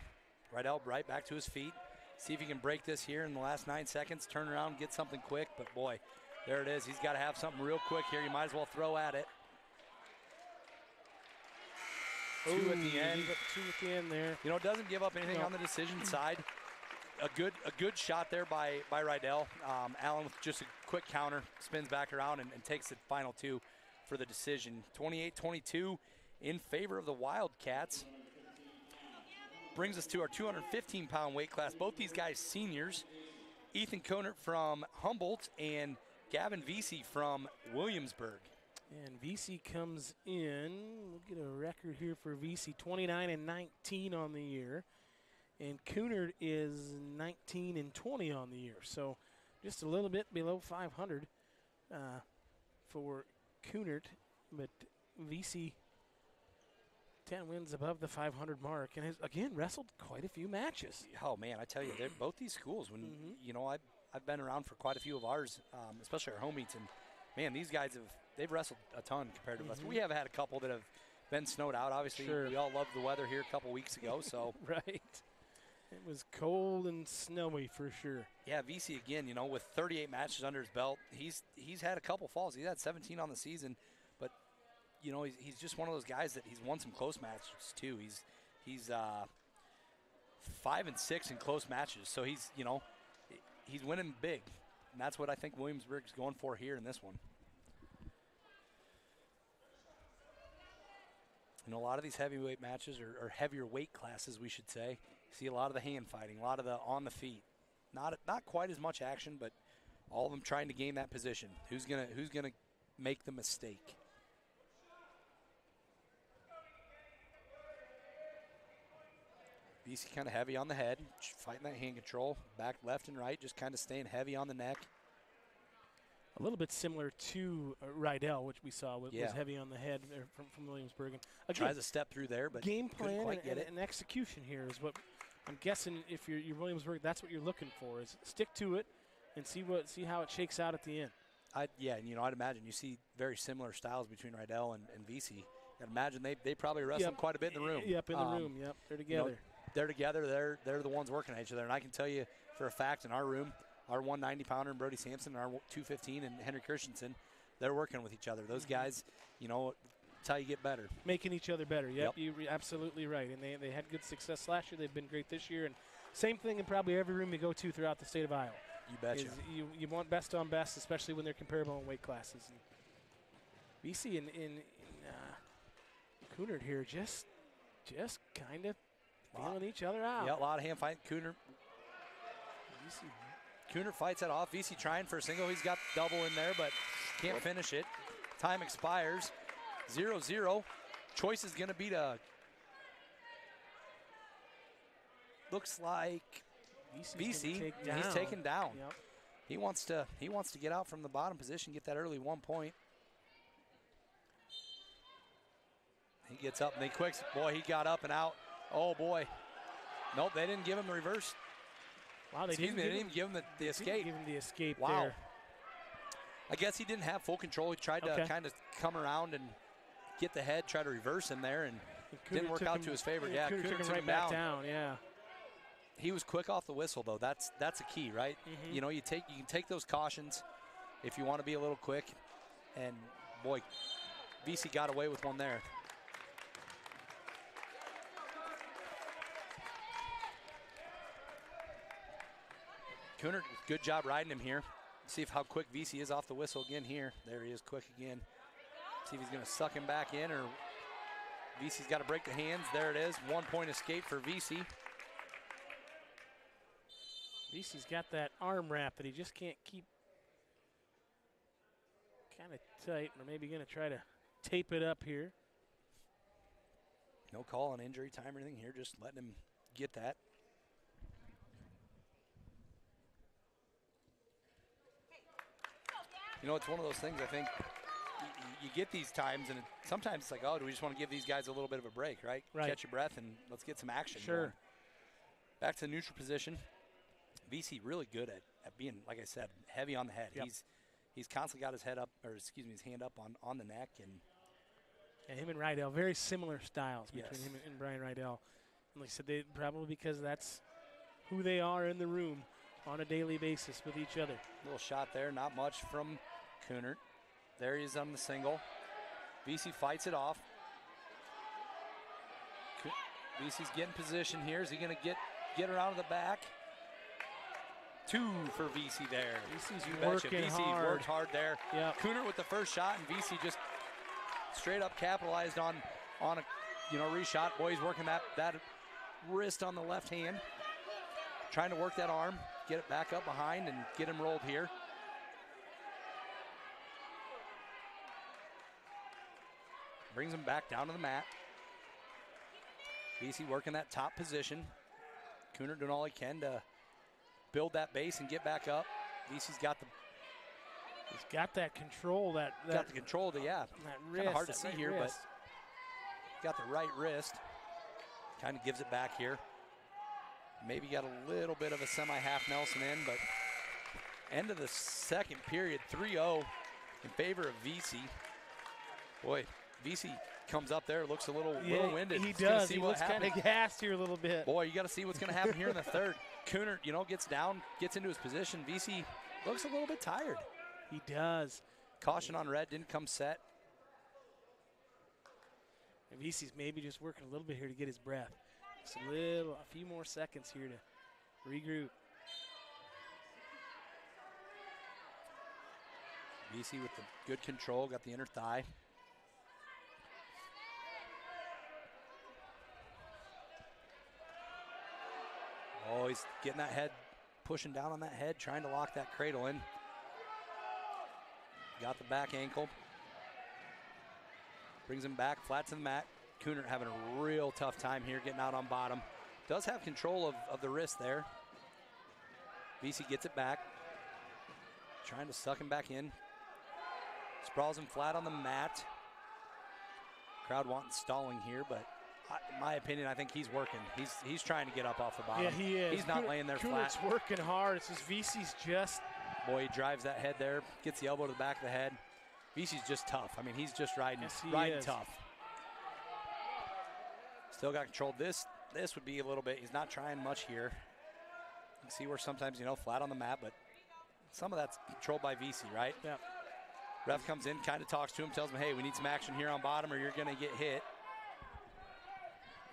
Speaker 2: Rydell right back to his feet. See if he can break this here in the last 9 seconds. Turn around, get something quick. But, boy, there it is. He's got to have something real quick here. You might as well throw at it. Two at the end.
Speaker 1: Two at the end there.
Speaker 2: You know, doesn't give up anything on the decision side. A good shot there by Rydell. Allen with just a quick counter, spins back around and takes the final two for the decision. 28-22 in favor of the Wildcats. Brings us to our 215-pound weight class. Both these guys seniors. Ethan Conert from Humboldt and Gavin Vesey from Williamsburg.
Speaker 1: And Vesey comes in. We'll get a record here for Vesey, 29-19 on the year. And Coonard is 19-20 on the year. So just a little bit below 500 for Coonard. But Vesey, 10 wins above the 500 mark. And has, again, wrestled quite a few matches.
Speaker 2: Oh, man, I tell you, both these schools, when you know, I've been around for quite a few of ours, especially our home meets. And, man, these guys they've wrestled a ton compared to us. We have had a couple that have been snowed out. Obviously, we all loved the weather here a couple weeks ago. So
Speaker 1: right. It was cold and snowy for sure.
Speaker 2: Yeah, Vesey again, you know, with 38 matches under his belt, he's had a couple falls. He's had 17 on the season, but you know, he's just one of those guys that he's won some close matches too. He's 5-6 in close matches, so he's winning big, and that's what I think Williamsburg's going for here in this one. You know, a lot of these heavyweight matches or heavier weight classes, we should say. See a lot of the hand fighting, a lot of the on the feet. Not quite as much action, but all of them trying to gain that position. Who's gonna make the mistake? Vesey kind of heavy on the head, fighting that hand control, back left and right, just kind of staying heavy on the neck.
Speaker 1: A little bit similar to Rydell, which we saw was heavy on the head from Williamsburg. And again,
Speaker 2: tries to step through there, but
Speaker 1: game plan
Speaker 2: and
Speaker 1: and execution here is what I'm guessing. If you're Williamsburg, that's what you're looking for: is stick to it and see how it shakes out at the end.
Speaker 2: I'd imagine you see very similar styles between Rydell and Vesey. I'd imagine they probably wrestle quite a bit in the room.
Speaker 1: Yep, in the room. Yep, they're together.
Speaker 2: You know, they're together. They're the ones working at each other, and I can tell you for a fact in our room. Our 190-pounder and Brody Sampson, and our 215 and Henry Christensen, they're working with each other. Those guys, you know, it's how you get better.
Speaker 1: Making each other better. Yep. You're absolutely right. And they had good success last year. They've been great this year. And same thing in probably every room you go to throughout the state of Iowa.
Speaker 2: You betcha.
Speaker 1: You want best on best, especially when they're comparable in weight classes. And BC and Coonard here just kind of feeling each other out.
Speaker 2: Yeah, a lot of hand fighting. Cooner fights that off. Vesey trying for a single. He's got double in there, but can't finish it. Time expires. 0-0. Choice is going to be to, looks like Vesey. He's taken down.
Speaker 1: Yep.
Speaker 2: He wants to get out from the bottom position, get that early 1 point. He gets up and they quicks. Boy, he got up and out. Oh boy. Nope, they didn't give him the reverse.
Speaker 1: Wow, they didn't
Speaker 2: even give him the escape.
Speaker 1: Give him the escape
Speaker 2: wow.
Speaker 1: there.
Speaker 2: I guess he didn't have full control. He tried to kind of come around and get the head, try to reverse him there, and didn't work out to his favor. Yeah,
Speaker 1: Cooner took him right back down. Yeah.
Speaker 2: He was quick off the whistle, though. That's a key, right?
Speaker 1: Mm-hmm.
Speaker 2: You know, you can take those cautions if you want to be a little quick. And boy, VC got away with one there. Cooner, good job riding him here. See how quick VC is off the whistle again here. There he is, quick again. See if he's going to suck him back in, or VC's got to break the hands. There it is, 1 point escape for VC.
Speaker 1: VC's got that arm wrap that he just can't keep kind of tight. We're maybe going to try to tape it up here.
Speaker 2: No call on injury time or anything here, just letting him get that. You know, it's one of those things, I think, you get these times, and sometimes it's like, oh, do we just want to give these guys a little bit of a break, right? Catch your breath, and let's get some action.
Speaker 1: Sure.
Speaker 2: Going. Back to the neutral position. VC really good at being, like I said, heavy on the head.
Speaker 1: Yep.
Speaker 2: He's constantly got his head up, or excuse me, his hand up on the neck.
Speaker 1: And him and Rydell, very similar styles between
Speaker 2: Yes.
Speaker 1: him and Brian Rydell. And like I said, they probably because that's who they are in the room on a daily basis with each other.
Speaker 2: Little shot there, not much from Cooner. There he is on the single. VC fights it off. VC's getting position here. Is he going to get her out of the back? 2 for VC there.
Speaker 1: VC's
Speaker 2: working
Speaker 1: working
Speaker 2: VC
Speaker 1: hard.
Speaker 2: worked hard there.
Speaker 1: Yep.
Speaker 2: Cooner with the first shot, and VC just straight up capitalized on a reshot. Boy, he's working that wrist on the left hand. Trying to work that arm, get it back up behind, and get him rolled here. Brings him back down to the mat. VC working that top position. Cooner doing all he can to build that base and get back up. VC's got that control.
Speaker 1: That
Speaker 2: got the control. Yeah.
Speaker 1: That wrist.
Speaker 2: Kind of hard to see
Speaker 1: right
Speaker 2: here,
Speaker 1: wrist.
Speaker 2: but got the right wrist. Kind of gives it back here. Maybe got a little bit of a semi-half Nelson in, but end of the second period, 3-0 in favor of VC. Boy, VC comes up there, looks a little winded.
Speaker 1: He does. He looks kind of gassed here a little bit.
Speaker 2: Boy, you got to see what's going to happen here in the third. Cooner, gets down, gets into his position. VC looks a little bit tired.
Speaker 1: He does.
Speaker 2: Caution on red, didn't come set.
Speaker 1: And VC's maybe just working a little bit here to get his breath. Just a few more seconds here to regroup.
Speaker 2: VC with the good control, got the inner thigh. Oh, he's getting that head, pushing down on that head, trying to lock that cradle in. Got the back ankle. Brings him back, flat to the mat. Cooner having a real tough time here getting out on bottom. Does have control of the wrist there. VC gets it back. Trying to suck him back in. Sprawls him flat on the mat. Crowd wanting stalling here, but in my opinion, I think he's working. He's trying to get up off the bottom.
Speaker 1: Yeah, he is.
Speaker 2: He's not laying there flat.
Speaker 1: Cooner's working hard. It's just VC's just.
Speaker 2: Boy, he drives that head there, gets the elbow to the back of the head. VC's just tough. I mean, he's just riding tough. Still got control. This would be a little bit, he's not trying much here. You can see where sometimes, flat on the mat, but some of that's controlled by VC, right?
Speaker 1: Yeah.
Speaker 2: Ref comes in, kind of talks to him, tells him, hey, we need some action here on bottom or you're going to get hit.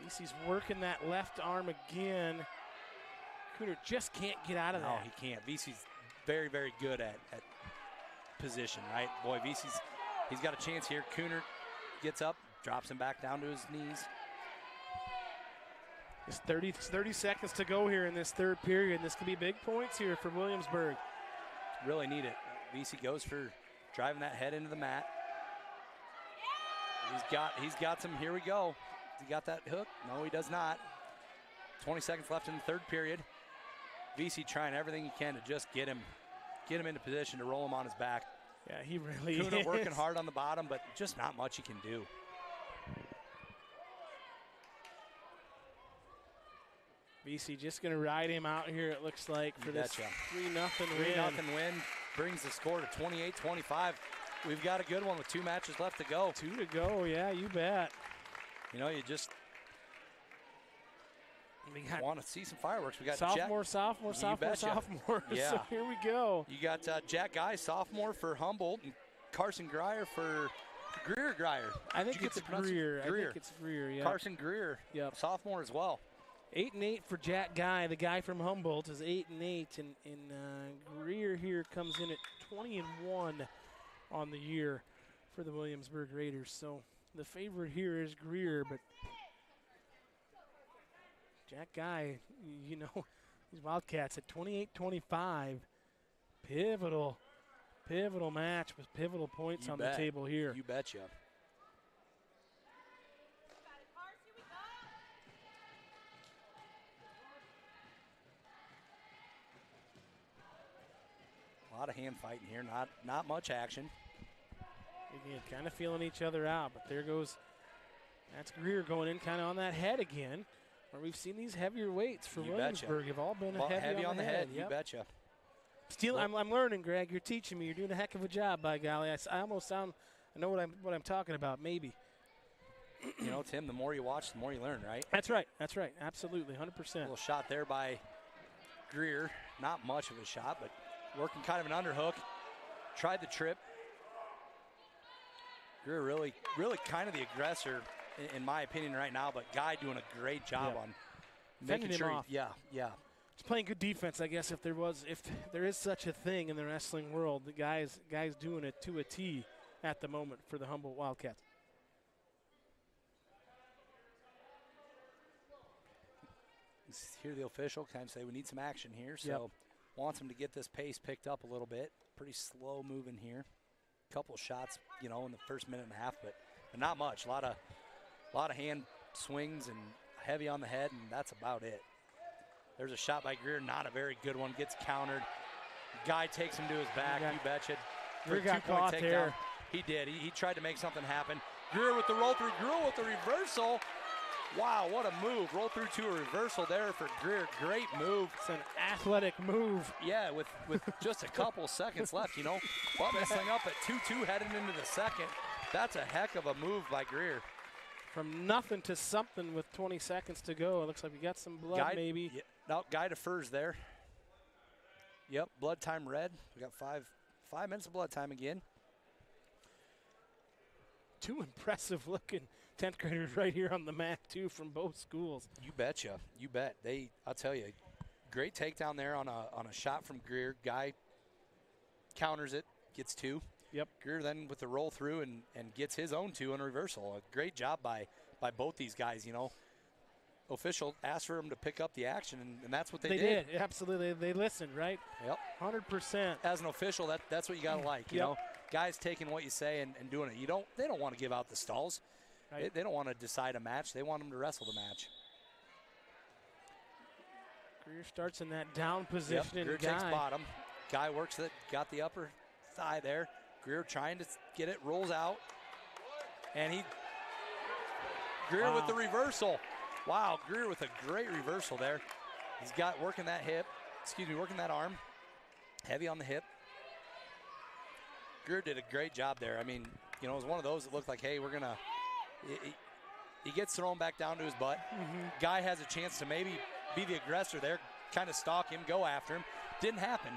Speaker 1: VC's working that left arm again. Cooner just can't get out of that.
Speaker 2: No, he can't. VC's very, very good at position, right? Boy, he's got a chance here. Cooner gets up, drops him back down to his knees.
Speaker 1: It's 30 seconds to go here in this third period. This could be big points here for Williamsburg.
Speaker 2: Really need it. VC goes for driving that head into the mat. He's got some, here we go. Has he got that hook? No, he does not. 20 seconds left in the third period. VC trying everything he can to just get him into position to roll him on his back.
Speaker 1: Yeah, he really
Speaker 2: Cooner
Speaker 1: is.
Speaker 2: working hard on the bottom, but just not much he can do.
Speaker 1: VC just going to ride him out here, it looks like, for this 3-0 win.
Speaker 2: 3-0 win brings the score to 28-25. we've got a good one with 2 matches left to go.
Speaker 1: 2 to go, yeah, you bet.
Speaker 2: You know, you just want to see some fireworks. We got
Speaker 1: sophomore.
Speaker 2: Yeah.
Speaker 1: So here we go.
Speaker 2: You got Jack Guy, sophomore for Humboldt, and Carson Greer for Greer.
Speaker 1: I think it's Greer. I think it's Greer, yeah.
Speaker 2: Carson Greer,
Speaker 1: yep.
Speaker 2: sophomore as well.
Speaker 1: 8-8 for Jack Guy. The guy from Humboldt is 8-8, and Greer here comes in at 20-1 on the year for the Williamsburg Raiders. So the favorite here is Greer, but Jack Guy, you know, these Wildcats at 28-25. Pivotal match with pivotal points on the table here.
Speaker 2: You betcha. A lot of hand fighting here, not much action.
Speaker 1: Again, kind of feeling each other out, but that's Greer going in kind of on that head again, where we've seen these hevier weights for Williamsburg have all been heavy on the head.
Speaker 2: Yep. You betcha.
Speaker 1: I'm learning, Greg. You're teaching me. You're doing a heck of a job, by golly. I almost sound, I know what I'm talking about, maybe.
Speaker 2: You know, Tim, the more you watch, the more you learn, right?
Speaker 1: That's right. Absolutely, 100%.
Speaker 2: A little shot there by Greer. Not much of a shot, but working kind of an underhook. Tried the trip. Greer really kind of the aggressor, in my opinion, right now, but Guy doing a great job on making
Speaker 1: him
Speaker 2: sure.
Speaker 1: Off.
Speaker 2: Yeah.
Speaker 1: He's playing good defense, I guess, if there is such a thing in the wrestling world. The guy's doing it to a T at the moment for the Humboldt Wildcats.
Speaker 2: Hear the official kind of say we need some action here, so wants him to get this pace picked up a little bit. Pretty slow moving here. Couple shots, you know, in the first minute and a half, but not much. A lot of hand swings and heavy on the head, and that's about it. There's a shot by Greer, not a very good one. Gets countered. Guy takes him to his back. You betcha.
Speaker 1: Greer got caught there.
Speaker 2: He did. He tried to make something happen. Greer with the roll through. Greer with the reversal. Wow, what a move. Roll through to a reversal there for Greer. Great move.
Speaker 1: It's an athletic move.
Speaker 2: Yeah, with just a couple seconds left, you know. Button this thing up at 2-2 heading into the second. That's a heck of a move by Greer.
Speaker 1: From nothing to something with 20 seconds to go. It looks like we got some blood, maybe.
Speaker 2: Yeah, no, Guy defers there. Yep, blood time red. We got five minutes of blood time again.
Speaker 1: 2 impressive looking 10th graders right here on the mat, too, from both schools.
Speaker 2: You betcha. You bet. I'll tell you, great takedown there on a shot from Greer. Guy counters it, gets 2.
Speaker 1: Yep.
Speaker 2: Greer then with the roll through and gets his own 2 in a reversal. A great job by both these guys, you know. Official asked for them to pick up the action, and that's what they did.
Speaker 1: They did, absolutely. They listened, right?
Speaker 2: Yep.
Speaker 1: 100%.
Speaker 2: As an official, that's what you got to like, you know. Guys taking what you say and doing it. They don't want to give out the stalls. Right. They don't want to decide a match. They want them to wrestle the match.
Speaker 1: Greer starts in that down position.
Speaker 2: Yep. Greer takes bottom. Guy works it, got the upper thigh there. Greer trying to get it, rolls out. And Greer with the reversal. Wow, Greer with a great reversal there. He's got working that arm. Heavy on the hip. Greer did a great job there. I mean, you know, it was one of those that looked like, hey, we're going to – he gets thrown back down to his butt.
Speaker 1: Mm-hmm.
Speaker 2: Guy has a chance to maybe be the aggressor there, kind of stalk him, go after him. Didn't happen.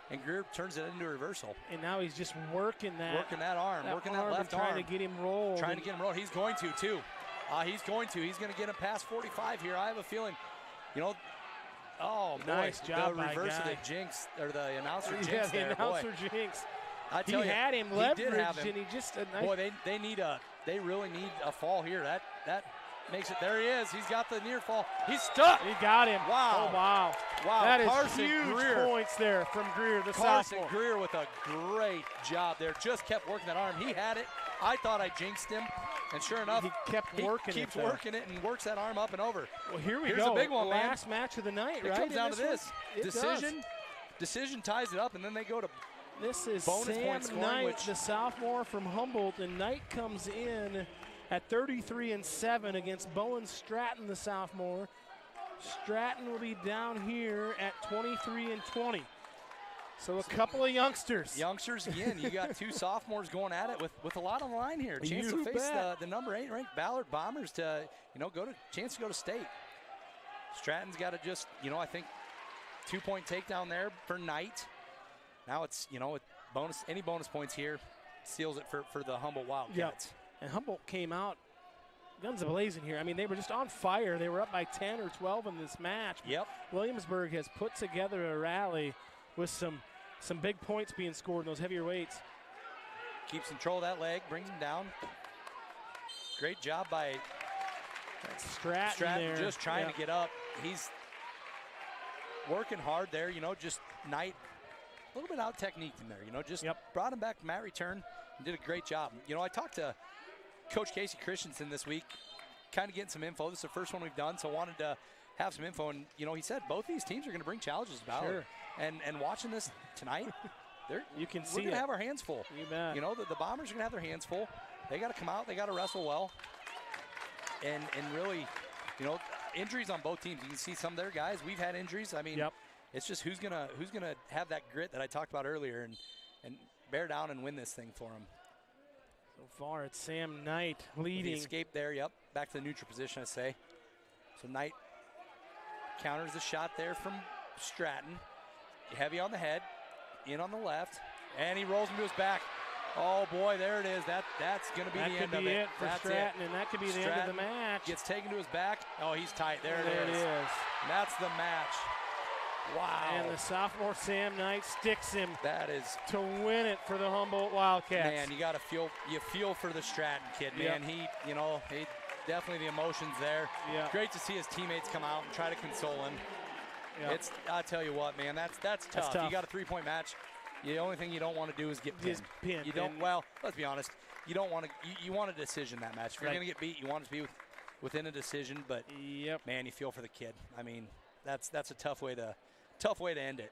Speaker 2: And Greer turns it into a reversal.
Speaker 1: And now he's just working that
Speaker 2: arm, working that left arm.
Speaker 1: Trying to get him rolled.
Speaker 2: He's going to, too. He's going to get him past 45 here. I have a feeling, you know, oh, boy.
Speaker 1: Nice job
Speaker 2: the reverse of the jinx, or the announcer jinx there.
Speaker 1: Yeah, the announcer jinx.
Speaker 2: I tell you,
Speaker 1: had him leveraged, and he just
Speaker 2: boy, they really need a fall here. That makes it. There he is. He's got the near fall. He's stuck.
Speaker 1: He got him.
Speaker 2: Wow.
Speaker 1: Oh, wow. That is huge
Speaker 2: Greer.
Speaker 1: Points there from Greer, the
Speaker 2: Carson
Speaker 1: sophomore.
Speaker 2: Greer with a great job there. Just kept working that arm. He had it. I thought I jinxed him, and sure enough,
Speaker 1: he kept working
Speaker 2: keeps working it and works that arm up and over.
Speaker 1: Well, here's
Speaker 2: go. Here's a big one, man.
Speaker 1: Last match of the night,
Speaker 2: right? It comes down to this.
Speaker 1: Decision.
Speaker 2: Decision ties it up, and then they go to
Speaker 1: this is
Speaker 2: bonus
Speaker 1: Sam
Speaker 2: point scoring,
Speaker 1: Knight, the sophomore from Humboldt, and Knight comes in at 33-7 against Bowen Stratton, the sophomore. Stratton will be down here at 23-20. So a couple of youngsters.
Speaker 2: Youngsters again. You got two sophomores going at it with a lot on the line here. A chance to face the number 8 ranked Ballard Bombers to chance to go to state. Stratton's got to just I think 2-point takedown there for Knight. Now it's any bonus points here seals it for the Humboldt Wildcats.
Speaker 1: Yep. And Humboldt came out guns a-blazing here. I mean, they were just on fire. They were up by 10 or 12 in this match.
Speaker 2: Yep.
Speaker 1: Williamsburg has put together a rally with some big points being scored in those heavier weights.
Speaker 2: Keeps control of that leg, brings him down. Great job by
Speaker 1: Stratton there.
Speaker 2: Just trying to get up. He's working hard there, just Knight. A little bit out technique in there, just brought him back to mat return and did a great job. I talked to Coach Casey Christensen this week, kind of getting some info. This is the first one we've done, so wanted to have some info. And, he said both these teams are going to bring challenges to Ballard.
Speaker 1: Sure.
Speaker 2: And watching this tonight,
Speaker 1: we're going
Speaker 2: to have our hands full.
Speaker 1: You bet.
Speaker 2: The Bombers are going to have their hands full. They got to come out. They got to wrestle well. And really, injuries on both teams. You can see some of their guys. We've had injuries. I mean, it's just who's gonna have that grit that I talked about earlier and bear down and win this thing for them.
Speaker 1: So far, it's Sam Knight leading.
Speaker 2: The escape there, back to the neutral position, I say. So Knight counters the shot there from Stratton. Heavy on the head, in on the left, and he rolls him to his back. Oh boy, there it is. That's going to be the end of it.
Speaker 1: That could be it for Stratton, and that could be the end of the match.
Speaker 2: Gets taken to his back. Oh, he's tight. There
Speaker 1: it is.
Speaker 2: And that's the match. Wow.
Speaker 1: And the sophomore Sam Knight sticks him.
Speaker 2: That is
Speaker 1: to win it for the Humboldt Wildcats.
Speaker 2: Man, you feel for the Stratton kid, man. He definitely the emotions there.
Speaker 1: Yeah.
Speaker 2: Great to see his teammates come out and try to console him.
Speaker 1: Yep.
Speaker 2: I tell you what, man, that's tough. You got a 3-point match. The only thing you don't want to do is get pinned. You don't. Well, let's be honest. You don't want to. You want a decision that match. If you're going to get beat, you want it to be within a decision. But man, you feel for the kid. I mean, that's a tough way to end it.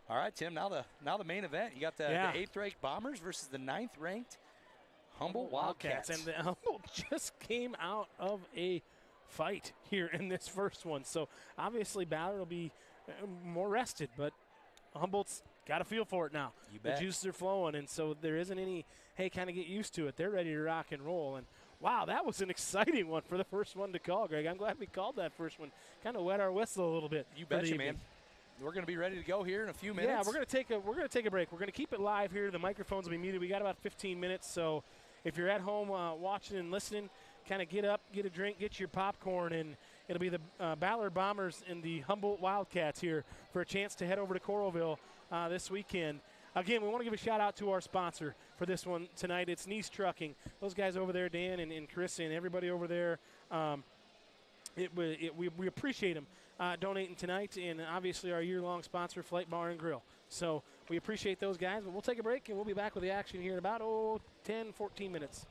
Speaker 2: All right, Tim. Now the main event. You got the 8th ranked Bombers versus the 9th ranked Humboldt Wildcats.
Speaker 1: And the Humboldt just came out of a fight here in this first one. So obviously Ballard will be more rested, but Humboldt's got a feel for it now.
Speaker 2: You bet.
Speaker 1: The juices are flowing, and so there isn't any, hey, kind of get used to it. They're ready to rock and roll. And, wow, that was an exciting one for the first one to call, Greg. I'm glad we called that first one. Kind of wet our whistle a little bit.
Speaker 2: You betcha, man. We're going to be ready to go here in a few minutes.
Speaker 1: Yeah, we're going to take a break. We're going to keep it live here. The microphones will be muted. We got about 15 minutes, so if you're at home watching and listening, kind of get up, get a drink, get your popcorn, and it'll be the Ballard Bombers and the Humboldt Wildcats here for a chance to head over to Coralville this weekend. Again, we want to give a shout-out to our sponsor for this one tonight. It's Nice Trucking. Those guys over there, Dan and Carissa and everybody over there, we appreciate them donating tonight, and obviously our year-long sponsor, Flight Bar and Grill. So we appreciate those guys, but we'll take a break, and we'll be back with the action here in about 10, 14 minutes.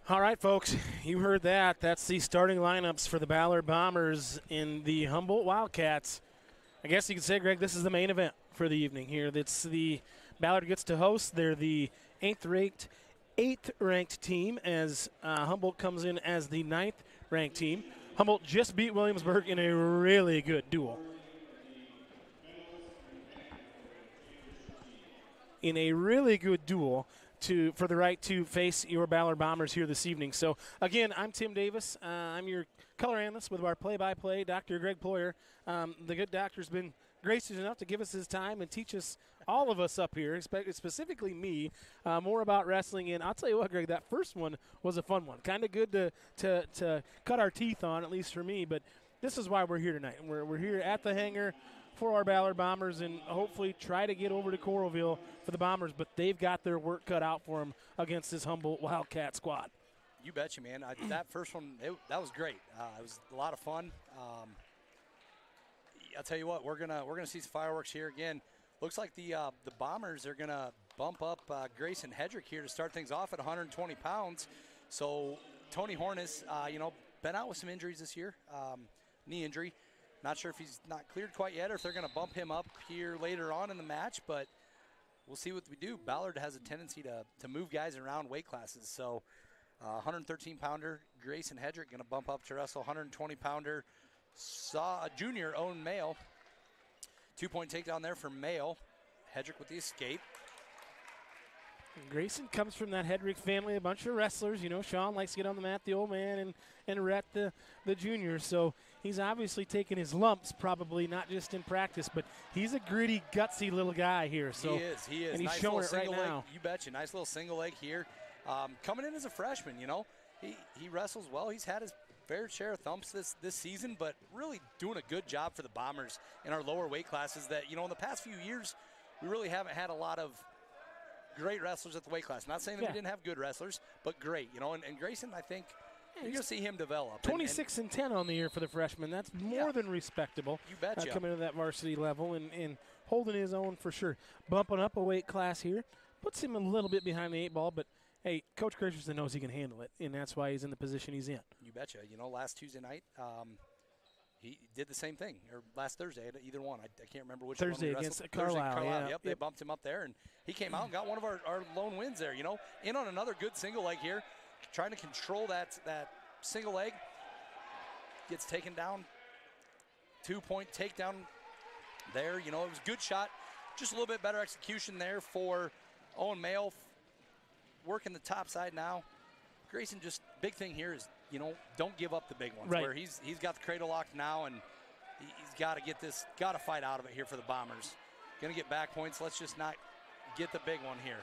Speaker 1: All right, folks, you heard that. That's the starting lineups for the Ballard Bombers in the Humboldt Wildcats. I guess you could say, Greg, this is the main event for the evening here. That's the Ballard gets to host. They're the eighth-ranked team as Humboldt comes in as the ninth-ranked team. Humboldt just beat Williamsburg in a really good duel. For the right to face your Ballard Bombers here this evening. So, again, I'm Tim Davis. I'm your color analyst with our play-by-play, Dr. Greg Ployer. The good doctor's been gracious enough to give us his time and teach us, all of us up here, specifically me, more about wrestling. And I'll tell you what, Greg, that first one was a fun one. Kind of good to cut our teeth on, at least for me. But this is why we're here tonight. We're here at the hangar for our Ballard Bombers and hopefully try to get over to Coralville for the Bombers, but they've got their work cut out for them against this Humboldt Wildcat squad.
Speaker 2: You betcha, man. That first one, that was great. It was a lot of fun. I'll tell you what, we're gonna see some fireworks here again. Looks like the Bombers are gonna bump up Grayson Hedrick here to start things off at 120 pounds. So Tony Hornis, been out with some injuries this year, knee injury. Not sure if he's not cleared quite yet or if they're going to bump him up here later on in the match, but we'll see what we do. Ballard has a tendency to move guys around weight classes. So 113-pounder Grayson Hedrick going to bump up to wrestle 120-pounder junior Owen Mayo. 2-point takedown there for Mayo. Hedrick with the escape.
Speaker 1: Grayson comes from that Hedrick family, a bunch of wrestlers. You know, Sean likes to get on the mat, the old man, and Rhett, the junior. So he's obviously taking his lumps, probably not just in practice, but he's a gritty, gutsy little guy here. So
Speaker 2: he is.
Speaker 1: And he's
Speaker 2: nice
Speaker 1: showing it right
Speaker 2: leg.
Speaker 1: now.
Speaker 2: You betcha. Nice little single leg here. Coming in as a freshman, he wrestles well. He's had his fair share of thumps this season, but really doing a good job for the Bombers in our lower weight classes that, in the past few years, we really haven't had a lot of great wrestlers at the weight class. Not saying that we didn't have good wrestlers, but great, and Grayson, I think you're going to see him develop.
Speaker 1: 26-10 on the year for the freshman. That's more than respectable.
Speaker 2: You betcha.
Speaker 1: Coming to that varsity level and holding his own for sure. Bumping up a weight class here. Puts him a little bit behind the 8 ball, but hey, Coach Christensen knows he can handle it, and that's why he's in the position he's in.
Speaker 2: You betcha. Last Tuesday night, he did the same thing, or last Thursday, either one. I can't remember which
Speaker 1: Thursday
Speaker 2: one.
Speaker 1: Against Carlisle, yeah.
Speaker 2: Yep, they bumped him up there, and he came out and got one of our lone wins there, In on another good single leg here, trying to control that single leg. Gets taken down. 2-point takedown there. It was a good shot. Just a little bit better execution there for Owen Mayo. Working the top side now. Grayson, just big thing here is, don't give up the big ones.
Speaker 1: Right.
Speaker 2: Where he's got the cradle locked now, and he's got to fight out of it here for the Bombers. Going to get back points. Let's just not get the big one here.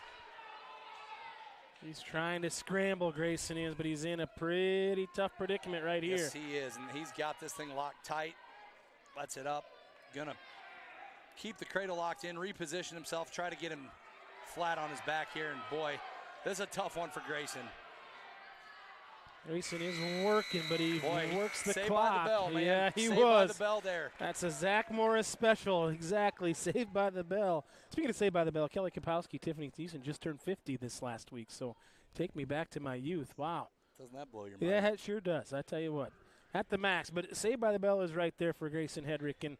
Speaker 1: He's trying to scramble, Grayson is, but he's in a pretty tough predicament right here.
Speaker 2: Yes, he is, and he's got this thing locked tight. Lets it up. Going to keep the cradle locked in, reposition himself, try to get him flat on his back here, and boy, this is a tough one for Grayson.
Speaker 1: Grayson is working, but he works the
Speaker 2: saved
Speaker 1: clock.
Speaker 2: By the bell, man.
Speaker 1: Yeah, he
Speaker 2: saved
Speaker 1: was.
Speaker 2: By the bell there.
Speaker 1: That's a Zach Morris special. Exactly. Saved by the bell. Speaking of saved by the bell, Kelly Kapowski, Tiffany Thiessen just turned 50 this last week. So take me back to my youth. Wow.
Speaker 2: Doesn't that blow your mind?
Speaker 1: Yeah, it sure does. I tell you what. At the max. But saved by the bell is right there for Grayson Hedrick. And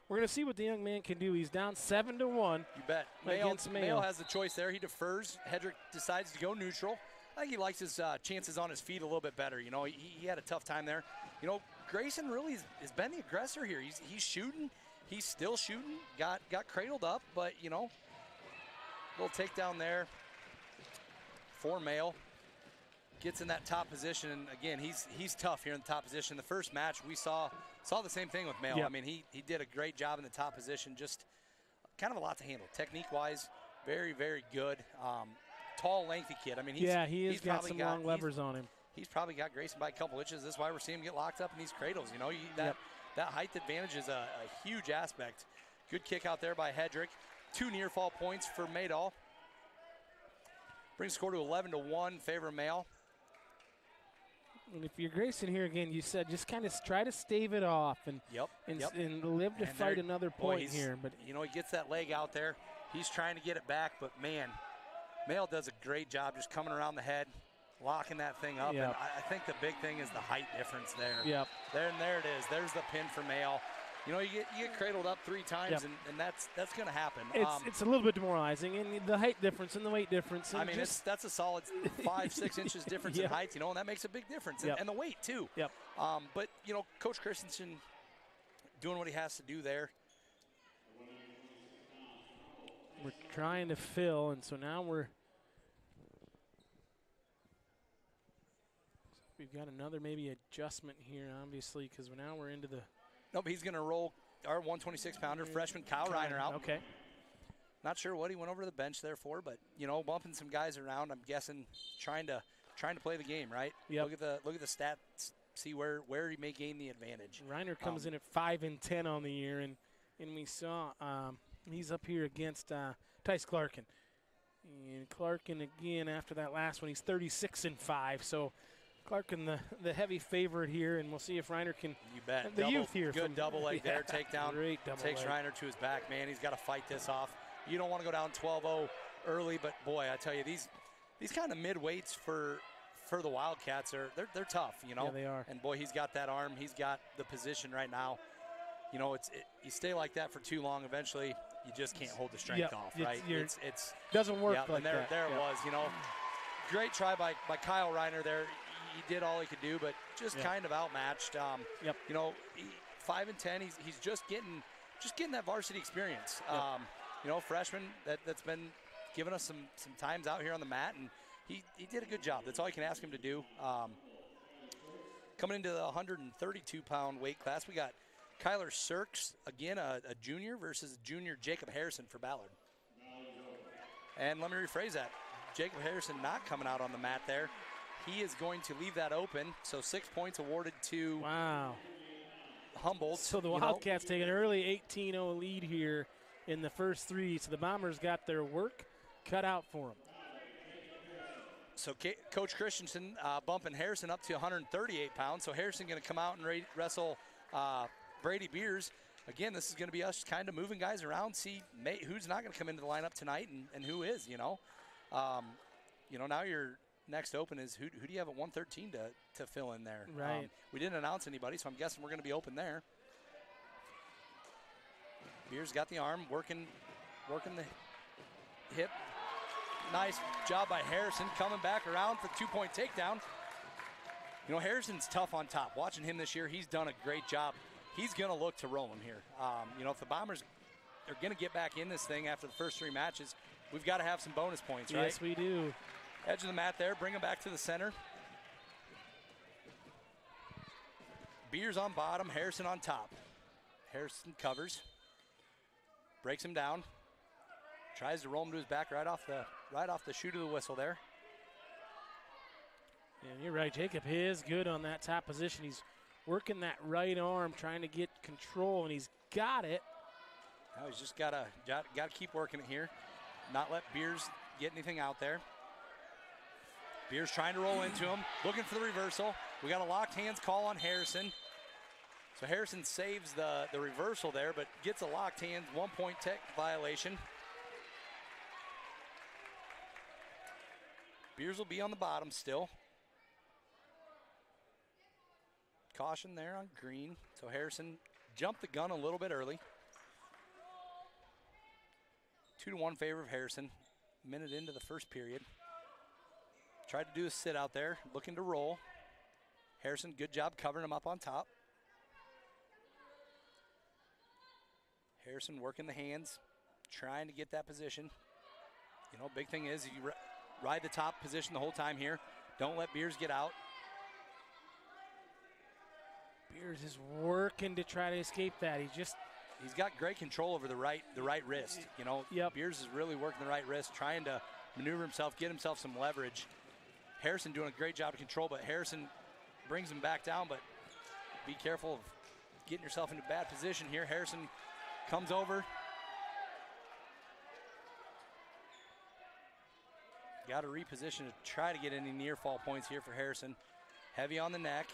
Speaker 1: we're going to see what the young man can do. He's down 7-1.
Speaker 2: You bet.
Speaker 1: Against Mayo.
Speaker 2: Mayo has the choice there. He defers. Hedrick decides to go neutral. I think he likes his chances on his feet a little bit better. He had a tough time there. Grayson really has been the aggressor here. He's shooting. He's still shooting. Got cradled up, but, little takedown there for Mayo. Gets in that top position, and again, he's tough here in the top position. The first match we saw the same thing with Mayo.
Speaker 1: Yep.
Speaker 2: I mean, he did a great job in the top position. Just kind of a lot to handle. Technique-wise, very, very good. Tall, lengthy kid. I mean,
Speaker 1: he's got some long levers on him.
Speaker 2: He's probably got Grayson by a couple inches. This is why we're seeing him get locked up in these cradles. That height advantage is a huge aspect. Good kick out there by Hedrick. 2 near fall points for Maydal. Brings score to 11-1, favor Mayo.
Speaker 1: And if you're Grayson here again, you said just kind of try to stave it off and live to fight another point here. But
Speaker 2: he gets that leg out there. He's trying to get it back, but man, Mayo does a great job just coming around the head locking that thing up.
Speaker 1: Yep.
Speaker 2: And I think the big thing is the height difference there.
Speaker 1: Yep.
Speaker 2: There it is. There's the pin for Mayo. You know, you get cradled up 3 times,
Speaker 1: Yep.
Speaker 2: and that's going to happen.
Speaker 1: It's a little bit demoralizing, and the height difference and the weight difference. And
Speaker 2: I mean, that's a solid 5-6 inches difference
Speaker 1: Yep.
Speaker 2: in height, you know, and that makes a big difference.
Speaker 1: Yep.
Speaker 2: And the weight, too.
Speaker 1: Yep.
Speaker 2: But, you know, Coach Christensen doing what he has to do there.
Speaker 1: We're trying to fill, and so now we've got another maybe adjustment here, obviously, because now we're into the.
Speaker 2: Nope, he's going to roll our 126-pounder, freshman Kyle Reiner out.
Speaker 1: Okay.
Speaker 2: Not sure what he went over to the bench there for, but, you know, bumping some guys around, I'm guessing trying to play the game, right?
Speaker 1: Yep.
Speaker 2: Look at the stats, see where he may gain the advantage.
Speaker 1: Reiner comes in at 5-10 on the year, and we saw he's up here against Tice Clarkin. And Clarkin again after that last one, he's 36-5. So Clarkin the heavy favorite here, and we'll see if Reiner can.
Speaker 2: You bet.
Speaker 1: The youth here.
Speaker 2: Good double leg there, takedown.
Speaker 1: Great double
Speaker 2: Takes
Speaker 1: leg.
Speaker 2: Reiner to his back, man. He's got to fight this off. You don't want to go down 12-0 early, but boy, I tell you, these kind of mid-weights for the Wildcats they're tough, you know.
Speaker 1: Yeah, they are.
Speaker 2: And boy, he's got that arm. He's got the position right now. You know, you stay like that for too long, eventually you just can't hold the strength off, right? It's
Speaker 1: doesn't work like
Speaker 2: and there,
Speaker 1: that.
Speaker 2: There it was, you know. Great try by Kyle Reiner there. He did all he could do, but just kind of outmatched. You know, 5-10. He's just getting that varsity experience. You know, freshman that's been giving us some times out here on the mat, and he did a good job. That's all you can ask him to do. Coming into the 132-pound weight class, we got Kyler Sirks, again, a junior versus junior Jacob Harrison for Ballard. And let me rephrase that. Jacob Harrison not coming out on the mat there. He is going to leave that open, so 6 points awarded to Humboldt.
Speaker 1: So the Wildcats take an early 18-0 lead here in the first 3. So the Bombers got their work cut out for them.
Speaker 2: So Coach Christensen bumping Harrison up to 138 pounds. So Harrison going to come out and wrestle Brady Beers. Again, this is going to be us kind of moving guys around, see who's not going to come into the lineup tonight and who is, you know. You know, now your next open is who do you have at 113 to fill in there?
Speaker 1: Right.
Speaker 2: We didn't announce anybody, so I'm guessing we're going to be open there. Beers got the arm, working the hip. Nice job by Harrison, coming back around for the 2-point takedown. You know, Harrison's tough on top. Watching him this year, he's done a great job. He's going to look to roll him here. You know, if the Bombers are going to get back in this thing after the first 3 matches, we've got to have some bonus points, right?
Speaker 1: Yes, we do.
Speaker 2: Edge of the mat there, bring him back to the center. Beers on bottom, Harrison on top. Harrison covers, breaks him down, tries to roll him to his back right off the shoot of the whistle there.
Speaker 1: And you're right, Jacob is good on that top position. He's working that right arm, trying to get control, and he's got it.
Speaker 2: Now he's just got to keep working it here, not let Beers get anything out there. Beers trying to roll into him, looking for the reversal. We got a locked hands call on Harrison. So Harrison saves the reversal there, but gets a locked hands, 1-point tech violation. Beers will be on the bottom still. Caution there on green. So Harrison jumped the gun a little bit early. 2-1 favor of Harrison. Minute into the first period. Tried to do a sit out there, looking to roll. Harrison, good job covering him up on top. Harrison working the hands, trying to get that position. You know, big thing is you ride the top position the whole time here. Don't let Beers get out.
Speaker 1: Beers is working to try to escape that.
Speaker 2: He's got great control over the right wrist. You know, Beers is really working the right wrist, trying to maneuver himself, get himself some leverage. Harrison doing a great job of control, but Harrison brings him back down, but be careful of getting yourself into bad position here. Harrison comes over. Got to reposition to try to get any near fall points here for Harrison. Heavy on the neck.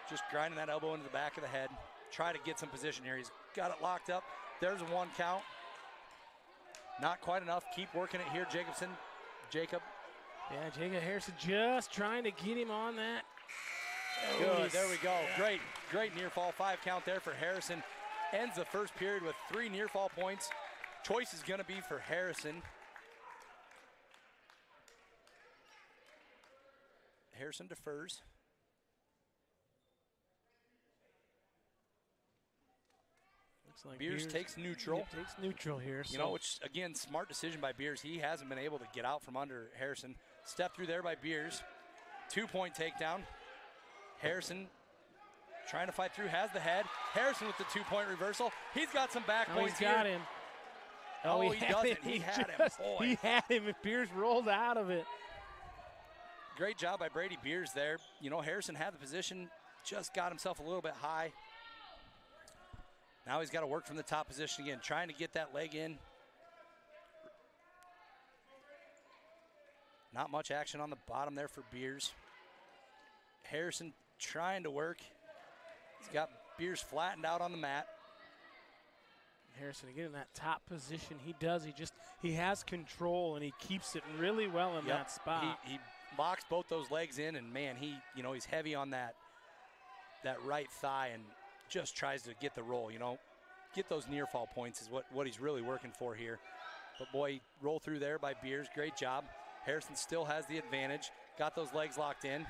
Speaker 2: Just grinding that elbow into the back of the head. Try to get some position here. He's got it locked up. There's a 1 count. Not quite enough. Keep working it here, Jacob.
Speaker 1: Yeah, Jacob Harrison just trying to get him on that.
Speaker 2: Good, there we go. Great near fall. 5 count there for Harrison. Ends the first period with 3 near fall points. Choice is going to be for Harrison. Harrison defers.
Speaker 1: Looks like
Speaker 2: Beers takes neutral.
Speaker 1: Yeah, takes neutral here.
Speaker 2: You know, which, again, smart decision by Beers. He hasn't been able to get out from under Harrison. Step through there by Beers. 2-point takedown. Harrison trying to fight through, has the head. Harrison with the 2-point reversal. He's got some back points
Speaker 1: here. He's got him.
Speaker 2: Oh, he doesn't. He had him. Boy.
Speaker 1: He had him, and Beers rolled out of it.
Speaker 2: Great job by Brady Beers there. You know, Harrison had the position, just got himself a little bit high. Now he's got to work from the top position again, trying to get that leg in. Not much action on the bottom there for Beers. Harrison trying to work. He's got Beers flattened out on the mat.
Speaker 1: Harrison again in that top position. He has control, and he keeps it really well in that spot.
Speaker 2: He locks both those legs in, and man, he's heavy on that right thigh and just tries to get the roll, get those near fall points is what he's really working for here. But boy, roll through there by Beers, great job. Harrison still has the advantage, got those legs locked in.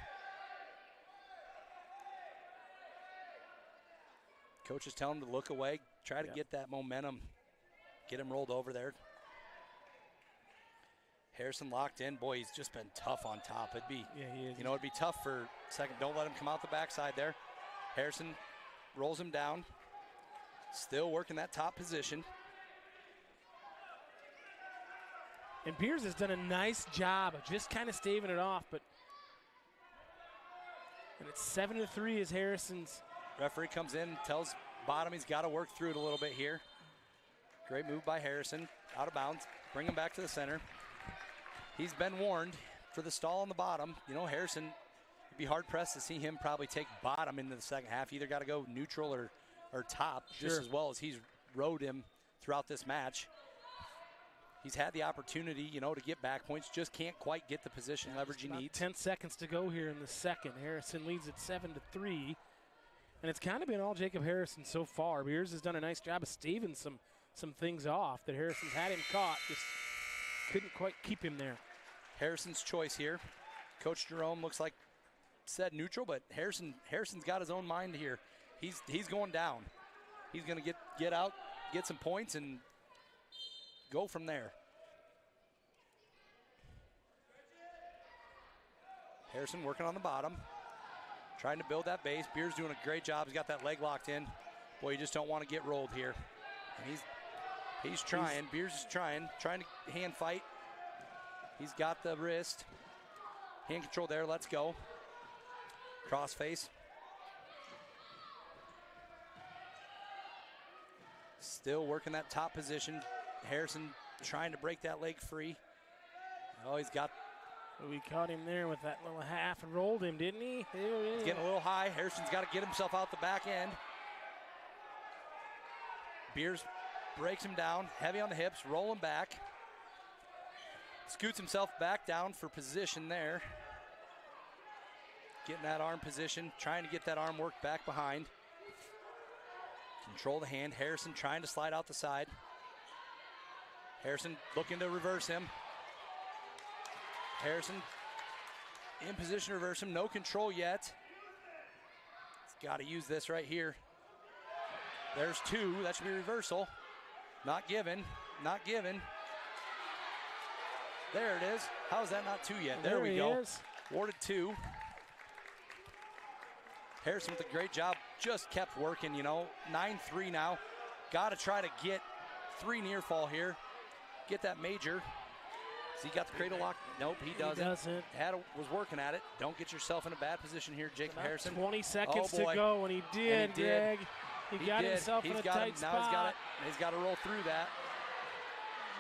Speaker 2: Coach is telling him to look away, try to get that momentum, get him rolled over there. Harrison locked in. Boy, he's just been tough on top. It'd be,
Speaker 1: he is.
Speaker 2: It'd be tough for a second. Don't let him come out the backside there. Harrison rolls him down. Still working that top position.
Speaker 1: And Beers has done a nice job of just kind of staving it off, and it's 7-3 as Harrison's.
Speaker 2: Referee comes in, tells Bottom he's got to work through it a little bit here. Great move by Harrison, out of bounds, bring him back to the center. He's been warned for the stall on the bottom. Harrison, it'd be hard-pressed to see him probably take Bottom into the second half. Either got to go neutral or top, just as well as he's rode him throughout this match. He's had the opportunity, to get back points, just can't quite get the position leverage he needs.
Speaker 1: 10 seconds to go here in the second. Harrison leads at 7-3. And it's kind of been all Jacob Harrison so far. Beers has done a nice job of staving some things off that Harrison's had him caught, just couldn't quite keep him there.
Speaker 2: Harrison's choice here. Coach Jerome looks like said neutral, but Harrison's got his own mind here. He's going down. He's going to get out, get some points, and go from there. Harrison working on the bottom. Trying to build that base. Beers doing a great job. He's got that leg locked in. Boy, you just don't want to get rolled here. And he's trying. Beers is trying to hand fight. He's got the wrist. Hand control there. Let's go. Cross face. Still working that top position. Harrison trying to break that leg free. Oh, he's got.
Speaker 1: We caught him there with that little half and rolled him, didn't he?
Speaker 2: He's getting a little high. Harrison's got to get himself out the back end. Beers breaks him down, heavy on the hips, rolling back. Scoots himself back down for position there. Getting that arm position, trying to get that arm work back behind. Control the hand. Harrison trying to slide out the side. Harrison looking to reverse him. Harrison in position to reverse him. No control yet. He's got to use this right here. There's 2. That should be reversal. Not given. Not given. There it is. How is that not 2 yet? There we go. Awarded 2. Harrison with a great job. Just kept working, 9-3 now. Got to try to get 3 near fall here. Get that major. Has he got the cradle lock? Nope, he doesn't. Was working at it. Don't get yourself in a bad position here, Jacob Harrison.
Speaker 1: 20 seconds to go, and he did, Greg. He got himself in a tight spot.
Speaker 2: Now he's got to roll through that.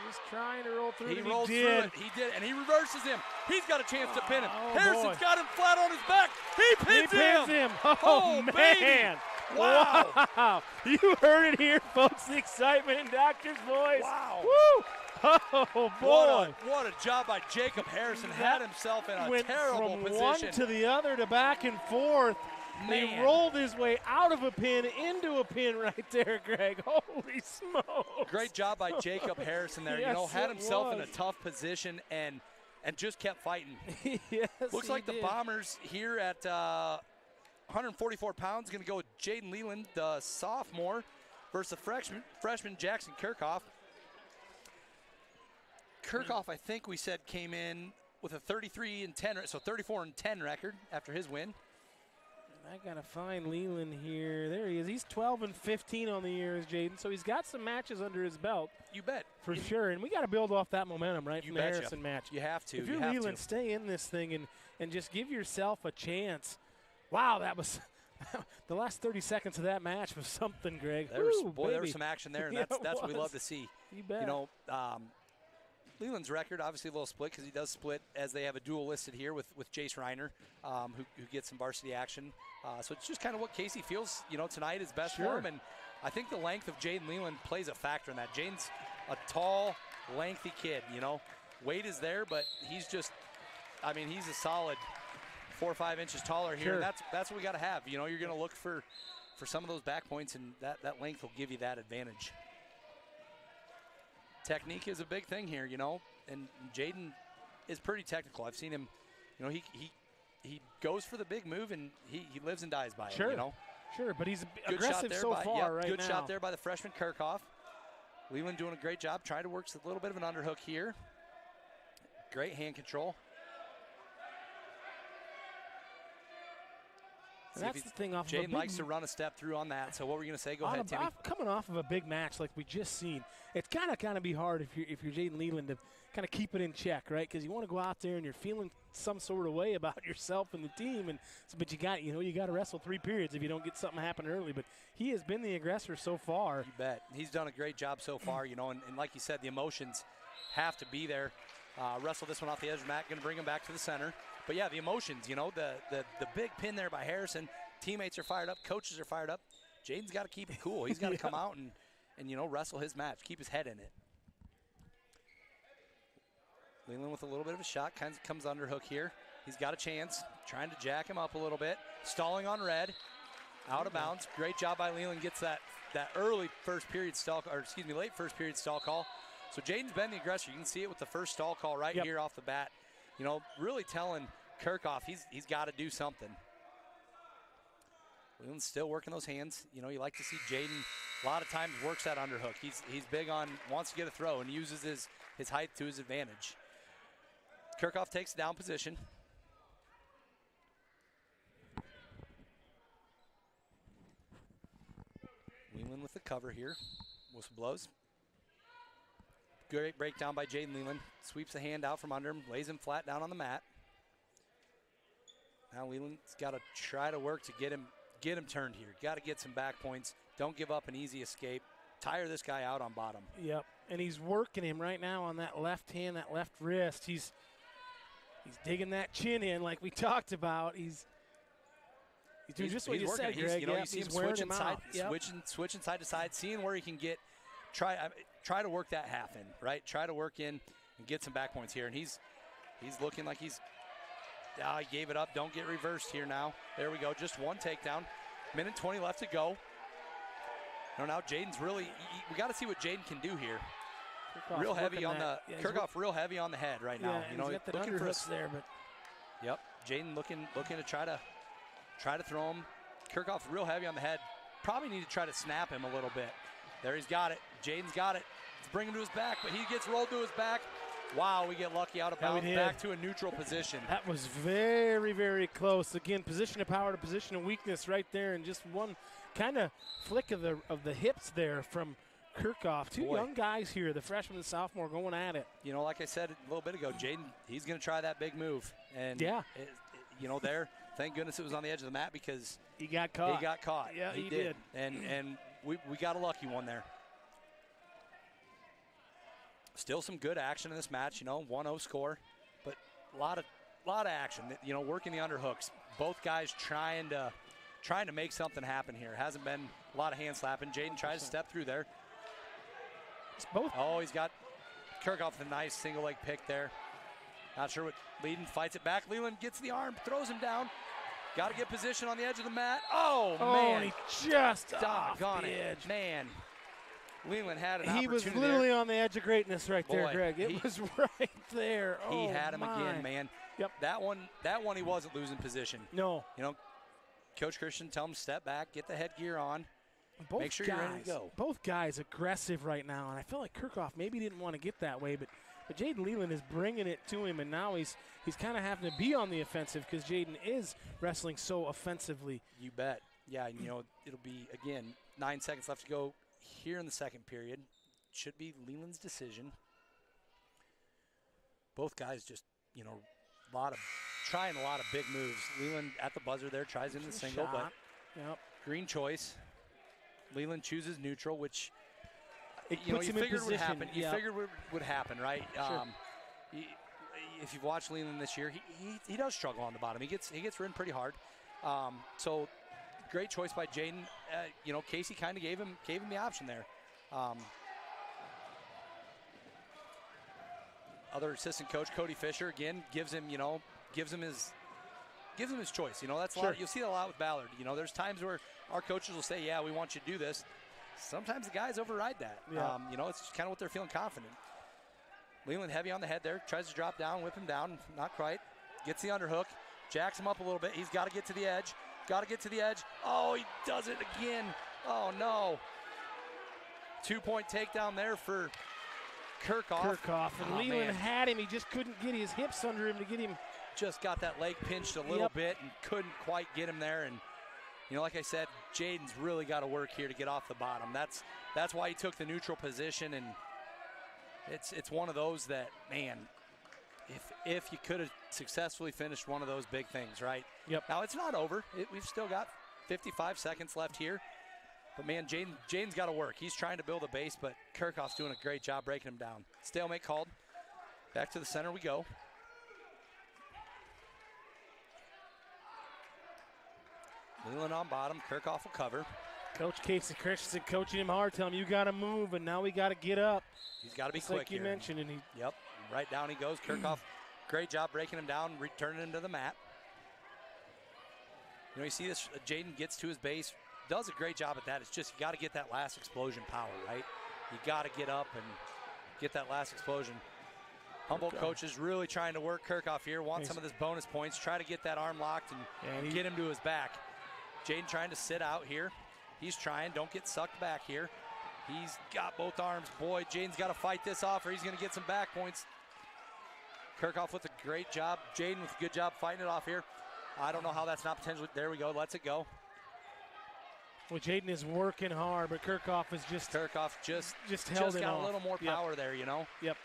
Speaker 1: He's trying to roll through it.
Speaker 2: He rolls through it. He did, and he reverses him. He's got a chance to pin him. Harrison's got him flat on his back. He pins him.
Speaker 1: Oh, man.
Speaker 2: Wow.
Speaker 1: Wow. You heard it here, folks. The excitement in Doctor's voice.
Speaker 2: Wow.
Speaker 1: Woo. Oh, boy.
Speaker 2: What a job by Jacob Harrison. Had himself in a
Speaker 1: Went
Speaker 2: terrible
Speaker 1: from
Speaker 2: position.
Speaker 1: one to the other to back and forth. He
Speaker 2: Man.
Speaker 1: rolled his way out of a pin into a pin right there, Greg. Holy smokes.
Speaker 2: Great job by Jacob Harrison there.
Speaker 1: Yes,
Speaker 2: You know, had
Speaker 1: it
Speaker 2: himself in a
Speaker 1: was.
Speaker 2: tough position and just kept fighting.
Speaker 1: Yes,
Speaker 2: Looks
Speaker 1: he
Speaker 2: like the
Speaker 1: did.
Speaker 2: Bombers here at 144 pounds going to go with Jaden Leland, the sophomore, versus the freshman Jackson Kirchhoff. Kirchhoff, I think we said, came in with a 33-10, so 34-10 record after his win.
Speaker 1: I gotta find Leland here. There he is. He's 12-15 on the year as Jaden, so he's got some matches under his belt
Speaker 2: You bet.
Speaker 1: for sure. And we got to build off that momentum, right,
Speaker 2: You
Speaker 1: from the
Speaker 2: betcha.
Speaker 1: Harrison match.
Speaker 2: You have to.
Speaker 1: If
Speaker 2: you
Speaker 1: you're
Speaker 2: have
Speaker 1: Leland,
Speaker 2: to.
Speaker 1: stay in this thing and just give yourself a chance. Wow, that was the last 30 seconds of that match was something, Greg.
Speaker 2: There was,
Speaker 1: Woo,
Speaker 2: boy, there was
Speaker 1: baby.
Speaker 2: some action there, and
Speaker 1: Yeah,
Speaker 2: that's what we
Speaker 1: it
Speaker 2: love
Speaker 1: was.
Speaker 2: to see.
Speaker 1: You bet.
Speaker 2: You know, Leland's record, obviously a little split because he does split as they have a dual listed here with Jace Reiner, who gets some varsity action. So it's just kind of what Casey feels, you know, tonight is best
Speaker 1: Sure.
Speaker 2: for him. And I think the length of Jaden Leland plays a factor in that. Jaden's a tall, lengthy kid, you know. Weight is there, but he's just, I mean, he's a solid 4 or 5 inches taller here.
Speaker 1: Sure.
Speaker 2: And that's what we got to have. You know, you're going to look for some of those back points, and that length will give you that advantage. Technique is a big thing here, you know, and Jaden is pretty technical. I've seen him, you know, he goes for the big move, and he lives and dies by
Speaker 1: Sure.
Speaker 2: it, you know.
Speaker 1: Sure, but he's
Speaker 2: Good shot
Speaker 1: aggressive
Speaker 2: there
Speaker 1: so
Speaker 2: by,
Speaker 1: far
Speaker 2: yep,
Speaker 1: right
Speaker 2: good
Speaker 1: now.
Speaker 2: shot there by the freshman Kirchhoff. Leland doing a great job. Trying to work a little bit of an underhook here. Great hand control.
Speaker 1: And
Speaker 2: See if
Speaker 1: that's
Speaker 2: he's-
Speaker 1: the thing off of a
Speaker 2: Jaden
Speaker 1: big
Speaker 2: likes to run a step through on that. So what were you going to say? Go
Speaker 1: on
Speaker 2: ahead,
Speaker 1: a-
Speaker 2: Timmy.
Speaker 1: coming off of a big match like we just seen, it's kind of be hard if you're Jaden Leland to kind of keep it in check, right? Because you want to go out there and you're feeling some sort of way about yourself and the team, but you got to wrestle 3 periods if you don't get something happen early. But he has been the aggressor so far.
Speaker 2: You bet. He's done a great job so far, you know, and like you said, the emotions have to be there. Wrestle this one off the edge of the mat, going to bring him back to the center. But yeah, the emotions, you know, the big pin there by Harrison. Teammates are fired up, coaches are fired up. Jaden's got to keep it cool. He's got to
Speaker 1: Yeah.
Speaker 2: come out and you know, wrestle his match, keep his head in it. Leland with a little bit of a shot, kind of comes underhook here. He's got a chance, trying to jack him up a little bit. Stalling on red, out of bounds. Great job by Leland, gets that early first period stall, or excuse me, late first period stall call. So Jaden's been the aggressor. You can see it with the first stall call right
Speaker 1: Yep.
Speaker 2: here off the bat. You know, really telling Kirchhoff he's got to do something. Leland's still working those hands. You know, you like to see Jaden a lot of times works that underhook. He's big on, wants to get a throw and uses his height to his advantage. Kirchhoff takes down position. Leland with the cover here. Whistle blows. Great breakdown by Jaden Leland. Sweeps the hand out from under him, lays him flat down on the mat. Now Leland's got to try to work to get him turned here. Got to get some back points. Don't give up an easy escape. Tire this guy out on bottom.
Speaker 1: Yep, and he's working him right now on that left hand, that left wrist. He's digging that chin in like we talked about. He's doing just what you
Speaker 2: working
Speaker 1: said,
Speaker 2: it.
Speaker 1: Greg.
Speaker 2: You know,
Speaker 1: Yep,
Speaker 2: you see him
Speaker 1: he's wearing
Speaker 2: switching
Speaker 1: him
Speaker 2: side,
Speaker 1: out. Yep.
Speaker 2: switching side to side, seeing where he can get. Try to work that half in, right? Try to work in and get some back points here. And he's looking like he gave it up. Don't get reversed here now. There we go. Just one takedown. Minute 20 left to go. Now Jaden's really. We got to see what Jaden can do here.
Speaker 1: Kirchhoff
Speaker 2: Real heavy
Speaker 1: working
Speaker 2: on
Speaker 1: that.
Speaker 2: the
Speaker 1: Yeah, he's
Speaker 2: Kirchhoff. Real heavy on the head right
Speaker 1: Yeah,
Speaker 2: now.
Speaker 1: and
Speaker 2: You know,
Speaker 1: he's got the
Speaker 2: looking for
Speaker 1: underhooks there, but
Speaker 2: Yep. Jaden looking to try to throw him. Kirchhoff real heavy on the head. Probably need to try to snap him a little bit. There he's got it. Jaden's got it. Let's bring him to his back, but he gets rolled to his back. Wow, we get lucky out of
Speaker 1: Yeah, we
Speaker 2: bounds,
Speaker 1: did.
Speaker 2: back to a neutral position.
Speaker 1: that was very, very close. Again, position of power to position of weakness right there, and just one kind of flick of the hips there from Kirchhoff. Two
Speaker 2: Boy.
Speaker 1: young guys here, the freshman and sophomore, going at it.
Speaker 2: You know, like I said a little bit ago, Jaden, he's going to try that big move. And,
Speaker 1: Yeah.
Speaker 2: you know, thank goodness it was on the edge of the mat because
Speaker 1: He got caught.
Speaker 2: he got caught.
Speaker 1: Yeah, he
Speaker 2: did.
Speaker 1: did.
Speaker 2: And we got a lucky one there. Still some good action in this match, you know, 1-0 score, but a lot of action, you know, working the underhooks. Both guys trying to trying to make something happen here. Hasn't been a lot of hand slapping. Jaden tries to step through there.
Speaker 1: It's both.
Speaker 2: Oh, he's got Kirchhoff with a nice single leg pick there. Not sure what Leland fights it back. Leland gets the arm, throws him down. Got to get position on the edge of the mat. Oh, man.
Speaker 1: He just off
Speaker 2: Doggone
Speaker 1: the
Speaker 2: it.
Speaker 1: edge.
Speaker 2: Man. Leland had an
Speaker 1: He
Speaker 2: opportunity
Speaker 1: was literally
Speaker 2: there.
Speaker 1: on the edge of greatness right there,
Speaker 2: Boy,
Speaker 1: Greg. It was right there.
Speaker 2: He
Speaker 1: Oh,
Speaker 2: had him
Speaker 1: my.
Speaker 2: again, man.
Speaker 1: Yep.
Speaker 2: That one he wasn't losing position.
Speaker 1: No.
Speaker 2: You know, Coach Christian tell him step back, get the headgear on.
Speaker 1: Both
Speaker 2: Make sure
Speaker 1: guys,
Speaker 2: you're ready to go.
Speaker 1: Both guys aggressive right now, and I feel like Kirchhoff maybe didn't want to get that way, but Jaden Leland is bringing it to him, and now he's kind of having to be on the offensive because Jaden is wrestling so offensively.
Speaker 2: You bet. Yeah, and, you know, it'll be, again, 9 seconds left to go here in the second period. Should be Leland's decision. Both guys just, you know, trying a lot of big moves. Leland at the buzzer there tries in the single, but green choice. Leland chooses neutral, which you figured would happen. You figured would happen, right?
Speaker 1: Sure.
Speaker 2: If you've watched Leland this year, he does struggle on the bottom. He gets ridden pretty hard. So great choice by Jaden. You know, Casey kind of gave him the option there. Other assistant coach Cody Fisher again gives him his choice. You know, that's a lot. You'll see that a lot with Ballard. You know, there's times where our coaches will say, "Yeah, we want you to do this." Sometimes the guys override that.
Speaker 1: Yeah.
Speaker 2: You know, it's just kind of what they're feeling confident. Leland heavy on the head there, tries to drop down, whip him down, not quite. Gets the underhook, jacks him up a little bit. He's got to get to the edge. Oh, he does it again. Oh no. 2-point takedown there for Kirchhoff.
Speaker 1: And Leland had him. He just couldn't get his hips under him to get him.
Speaker 2: Just got that leg pinched a little bit and couldn't quite get him there. And, you know, like I said, Jaden's really got to work here to get off the bottom. That's why he took the neutral position. And it's one of those that, man, if you could have successfully finished one of those big things, right?
Speaker 1: Yep.
Speaker 2: Now, it's not over. We've still got 55 seconds left here. But, man, Jaden's got to work. He's trying to build a base, but Kirchhoff's doing a great job breaking him down. Stalemate called. Back to the center we go. Leland on bottom. Kirchhoff will cover.
Speaker 1: Coach Casey Christensen coaching him hard, telling him you got to move, and now we got to get up.
Speaker 2: He's got to be
Speaker 1: just
Speaker 2: quick
Speaker 1: like you
Speaker 2: here.
Speaker 1: mentioned. And
Speaker 2: Yep, right down he goes. Kirchhoff, great job breaking him down, returning him to the mat. You know, you see this, Jaden gets to his base, does a great job at that. It's just you got to get that last explosion power, right? You got to get up and get that last explosion. Humboldt coach is really trying to work Kirchhoff here, want some of this bonus points, try to get that arm locked and get him to his back. Jaden trying to sit out here. He's trying, don't get sucked back here. He's got both arms. Boy, Jaden's got to fight this off or he's going to get some back points. Kirchhoff with a great job. Jaden with a good job fighting it off here. I don't know how that's not potentially. There we go, lets it go.
Speaker 1: Well, Jaden is working hard, but Kirchhoff is just
Speaker 2: held
Speaker 1: held
Speaker 2: got
Speaker 1: off.
Speaker 2: a little more power there, you know.
Speaker 1: Yep.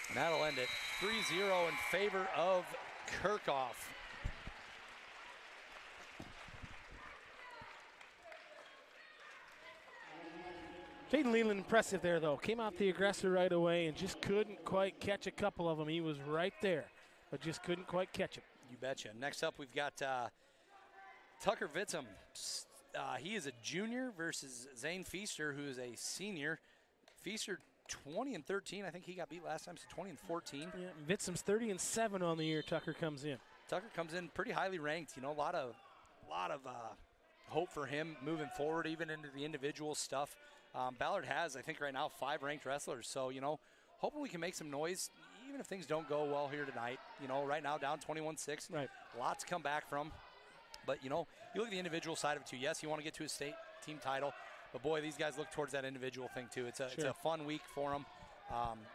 Speaker 2: And that'll end it. 3-0 in favor of Kirchhoff.
Speaker 1: Jaden Leland impressive there, though. Came out the aggressor right away and just couldn't quite catch a couple of them. He was right there, but just couldn't quite catch him.
Speaker 2: You betcha. Next up, we've got Tucker Vitzum. He is a junior versus Zane Feaster, who is a senior. Feaster 20-13. I think he got beat last time, so 20-14.
Speaker 1: Yeah, Vitzum's 30-7 on the year. Tucker comes in.
Speaker 2: Tucker comes in pretty highly ranked. You know, a lot of hope for him moving forward, even into the individual stuff. Ballard has, I think, right now 5 ranked wrestlers. So, you know, hoping we can make some noise, even if things don't go well here tonight. You know, right now down 21-6.
Speaker 1: Right.
Speaker 2: Lots to come back from. But, you know, you look at the individual side of it, too. Yes, you want to get to a state team title. But, boy, these guys look towards that individual thing, too. It's a fun week for them.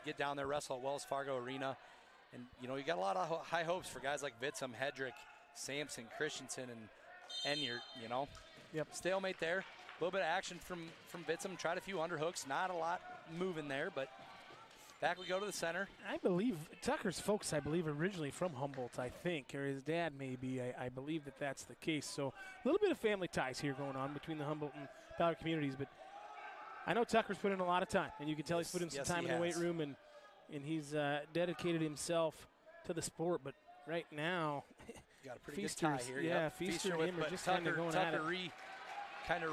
Speaker 2: Get down there, wrestle at Wells Fargo Arena. And, you know, you got a lot of high hopes for guys like Vitzum, Hedrick, Sampson, Christensen, and Enyart, you know.
Speaker 1: Yep.
Speaker 2: Stalemate there. A little bit of action from Vitzum. Tried a few underhooks. Not a lot moving there, but back we go to the center.
Speaker 1: I believe Tucker's folks, originally from Humboldt, I think, or his dad maybe. I believe that's the case. So a little bit of family ties here going on between the Humboldt and Ballard communities. But I know Tucker's put in a lot of time, and you can tell he's put in some time in the weight room, and he's dedicated himself to the sport. But right now,
Speaker 2: got a pretty good tie here.
Speaker 1: Yeah, Feaster and him are just kind of going at it.
Speaker 2: Tucker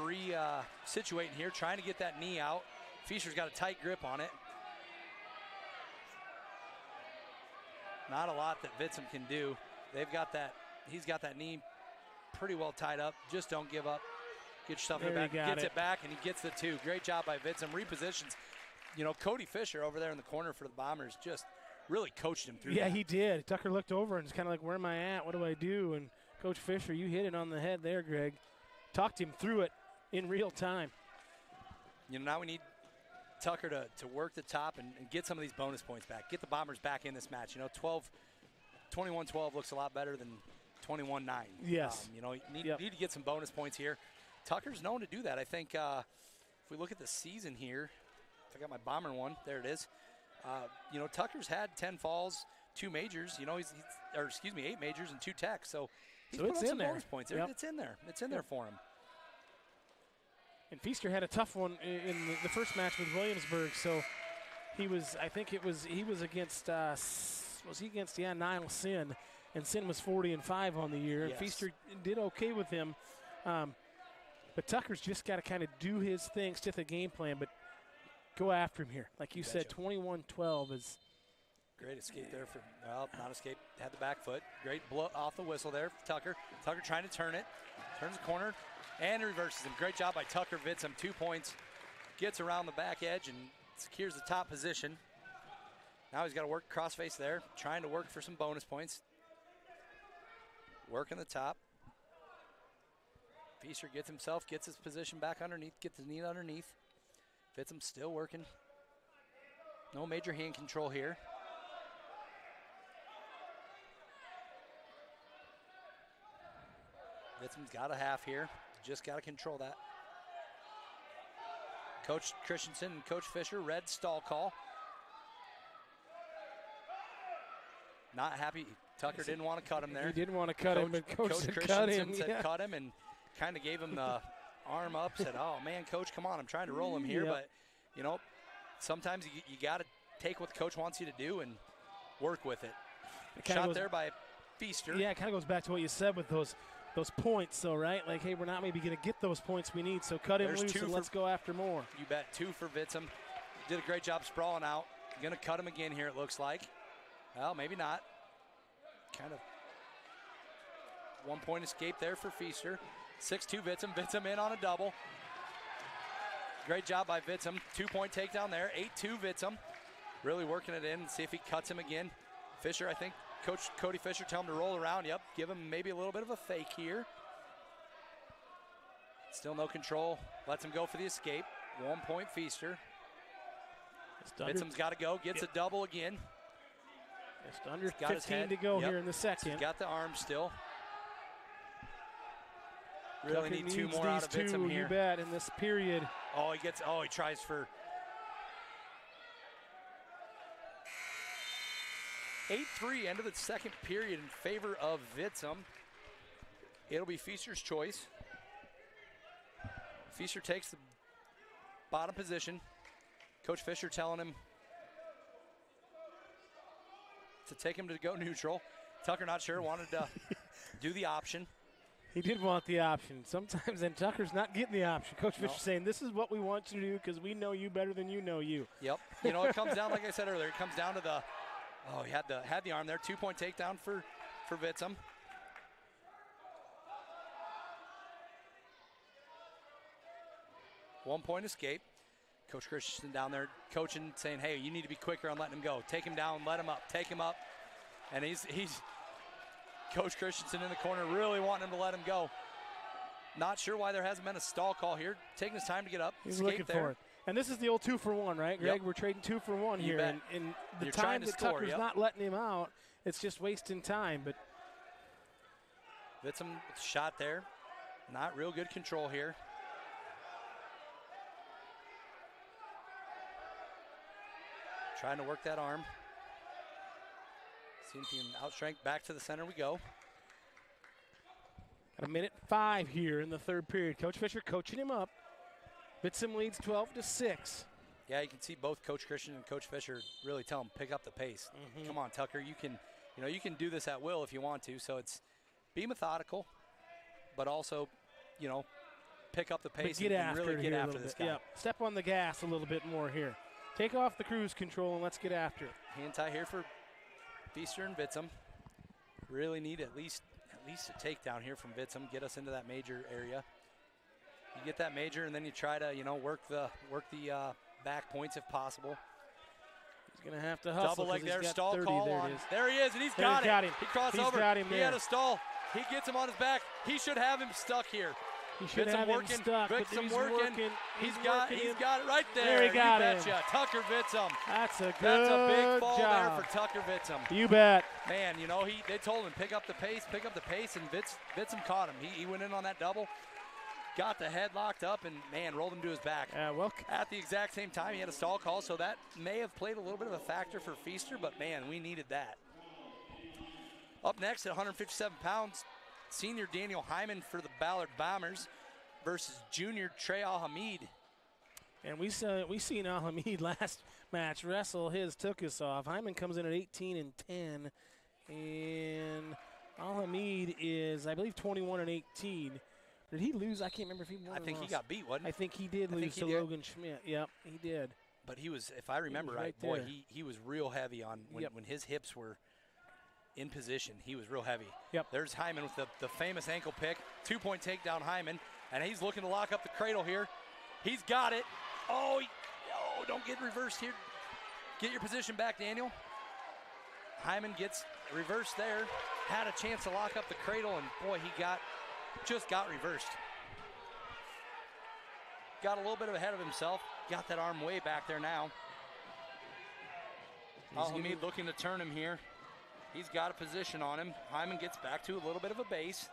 Speaker 2: situating here, trying to get that knee out. Feaster's got a tight grip on it. Not a lot that Vitzum can do. They've got that. He's got that knee pretty well tied up. Just don't give up. Get yourself in the back. Gets it back, and he gets the two. Great job by Vitzum. Repositions. You know, Cody Fisher over there in the corner for the Bombers just really coached him through that.
Speaker 1: Yeah, he did. Tucker looked over and was kind of like, where am I at? What do I do? And Coach Fisher, you hit it on the head there, Greg. Talked him through it in real time.
Speaker 2: You know, now we need Tucker to work the top and get some of these bonus points back. Get the Bombers back in this match. You know, 21-12 looks a lot better than 21-9.
Speaker 1: Yes.
Speaker 2: You know, you need to get some bonus points here. Tucker's known to do that. I think if we look at the season here, if I got my Bomber one, there it is. You know, Tucker's had 10 falls, 2 majors. You know, 8 majors and 2 techs. So he's put on some bonus points.
Speaker 1: Yep.
Speaker 2: It's in there. It's in there for him.
Speaker 1: And Feaster had a tough one in the first match with Williamsburg. So he was, I think he was against, Niall Sin. And Sin was 40-5 on the year.
Speaker 2: Yes.
Speaker 1: And Feaster did okay with him. But Tucker's just got to kind of do his thing, stick the game plan, but go after him here. Like you said, 21-12 is.
Speaker 2: Great escape there for, well, not escape, had the back foot. Great blow off the whistle there for Tucker. Tucker trying to turn it, turns the corner, and reverses him. Great job by Tucker Vitzum, 2 points. Gets around the back edge and secures the top position. Now he's got to work crossface there, trying to work for some bonus points. Working the top. Feaster gets his position back underneath, gets his knee underneath. Vitzum still working. No major hand control here. Vitzum's got a half here. Just got to control that. Coach Christensen and Coach Fisher, red stall call. Not happy. Tucker didn't want to cut him there.
Speaker 1: He didn't want to cut him, but Coach said cut him.
Speaker 2: Said cut him and kind of gave him the arm up, said, oh, man, Coach, come on. I'm trying to roll him here. But, you know, sometimes you got to take what the coach wants you to do and work with it. Shot there by Feaster.
Speaker 1: Yeah, it kind of goes back to what you said with those points, though, right? Like, hey, we're not maybe going to get those points we need, so cut him loose and let's go after more.
Speaker 2: You bet. 2 for Vitzum. Did a great job sprawling out. Going to cut him again here, it looks like. Well, maybe not. Kind of 1 point escape there for Feaster. 6-2 Vitzum. Vitzum in on a double. Great job by Vitzum. 2 point takedown there. 8-2 Vitzum. Really working it in. See if he cuts him again. Fisher, I think, Coach Cody Fisher tell him to roll around. Yep, give him maybe a little bit of a fake here. Still no control. Lets him go for the escape. 1 point Feaster. Vitzum's got to go. Gets a double again.
Speaker 1: Just under 15 to go here in the second.
Speaker 2: He's got the arm still. Really need 2 more out of Vitzum here.
Speaker 1: You bet, in this period.
Speaker 2: Oh, he tries for 8-3, end of the second period in favor of Vitzum. It'll be Feaster's choice. Feaster takes the bottom position. Coach Fisher telling him to take him to go neutral. Tucker not sure, wanted to do the option.
Speaker 1: He did want the option. Sometimes then Tucker's not getting the option. Coach Fisher saying, this is what we want you to do because we know you better than you know you.
Speaker 2: Yep. You know, it comes down, like I said earlier, it comes down to the, he had the arm there. 2 point takedown for Vitzum. One point escape. Coach Christensen down there coaching, saying, hey, you need to be quicker on letting him go. Take him down, let him up, take him up. And he's Coach Christensen in the corner really wanting him to let him go. Not sure why there hasn't been a stall call here. Taking his time to get up.
Speaker 1: He's looking for it. And this is the old 2 for 1, right, Greg? Yep. We're trading 2 for 1 here. And the time that Tucker's not letting him out, it's just wasting time. But
Speaker 2: Vitzum shot there. Not real good control here. Trying to work that arm. See if he can outstrength. Back to the center we go.
Speaker 1: Got a minute 5 here in the third period. Coach Fisher coaching him up. Vitzum leads 12-6.
Speaker 2: Yeah, you can see both Coach Christian and Coach Fisher really tell him pick up the pace. Come on, Tucker, you can do this at will if you want to. So it's be methodical, but also, you know, pick up the pace
Speaker 1: But
Speaker 2: and really get after this guy.
Speaker 1: Yep. Step on the gas a little bit more here. Take off the cruise control and let's get after it.
Speaker 2: Hand tie here for Feaster and Vitzum. Really need at least a takedown here from Vitzum. Get us into that major area. You get that major, and then you try to, you know, work the back points if possible.
Speaker 1: He's going to have to hustle.
Speaker 2: Double leg there, stall
Speaker 1: 30.
Speaker 2: call
Speaker 1: there
Speaker 2: on.
Speaker 1: It is.
Speaker 2: There he is, and he's
Speaker 1: There
Speaker 2: got
Speaker 1: he's
Speaker 2: it.
Speaker 1: got him.
Speaker 2: He crossed
Speaker 1: He's
Speaker 2: over.
Speaker 1: got him
Speaker 2: He
Speaker 1: there.
Speaker 2: had a stall. He gets him on his back. He should have him stuck here.
Speaker 1: He should
Speaker 2: Vitzum
Speaker 1: have
Speaker 2: working.
Speaker 1: him stuck, but
Speaker 2: Vitzum
Speaker 1: he's
Speaker 2: working.
Speaker 1: working.
Speaker 2: He's got it right there.
Speaker 1: There he got
Speaker 2: you
Speaker 1: him.
Speaker 2: betcha. Tucker Vitzum.
Speaker 1: That's a good
Speaker 2: That's a big fall
Speaker 1: job.
Speaker 2: there for Tucker Vitzum.
Speaker 1: You bet.
Speaker 2: Man, you know, they told him pick up the pace, and Vitzum caught him. He went in on that double, got the head locked up, and, man, rolled him to his back. At the exact same time, he had a stall call, so that may have played a little bit of a factor for Feaster, but, man, we needed that. Up next at 157 pounds, senior Daniel Hyman for the Ballard Bombers versus junior Trey Al-Hamid.
Speaker 1: And we seen Al-Hamid last match wrestle his took us off. Hyman comes in at 18-10, and Al-Hamid is, I believe, 21-18. Did he lose? I can't remember if he won.
Speaker 2: I think he got beat, wasn't he?
Speaker 1: I think he did lose to Logan Schmidt. Yep, he did.
Speaker 2: But he was, if I remember right, boy, he was real heavy on when his hips were in position. He was real heavy.
Speaker 1: Yep.
Speaker 2: There's Hyman with the famous ankle pick. 2-point takedown Hyman, and he's looking to lock up the cradle here. He's got it. Oh, don't get reversed here. Get your position back, Daniel. Hyman gets reversed there. Had a chance to lock up the cradle, and boy, he just got reversed. Got a little bit ahead of himself. Got that arm way back there now. Al-Hamid looking to turn him here. He's got a position on him. Hyman gets back to a little bit of a base.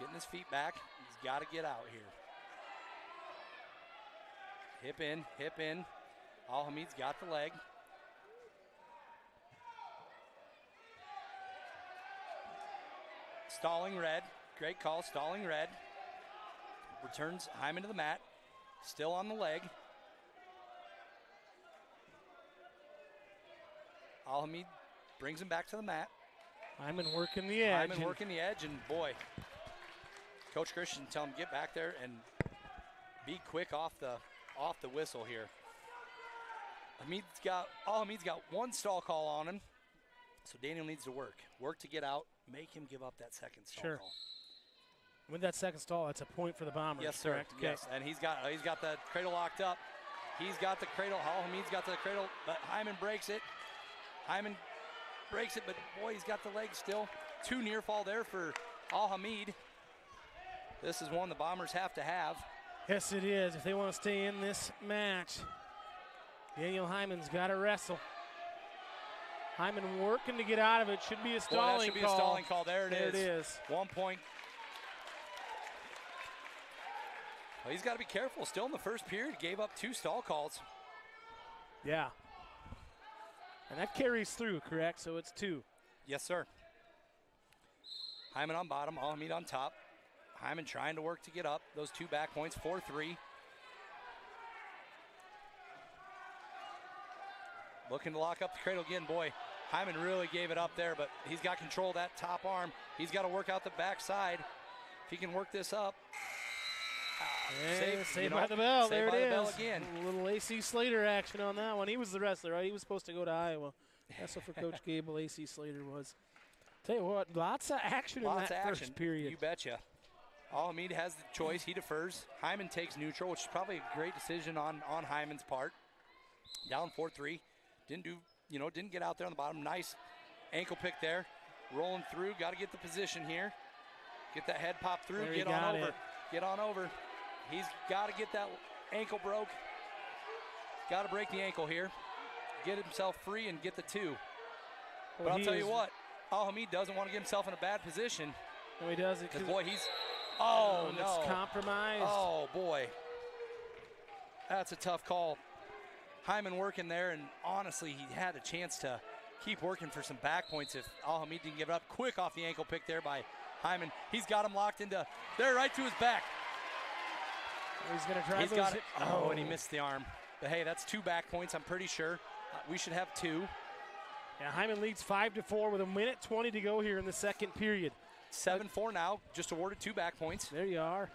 Speaker 2: Getting his feet back. He's got to get out here. Hip in. Al-Hamid's got the leg. Stalling red. Great call, stalling red. Returns Hyman to the mat. Still on the leg. Al-Hamid brings him back to the mat.
Speaker 1: Hyman working the edge.
Speaker 2: Hyman working the edge, and boy, Coach Christian tell him get back there and be quick off the whistle here. Al-Hamid's got one stall call on him, so Daniel needs to work to get out, make him give up that second stall call.
Speaker 1: With that second stall, that's a point for the Bombers.
Speaker 2: Yes, sir.
Speaker 1: Correct?
Speaker 2: Yes, and he's got the cradle locked up. He's got the cradle. Al-Hamid's got the cradle, but Hyman breaks it. But boy, he's got the leg still. 2 near fall there for Al-Hamid. This is one the Bombers have to have.
Speaker 1: Yes, it is. If they want to stay in this match, Daniel Hyman's got to wrestle. Hyman working to get out of it. Should be a stalling call.
Speaker 2: That should be a stalling call. There it
Speaker 1: is.
Speaker 2: 1 point. Well, he's got to be careful. Still in the first period, gave up 2 stall calls.
Speaker 1: Yeah. And that carries through, correct? So it's 2.
Speaker 2: Yes, sir. Hyman on bottom, Al-Hamid on top. Hyman trying to work to get up. Those 2 back points, 4-3. Looking to lock up the cradle again. Boy, Hyman really gave it up there, but he's got control of that top arm. He's got to work out the backside. If he can work this up.
Speaker 1: Saved by the bell. There it is.
Speaker 2: Bell again.
Speaker 1: A little A.C. Slater action on that one. He was the wrestler, right? He was supposed to go to Iowa. That's what for Coach Gable, A.C. Slater was. Tell you what, lots of action in that first period.
Speaker 2: You betcha. Al-Hamid has the choice. He defers. Hyman takes neutral, which is probably a great decision on Hyman's part. Down 4-3. Didn't get out there on the bottom. Nice ankle pick there. Rolling through. Got to get the position here. Get that head pop through. Get on over. Get on over. He's got to get that ankle broke. Got to break the ankle here. Get himself free and get the 2. But I'll tell you what, Al-Hamid doesn't want to get himself in a bad position.
Speaker 1: No, he doesn't.
Speaker 2: Because, boy, he's – no.
Speaker 1: It's compromised.
Speaker 2: Oh, boy. That's a tough call. Hyman working there, and honestly, he had a chance to keep working for some back points if Al-Hamid didn't give it up. Quick off the ankle pick there by Hyman. He's got him locked into there, right to his back.
Speaker 1: He's going to try.
Speaker 2: He's got it. Oh, and he missed the arm. But hey, that's 2 back points, I'm pretty sure. We should have 2.
Speaker 1: Yeah, Hyman leads 5-4 with 1:20 to go here in the second period.
Speaker 2: 7-4 now, just awarded 2 back points.
Speaker 1: There you are.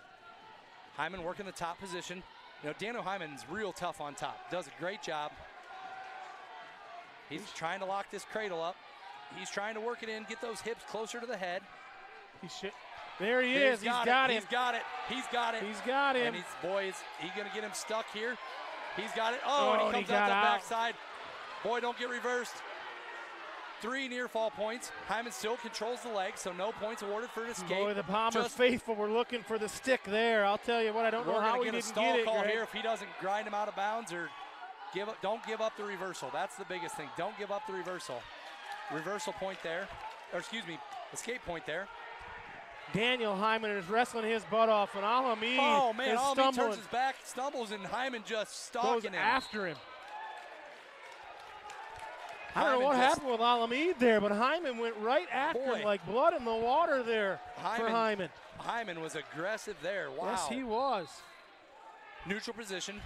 Speaker 2: Hyman working the top position. You know, Daniel Hyman's real tough on top. Does a great job. He's trying to lock this cradle up. He's trying to work it in, get those hips closer to the head.
Speaker 1: There he is. He's got him.
Speaker 2: He's got it. He's got it.
Speaker 1: He's got him.
Speaker 2: And is he going to get him stuck here? He's got it. Oh, and he comes out the backside. Boy, don't get reversed. 3 near fall points. Hyman still controls the leg, so no points awarded for an escape.
Speaker 1: Boy, the Palmer faithful were looking for the stick there. I'll tell you what, I don't know how he didn't get it.
Speaker 2: We're going to get a stall call here if he doesn't grind him out of bounds or don't give up the reversal. That's the biggest thing. Don't give up the reversal. Reversal point there. Or excuse me, escape point there.
Speaker 1: Daniel Hyman is wrestling his butt off, and Al-Hamid is stumbling.
Speaker 2: Turns his back, stumbles, and Hyman just stalking him.
Speaker 1: After him. I don't know what happened with Al-Hamid there, but Hyman went right after him like blood in the water there for Hyman.
Speaker 2: Hyman was aggressive there. Wow.
Speaker 1: Yes, he was.
Speaker 2: Neutral position.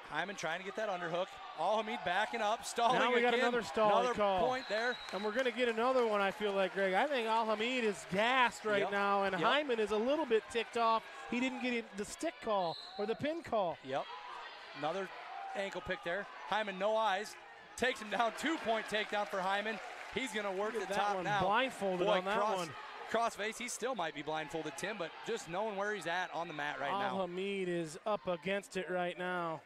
Speaker 2: Hyman trying to get that underhook. Al-Hamid backing up, stalling
Speaker 1: again. Now we got another stalling call.
Speaker 2: Another point there.
Speaker 1: And we're going to get another one, I feel like, Greg. I think Al-Hamid is gassed right now, and Hyman is a little bit ticked off. He didn't get the stick call or the pin call.
Speaker 2: Yep. Another ankle pick there. Hyman, no eyes. Takes him down. 2-point takedown for Hyman. He's going to work the top
Speaker 1: one
Speaker 2: now.
Speaker 1: Blindfolded on that one.
Speaker 2: Cross face. He still might be blindfolded, Tim, but just knowing where he's at on the mat right now.
Speaker 1: Al-Hamid is up against it right now.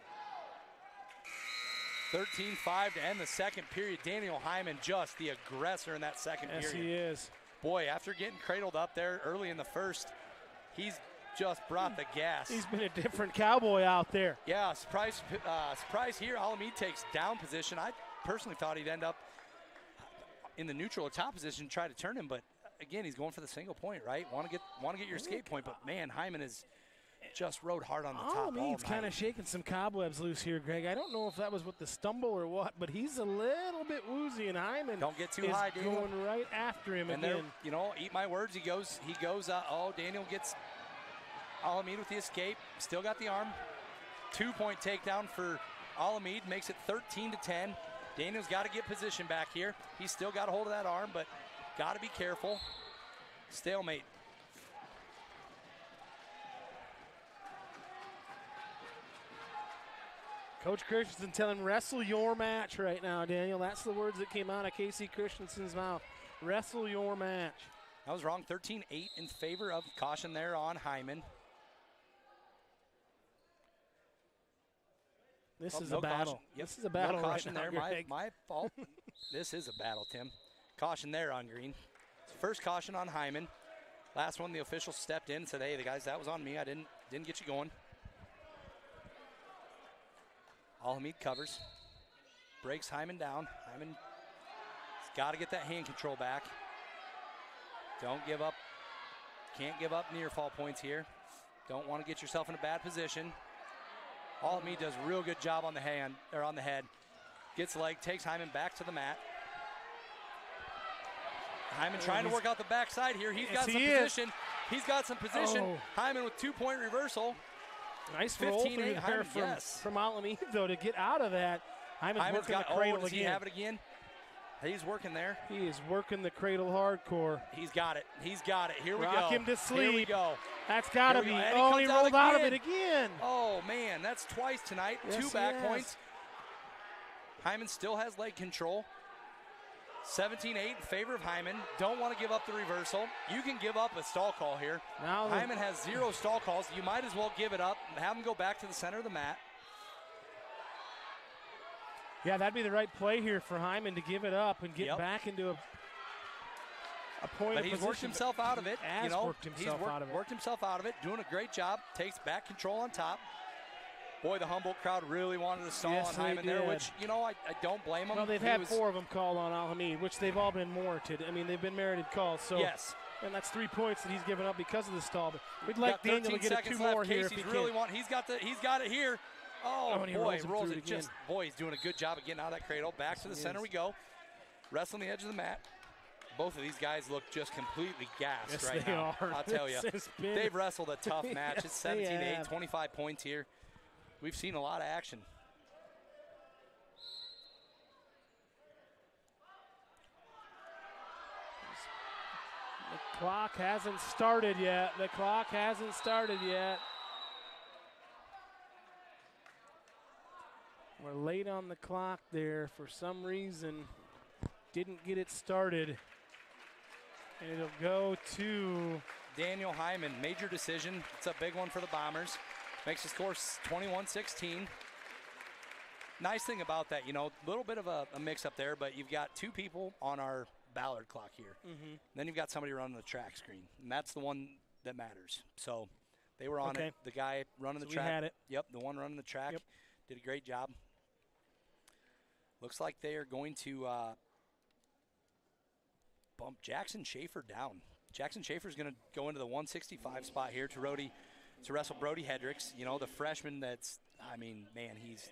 Speaker 2: 13-5 to end the second period. Daniel Hyman just the aggressor in that second period.
Speaker 1: Yes, he is.
Speaker 2: Boy, after getting cradled up there early in the first, he's just brought the gas.
Speaker 1: He's been a different cowboy out there.
Speaker 2: Yeah, surprise here. Al-Hamid takes down position. I personally thought he'd end up in the neutral or top position, try to turn him, but again, he's going for the single point, right? Want to get your escape point, but man, Hyman is just rode hard on the top.
Speaker 1: Al-Hamid's kind of shaking some cobwebs loose here, Greg. I don't know if that was with the stumble or what, but he's a little bit woozy, and Hyman
Speaker 2: don't get too high, Daniel.
Speaker 1: Going right after him
Speaker 2: and
Speaker 1: again.
Speaker 2: You know, eat my words. He goes. Daniel gets Al-Hamid with the escape. Still got the arm. 2-point takedown for Al-Hamid. Makes it 13-10. Daniel's got to get position back here. He's still got a hold of that arm, but got to be careful. Stalemate.
Speaker 1: Coach Christensen telling him, wrestle your match right now, Daniel. That's the words that came out of Casey Christensen's mouth. Wrestle your match.
Speaker 2: I was wrong. 13-8 in favor of caution there on Hyman.
Speaker 1: This is a battle.
Speaker 2: Yep.
Speaker 1: This is a battle.
Speaker 2: No caution
Speaker 1: right
Speaker 2: there.
Speaker 1: now,
Speaker 2: My fault. This is a battle, Tim. Caution there on green. First caution on Hyman. Last one, the official stepped in and said, "Hey, the guys, that was on me. I didn't get you going." Al-Hamid covers, breaks Hyman down. Hyman's got to get that hand control back. Don't give up. Can't give up near fall points here. Don't want to get yourself in a bad position. Al-Hamid does a real good job on the hand or on the head. Gets the leg, takes Hyman back to the mat. Hyman trying to work out the backside here. He's got some position. He's got some position. Hyman with 2-point reversal.
Speaker 1: Nice roll through there from Al-Hamid, though, to get out of that. Hyman's working the cradle
Speaker 2: does he have it again? He's working there.
Speaker 1: He is working the cradle hardcore.
Speaker 2: He's got it. He's got it. Here we go.
Speaker 1: Rock him to sleep.
Speaker 2: Here we go.
Speaker 1: That's got to be. Oh, he rolled out of it again.
Speaker 2: Oh, man. That's twice tonight.
Speaker 1: Yes,
Speaker 2: 2 back points. Hyman still has leg control. 17-8 in favor of Hyman. Don't want to give up the reversal. You can give up a stall call here.
Speaker 1: Now
Speaker 2: Hyman has 0 stall calls. You might as well give it up and have him go back to the center of the mat.
Speaker 1: Yeah, that'd be the right play here for Hyman to give it up and get back into a point of position.
Speaker 2: But he's worked himself out of it.
Speaker 1: Worked himself out of it.
Speaker 2: Doing a great job. Takes back control on top. Boy, the Humboldt crowd really wanted to stall on Hyman there, which, I don't blame them.
Speaker 1: Well, they've had 4 of them called on Al-Hamid, which they've all been warranted. I mean, they've been merited calls. So
Speaker 2: yes.
Speaker 1: And that's 3 points that he's given up because of the stall. But we'd like Daniel to get 2 more here if he can.
Speaker 2: He's got it here. Oh, boy, rolls it
Speaker 1: again.
Speaker 2: Boy, he's doing a good job of getting out of that cradle. Back to the center we go. Wrestling the edge of the mat. Both of these guys look just completely gassed right now. I'll tell you. They've wrestled a tough match. It's 17-8, 25 points here. We've seen a lot of action.
Speaker 1: clock hasn't started yet. The clock hasn't started yet. We're late on the clock there for some reason. Didn't get it started. And it'll go to
Speaker 2: Daniel Hyman, major decision. It's a big one for the Bombers. Makes the score 21-16. Nice thing about that, you know, a little bit of a mix-up there, but you've got two people on our Ballard clock here. Then you've got somebody running the track screen, and that's the one that matters. So they were on it. The guy running the track.
Speaker 1: We had it.
Speaker 2: Yep, the one running the track did a great job. Looks like they are going to bump Jackson Schaefer down. Jackson Schaefer is going to go into the 165 spot here to wrestle Brody Hendricks. You know, the freshman that's, I mean, man, he's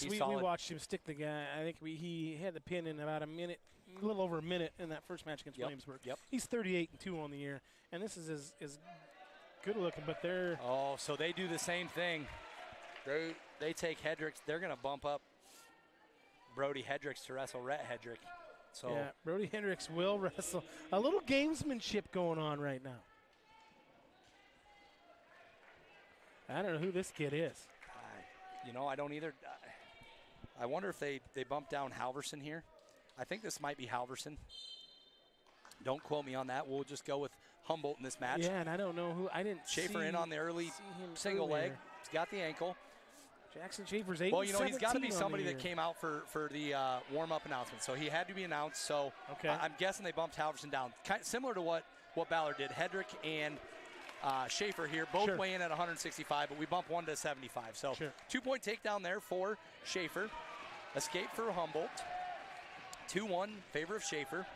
Speaker 1: we watched him stick the guy. I think he had the pin in about a minute, a little over a minute in that first match against Williamsburg. He's 38-2 on the year, and this is as good looking, but they're.
Speaker 2: Oh, so they do the same thing. They take Hendricks. They're going to bump up Brody Hendricks to wrestle Rhett Hedrick. So
Speaker 1: yeah, Brody Hendricks will wrestle. A little gamesmanship going on right now. I don't know who this kid is.
Speaker 2: You know, I don't either. I wonder if they bump down Halverson here. I think this might be Halverson. Don't quote me on that. We'll just go with Humboldt in this match.
Speaker 1: Yeah, and I don't know who. I didn't
Speaker 2: Schaefer in on the early single leg. He's got the ankle.
Speaker 1: Jackson Schaefer's 8.
Speaker 2: Well, you know, he's got to be somebody that came out for the warm-up announcement. So he had to be announced. So I'm guessing they bumped Halverson down. Similar to what Ballard did. Hedrick and Schaefer here both weigh in at 165, but we bump one to 75. So 2-point takedown there for Schaefer. Escape for Humboldt. 2-1 favor of Schaefer.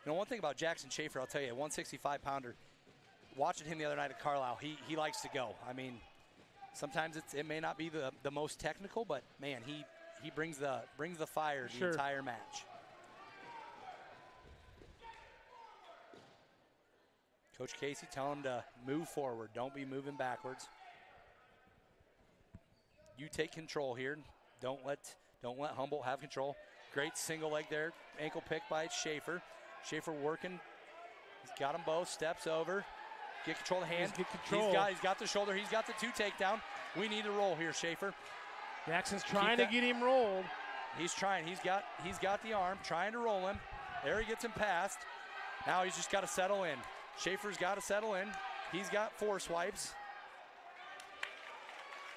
Speaker 2: You know, one thing about Jackson Schaefer, I'll tell you, 165-pounder, watching him the other night at Carlisle, he likes to go. I mean, sometimes it may not be the most technical, but man, he brings the fire the entire match. Coach Casey telling him to move forward. Don't be moving backwards. You take control here. Don't let Humboldt have control. Great single leg there. Ankle pick by Schaefer. Schaefer working. He's got them both. Steps over. Get control of the hand. He's got the shoulder. He's got the 2 takedown. We need to roll here, Schaefer.
Speaker 1: Jackson's trying to get him rolled.
Speaker 2: He's trying. He's got the arm. Trying to roll him. There he gets him past. Now he's just got to settle in. Schaefer's got to settle in. He's got 4 swipes.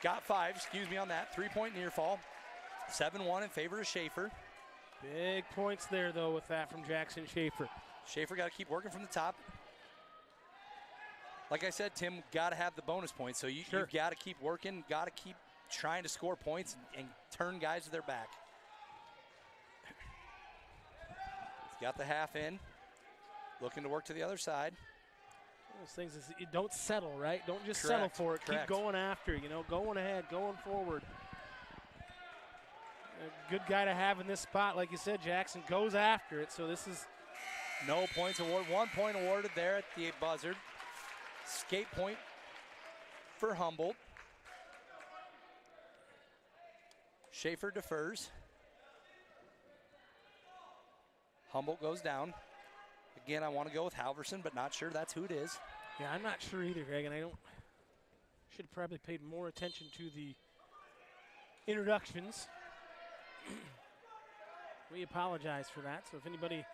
Speaker 2: Got 5, excuse me on that. 3-point near fall. 7-1 in favor of Schaefer.
Speaker 1: Big points there, though, with that from Jackson Schaefer.
Speaker 2: Schaefer got to keep working from the top. Like I said, Tim, got to have the bonus points. So you've got to keep working, got to keep trying to score points and turn guys to their back. He's got the half in. Looking to work to the other side.
Speaker 1: Those things is you don't settle, right? Don't just settle for it. Keep going after, you know, going ahead, going forward. A good guy to have in this spot. Like you said, Jackson goes after it. So this is
Speaker 2: no points awarded. 1 point awarded there at the buzzer. Skate point for Humboldt. Schaefer defers. Humboldt goes down. Again, I want to go with Halverson, but not sure that's who it is.
Speaker 1: Yeah, I'm not sure either, Greg, and I should have probably paid more attention to the introductions. We apologize for that. So if anybody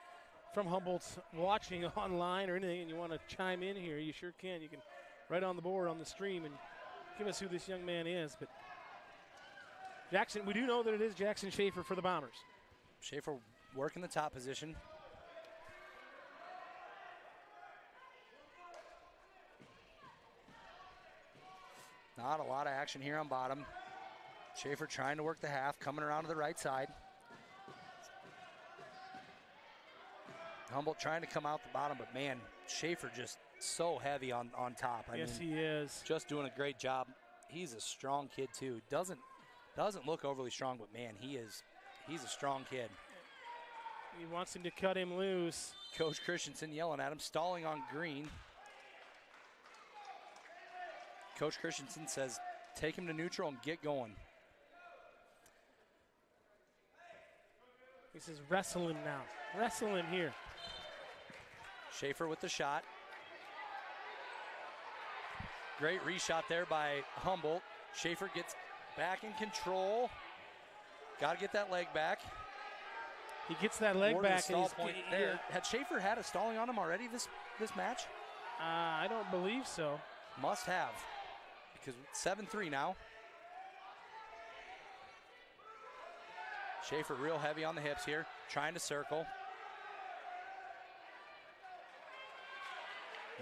Speaker 1: from Humboldt's watching online or anything and you want to chime in here, you sure can. You can write on the board on the stream and give us who this young man is. But Jackson, we do know that it is Jackson Schaefer for the Bombers.
Speaker 2: Schaefer working the top position. Not a lot of action here on bottom. Schaefer trying to work the half, coming around to the right side. Humboldt trying to come out the bottom, but man, Schaefer just so heavy on top. I mean,
Speaker 1: he is.
Speaker 2: Just doing a great job. He's a strong kid too. Doesn't look overly strong, but man, he's a strong kid.
Speaker 1: He wants him to cut him loose.
Speaker 2: Coach Christensen yelling at him, stalling on green. Coach Christensen says, take him to neutral and get going.
Speaker 1: This is wrestling now. Wrestling here.
Speaker 2: Schaefer with the shot. Great reshot there by Humboldt. Schaefer gets back in control. Got to get that leg back.
Speaker 1: He gets that leg
Speaker 2: Ward to the
Speaker 1: back.
Speaker 2: stall
Speaker 1: And
Speaker 2: point there. Had Schaefer had a stalling on him already this match?
Speaker 1: I don't believe so.
Speaker 2: Must have, because 7-3 now. Schaefer real heavy on the hips here, trying to circle.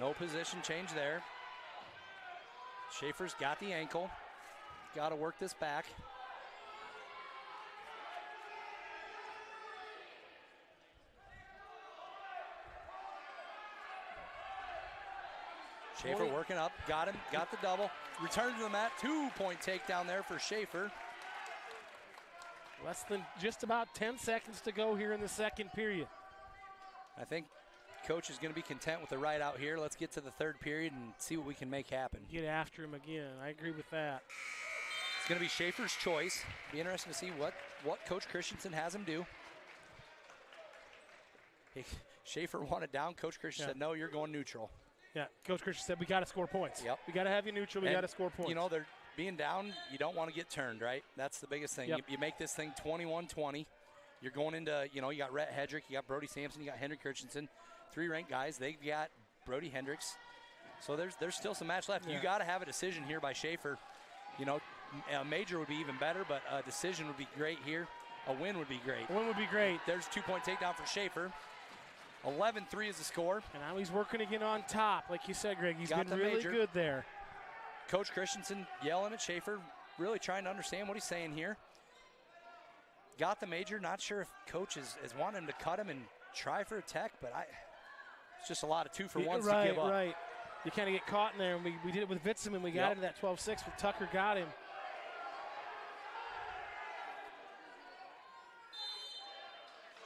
Speaker 2: No position change there. Schaefer's got the ankle. Got to work this back. Schaefer working up, got him, got the double. Return to the mat, 2-point takedown there for Schaefer.
Speaker 1: Less than just about 10 seconds to go here in the second period.
Speaker 2: I think coach is going to be content with the right out here. Let's get to the third period and see what we can make happen.
Speaker 1: Get after him again. I agree with that.
Speaker 2: It's going to be Schaefer's choice. Be interesting to see what Coach Christensen has him do. Schaefer wanted down. Coach Christensen said, no, you're going neutral.
Speaker 1: Yeah, Coach Christian said we got to score points.
Speaker 2: Yep.
Speaker 1: We got to have you neutral. We got to score points.
Speaker 2: You know, they're being down. You don't want to get turned, right? That's the biggest thing.
Speaker 1: Yep.
Speaker 2: You make this thing 21-20. You're going into, you got Rhett Hedrick, you got Brody Sampson, you got Henry Christensen, 3 ranked guys. They've got Brody Hendricks. So there's still some match left.
Speaker 1: Yeah.
Speaker 2: You got to have a decision here by Schaefer. A major would be even better, but a decision would be great here. A win would be great.
Speaker 1: A win would be great.
Speaker 2: There's 2-point takedown for Schaefer. 11-3 is the score.
Speaker 1: And now he's working again on top. Like you said, Greg, he's
Speaker 2: Got
Speaker 1: been
Speaker 2: the
Speaker 1: really
Speaker 2: major.
Speaker 1: good there.
Speaker 2: Coach Christensen yelling at Schaefer, really trying to understand what he's saying here. Got the major. Not sure if Coach is wanting him to cut him and try for a tech, but it's just a lot of 2-for-1s to give up.
Speaker 1: Right. You kind of get caught in there, and we did it with Vitsim, and we got into that 12-6, but Tucker got him.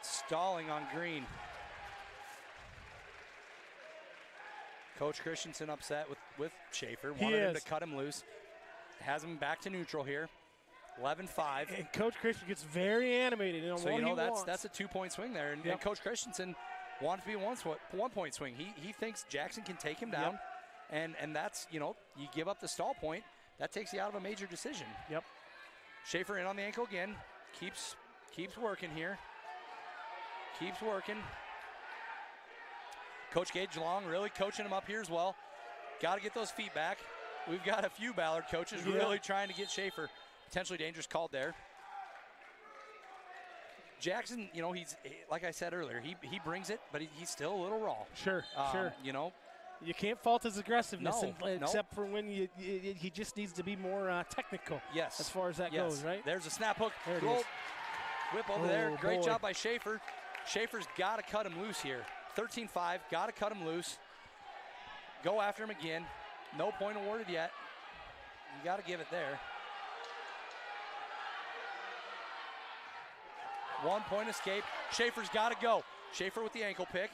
Speaker 2: Stalling on Green. Coach Christensen upset with Schaefer. Wanted him to cut him loose. Has him back to neutral here. 11-5.
Speaker 1: And Coach Christensen gets very animated.
Speaker 2: So, that's a 2-point swing there. And Coach Christensen wants to be a 1-point swing. He thinks Jackson can take him down. And that's, you give up the stall point. That takes you out of a major decision.
Speaker 1: Yep.
Speaker 2: Schaefer in on the ankle again. Keeps working here. Keeps working. Coach Gage Long really coaching him up here as well. Got to get those feet back. We've got a few Ballard coaches really trying to get Schaefer. Potentially dangerous called there. Jackson, he's, like I said earlier, he brings it, but he's still a little raw.
Speaker 1: Sure. You can't fault his aggressiveness, except for when he just needs to be more technical.
Speaker 2: Yes.
Speaker 1: As far as that goes, right?
Speaker 2: There's a snap hook.
Speaker 1: There it is.
Speaker 2: Whip over there. Great job by Schaefer. Schaefer's got to cut him loose here. 13-5, got to cut him loose. Go after him again. No point awarded yet. You got to give it there. 1-point escape. Schaefer's got to go. Schaefer with the ankle pick.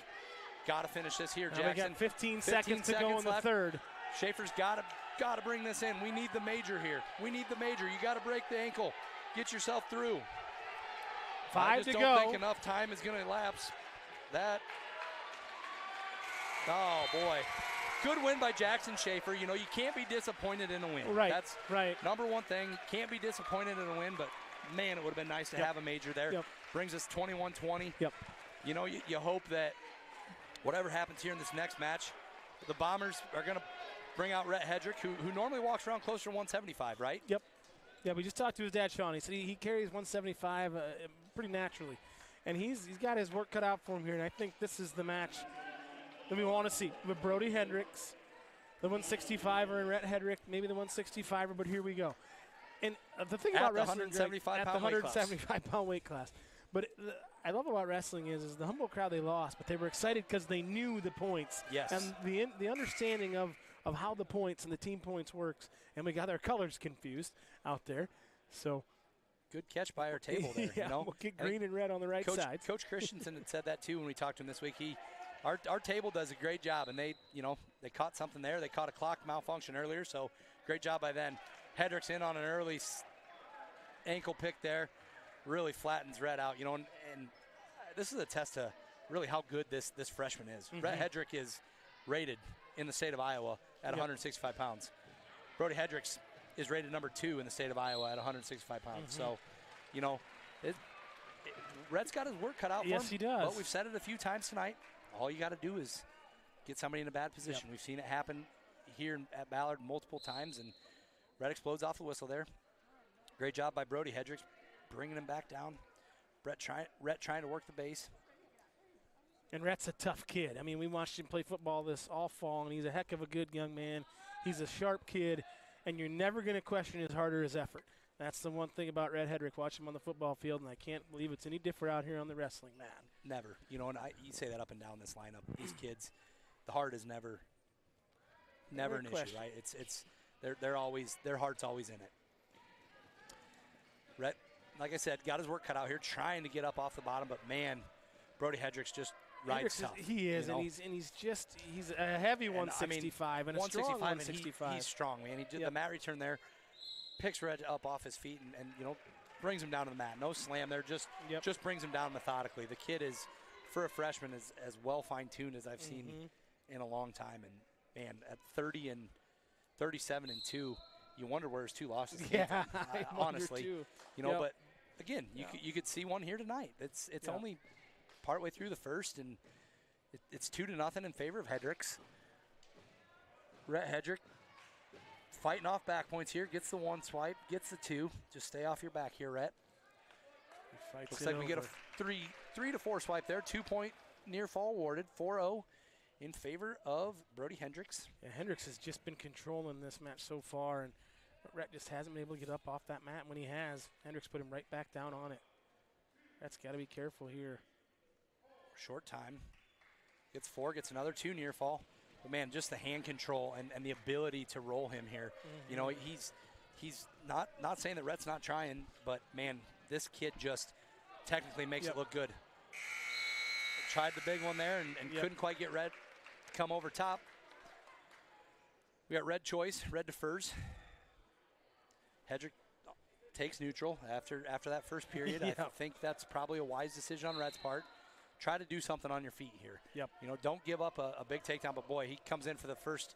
Speaker 2: Got to finish this here, Jackson.
Speaker 1: We got 15 seconds to go in the third.
Speaker 2: Schaefer's got to bring this in. We need the major here. We need the major. You got to break the ankle. Get yourself through.
Speaker 1: 5 to go.
Speaker 2: I just don't think enough time is going to elapse. Oh, boy. Good win by Jackson Schaefer. You can't be disappointed in a win.
Speaker 1: Right.
Speaker 2: That's number one thing. Can't be disappointed in a win, but, man, it would have been nice to have a major there. Brings us 21-20.
Speaker 1: Yep.
Speaker 2: You hope that whatever happens here in this next match, the Bombers are going to bring out Rhett Hedrick, who normally walks around closer to 175, right?
Speaker 1: Yep. Yeah, we just talked to his dad, Sean. He said he carries 175 pretty naturally. And he's got his work cut out for him here, and I think this is the match that we want to see. With Brody Hendricks, the 165er, and Rhett Hedrick, maybe the 165er, but here we go. And the thing about wrestling, at the 175-pound weight class. But I love about wrestling is the Humboldt crowd, they lost, but they were excited because they knew the points.
Speaker 2: Yes.
Speaker 1: And the understanding of how the points and the team points works, and we got our colors confused out there. So
Speaker 2: good catch by our table there.
Speaker 1: We'll get green and red on the right side.
Speaker 2: Coach Christensen had said that too when we talked to him this week. Our table does a great job, and they caught something there. They caught a clock malfunction earlier, so great job by them. Hedrick's in on an early ankle pick there. Really flattens Rhett out, and this is a test to really how good this freshman is. Rhett Hedrick is rated in the state of Iowa at 165 pounds. Brody Hendricks is rated number 2 in the state of Iowa at 165 pounds. So, you know, Rhett's got his work cut out for him.
Speaker 1: Yes, he does.
Speaker 2: But we've said it a few times tonight. All you got to do is get somebody in a bad position. We've seen it happen here at Ballard multiple times, and Rhett explodes off the whistle there. Great job by Brody Hendricks bringing him back down. Rhett trying to work the base.
Speaker 1: And Rhett's a tough kid. I mean, we watched him play football this all fall, and he's a heck of a good young man. He's a sharp kid, and you're never going to question his heart or his effort. That's the one thing about Rhett Hedrick. Watch him on the football field, and I can't believe it's any different out here on the wrestling mat.
Speaker 2: Never. You know, and you say that up and down this lineup. These kids, the heart is never an issue, right? It's they're always, their heart's always in it. Rhett, like I said, got his work cut out here, trying to get up off the bottom, but man, Brody Hendricks just rides tough.
Speaker 1: He is, you know? and he's a heavy 165 and a strong 165.
Speaker 2: He's strong, man. He did the mat return there, picks Rhett up off his feet, and you know, brings him down to the mat. No slam there, just brings him down methodically. The kid is, for a freshman, is as well fine-tuned as I've seen in a long time. And man, at 30 and 37 and 2, you wonder where his 2 losses came from. Honestly,
Speaker 1: too.
Speaker 2: You know, but again, you could see one here tonight. It's only partway through the first, and it's 2-0 in favor of Hedricks. Rhett Hedrick fighting off back points here, gets the 1 swipe, gets the 2. Just stay off your back here, Rhett. Looks like we get a 3 to 4 swipe there. 2-point near fall awarded. 4-0 in favor of Brody Hendricks.
Speaker 1: Yeah, Hendricks has just been controlling this match so far, and Rhett just hasn't been able to get up off that mat. When he has, Hendricks put him right back down on it. Rhett's got to be careful here.
Speaker 2: Short time. Gets 4, gets another 2 near fall. But man, just the hand control and the ability to roll him here. You know, he's not saying that Rhett's not trying, but man, this kid just technically makes it look good. Tried the big one there and couldn't quite get Rhett to come over top. We got red choice, red defers. Hedrick takes neutral after that first period. I think that's probably a wise decision on Rhett's part. Try to do something on your feet here. You know, don't give up a big takedown, but boy, he comes in for the first,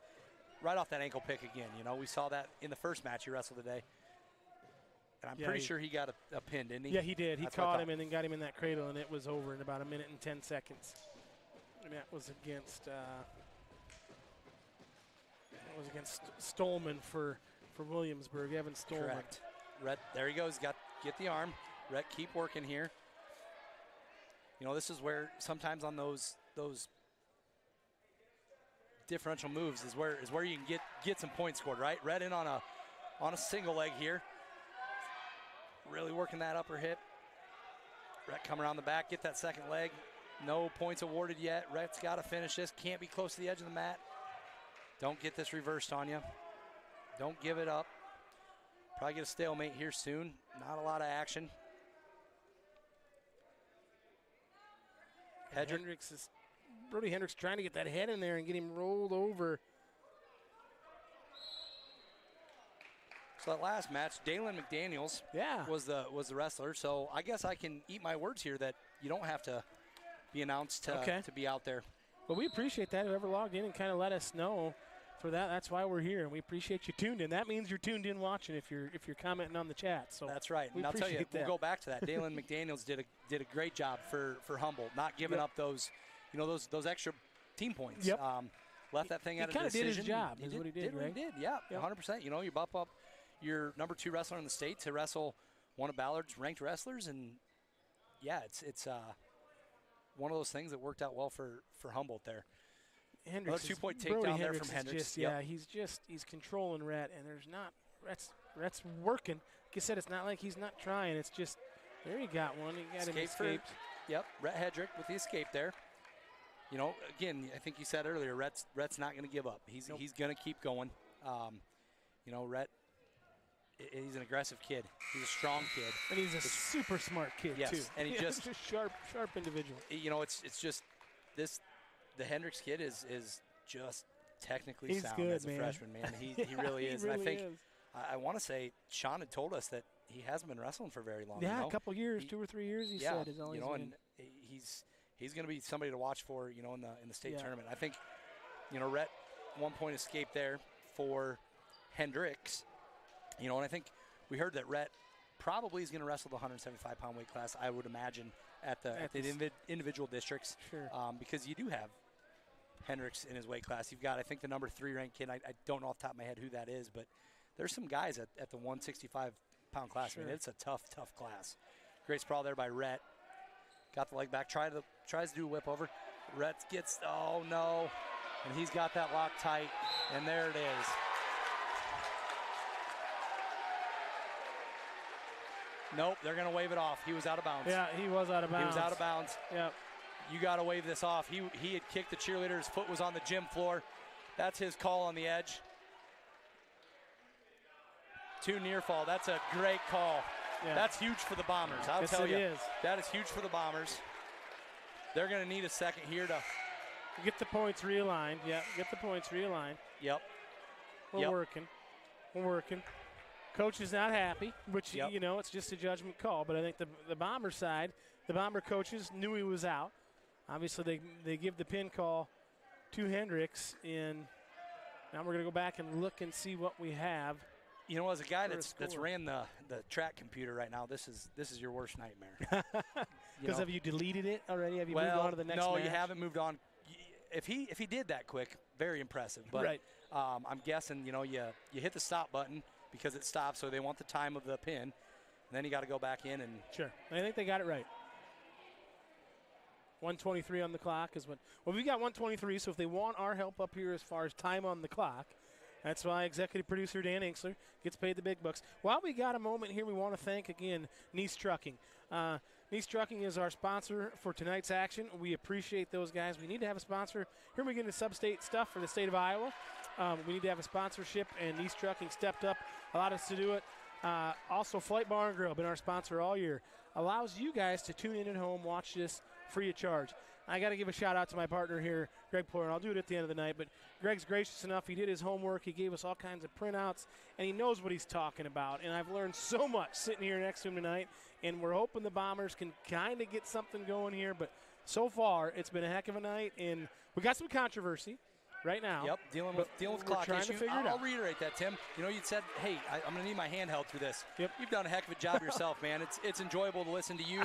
Speaker 2: right off that ankle pick again. You know, we saw that in the first match he wrestled today. And I'm pretty sure he got a pin, didn't he?
Speaker 1: Yeah, he did. He caught him and then got him in that cradle, and it was over in about 1 minute and 10 seconds. And that was against Stolman for Williamsburg, Evan Stolman.
Speaker 2: Correct. Rhett, there he goes. Get the arm. Rhett, keep working here. You know, this is where sometimes on those differential moves is where you can get some points scored, right? Rhett in on a single leg here. Really working that upper hip. Rhett come around the back, get that second leg. No points awarded yet. Rhett's got to finish this. Can't be close to the edge of the mat. Don't get this reversed on you. Don't give it up. Probably get a stalemate here soon. Not a lot of action.
Speaker 1: Brody Hendricks trying to get that head in there and get him rolled over.
Speaker 2: So that last match, Dalen McDaniels was the wrestler. So I guess I can eat my words here that you don't have to be announced to be out there.
Speaker 1: Well, we appreciate that. Whoever logged in and kind of let us know for that, that's why we're here, and we appreciate you tuned in. That means you're tuned in watching if you're commenting on the chat. So
Speaker 2: that's right. And I'll tell you, we'll go back to that. Dalen McDaniels did a great job for Humboldt, not giving up those extra team points. Left that thing out of decision.
Speaker 1: He kind of did his job. Is what he did, right?
Speaker 2: He did. Yeah, 100%. You know, you bump up your number 2 wrestler in the state to wrestle one of Ballard's ranked wrestlers, and it's one of those things that worked out well for Humboldt there.
Speaker 1: Hendricks,
Speaker 2: another 2-point takedown there from
Speaker 1: Hendricks. He's controlling Rhett, and there's not Rhett's working. Like I said, it's not like he's not trying. It's just there he got one. He got him escaped.
Speaker 2: Rhett Hedrick with the escape there. You know, again, I think you said earlier, Rhett's not going to give up. He's going to keep going. You know, Rhett, he's an aggressive kid. He's a strong kid.
Speaker 1: And he's a super smart kid, too.
Speaker 2: And he's just
Speaker 1: a sharp individual.
Speaker 2: You know, it's just this. The Hendricks kid is just technically sound as a freshman, man. He really is.
Speaker 1: Really
Speaker 2: and I think I want to say Sean had told us that he hasn't been wrestling for very long.
Speaker 1: Yeah, a couple years, 2 or 3 years. He said is all he's been.
Speaker 2: And he's going to be somebody to watch for. You know, in the state tournament. I think, you know, Rhett 1-point escape there for Hendricks. You know, and I think we heard that Rhett probably is going to wrestle the 175-pound weight class, I would imagine, at the individual districts.
Speaker 1: Sure.
Speaker 2: Because you do have Hendricks in his weight class. You've got, I think, the number 3 ranked kid. I don't know off the top of my head who that is, but there's some guys at the 165-pound class.
Speaker 1: Sure.
Speaker 2: I mean, it's a tough class. Great sprawl there by Rhett. Got the leg back, tries to do a whip over. Rhett gets, oh no, and he's got that lock tight, and there it is. Nope, they're going to wave it off. He was out of bounds.
Speaker 1: Yeah, he was out of bounds.
Speaker 2: He was out of bounds.
Speaker 1: Yep.
Speaker 2: You got to wave this off. He had kicked the cheerleader. His foot was on the gym floor. That's his call on the edge. 2 near fall. That's a great call.
Speaker 1: Yeah.
Speaker 2: That's huge for the Bombers. I'll tell you.
Speaker 1: Is.
Speaker 2: That is huge for the Bombers. They're going to need a second here to
Speaker 1: get the points realigned. Yeah, get the points realigned.
Speaker 2: Yep.
Speaker 1: We're working. Coach is not happy, which, you know, it's just a judgment call. But I think the Bomber side, the Bomber coaches knew he was out. Obviously, they give the pin call to Hendricks. And now we're going to go back and look and see what we have.
Speaker 2: You know, as a guy that's ran the track computer right now, this is your worst nightmare.
Speaker 1: Because have you deleted it already? Have you moved on to the next match?
Speaker 2: No, you haven't moved on. If he did that quick, very impressive. But
Speaker 1: right.
Speaker 2: I'm guessing, you know, you hit the stop button because it stops, so they want the time of the pin. And then you got to go back in and.
Speaker 1: Sure. I think they got it right. 1:23 on the clock is what. Well, we got 1:23, so if they want our help up here as far as time on the clock, that's why executive producer Dan Inkster gets paid the big bucks. While we got a moment here, we want to thank again Nice Trucking. Nice Trucking is our sponsor for tonight's action. We appreciate those guys. We need to have a sponsor. Here we get into sub-state stuff for the state of Iowa. We need to have a sponsorship, and Nice Trucking stepped up, allowed us to do it. Also, Flight Bar and Grill, been our sponsor all year. Allows you guys to tune in at home, watch this free of charge. I got to give a shout-out to my partner here, Greg Poyer, and I'll do it at the end of the night. But Greg's gracious enough. He did his homework. He gave us all kinds of printouts, and he knows what he's talking about. And I've learned so much sitting here next to him tonight, and we're hoping the Bombers can kind of get something going here. But so far, it's been a heck of a night, and we got some controversy right now.
Speaker 2: Yep, dealing with clock
Speaker 1: trying
Speaker 2: issue.
Speaker 1: To figure it
Speaker 2: I'll
Speaker 1: out.
Speaker 2: reiterate that, Tim. You know, you said, hey, I'm going to need my handheld through this.
Speaker 1: Yep.
Speaker 2: You've done a heck of a job yourself, man. It's enjoyable to listen to you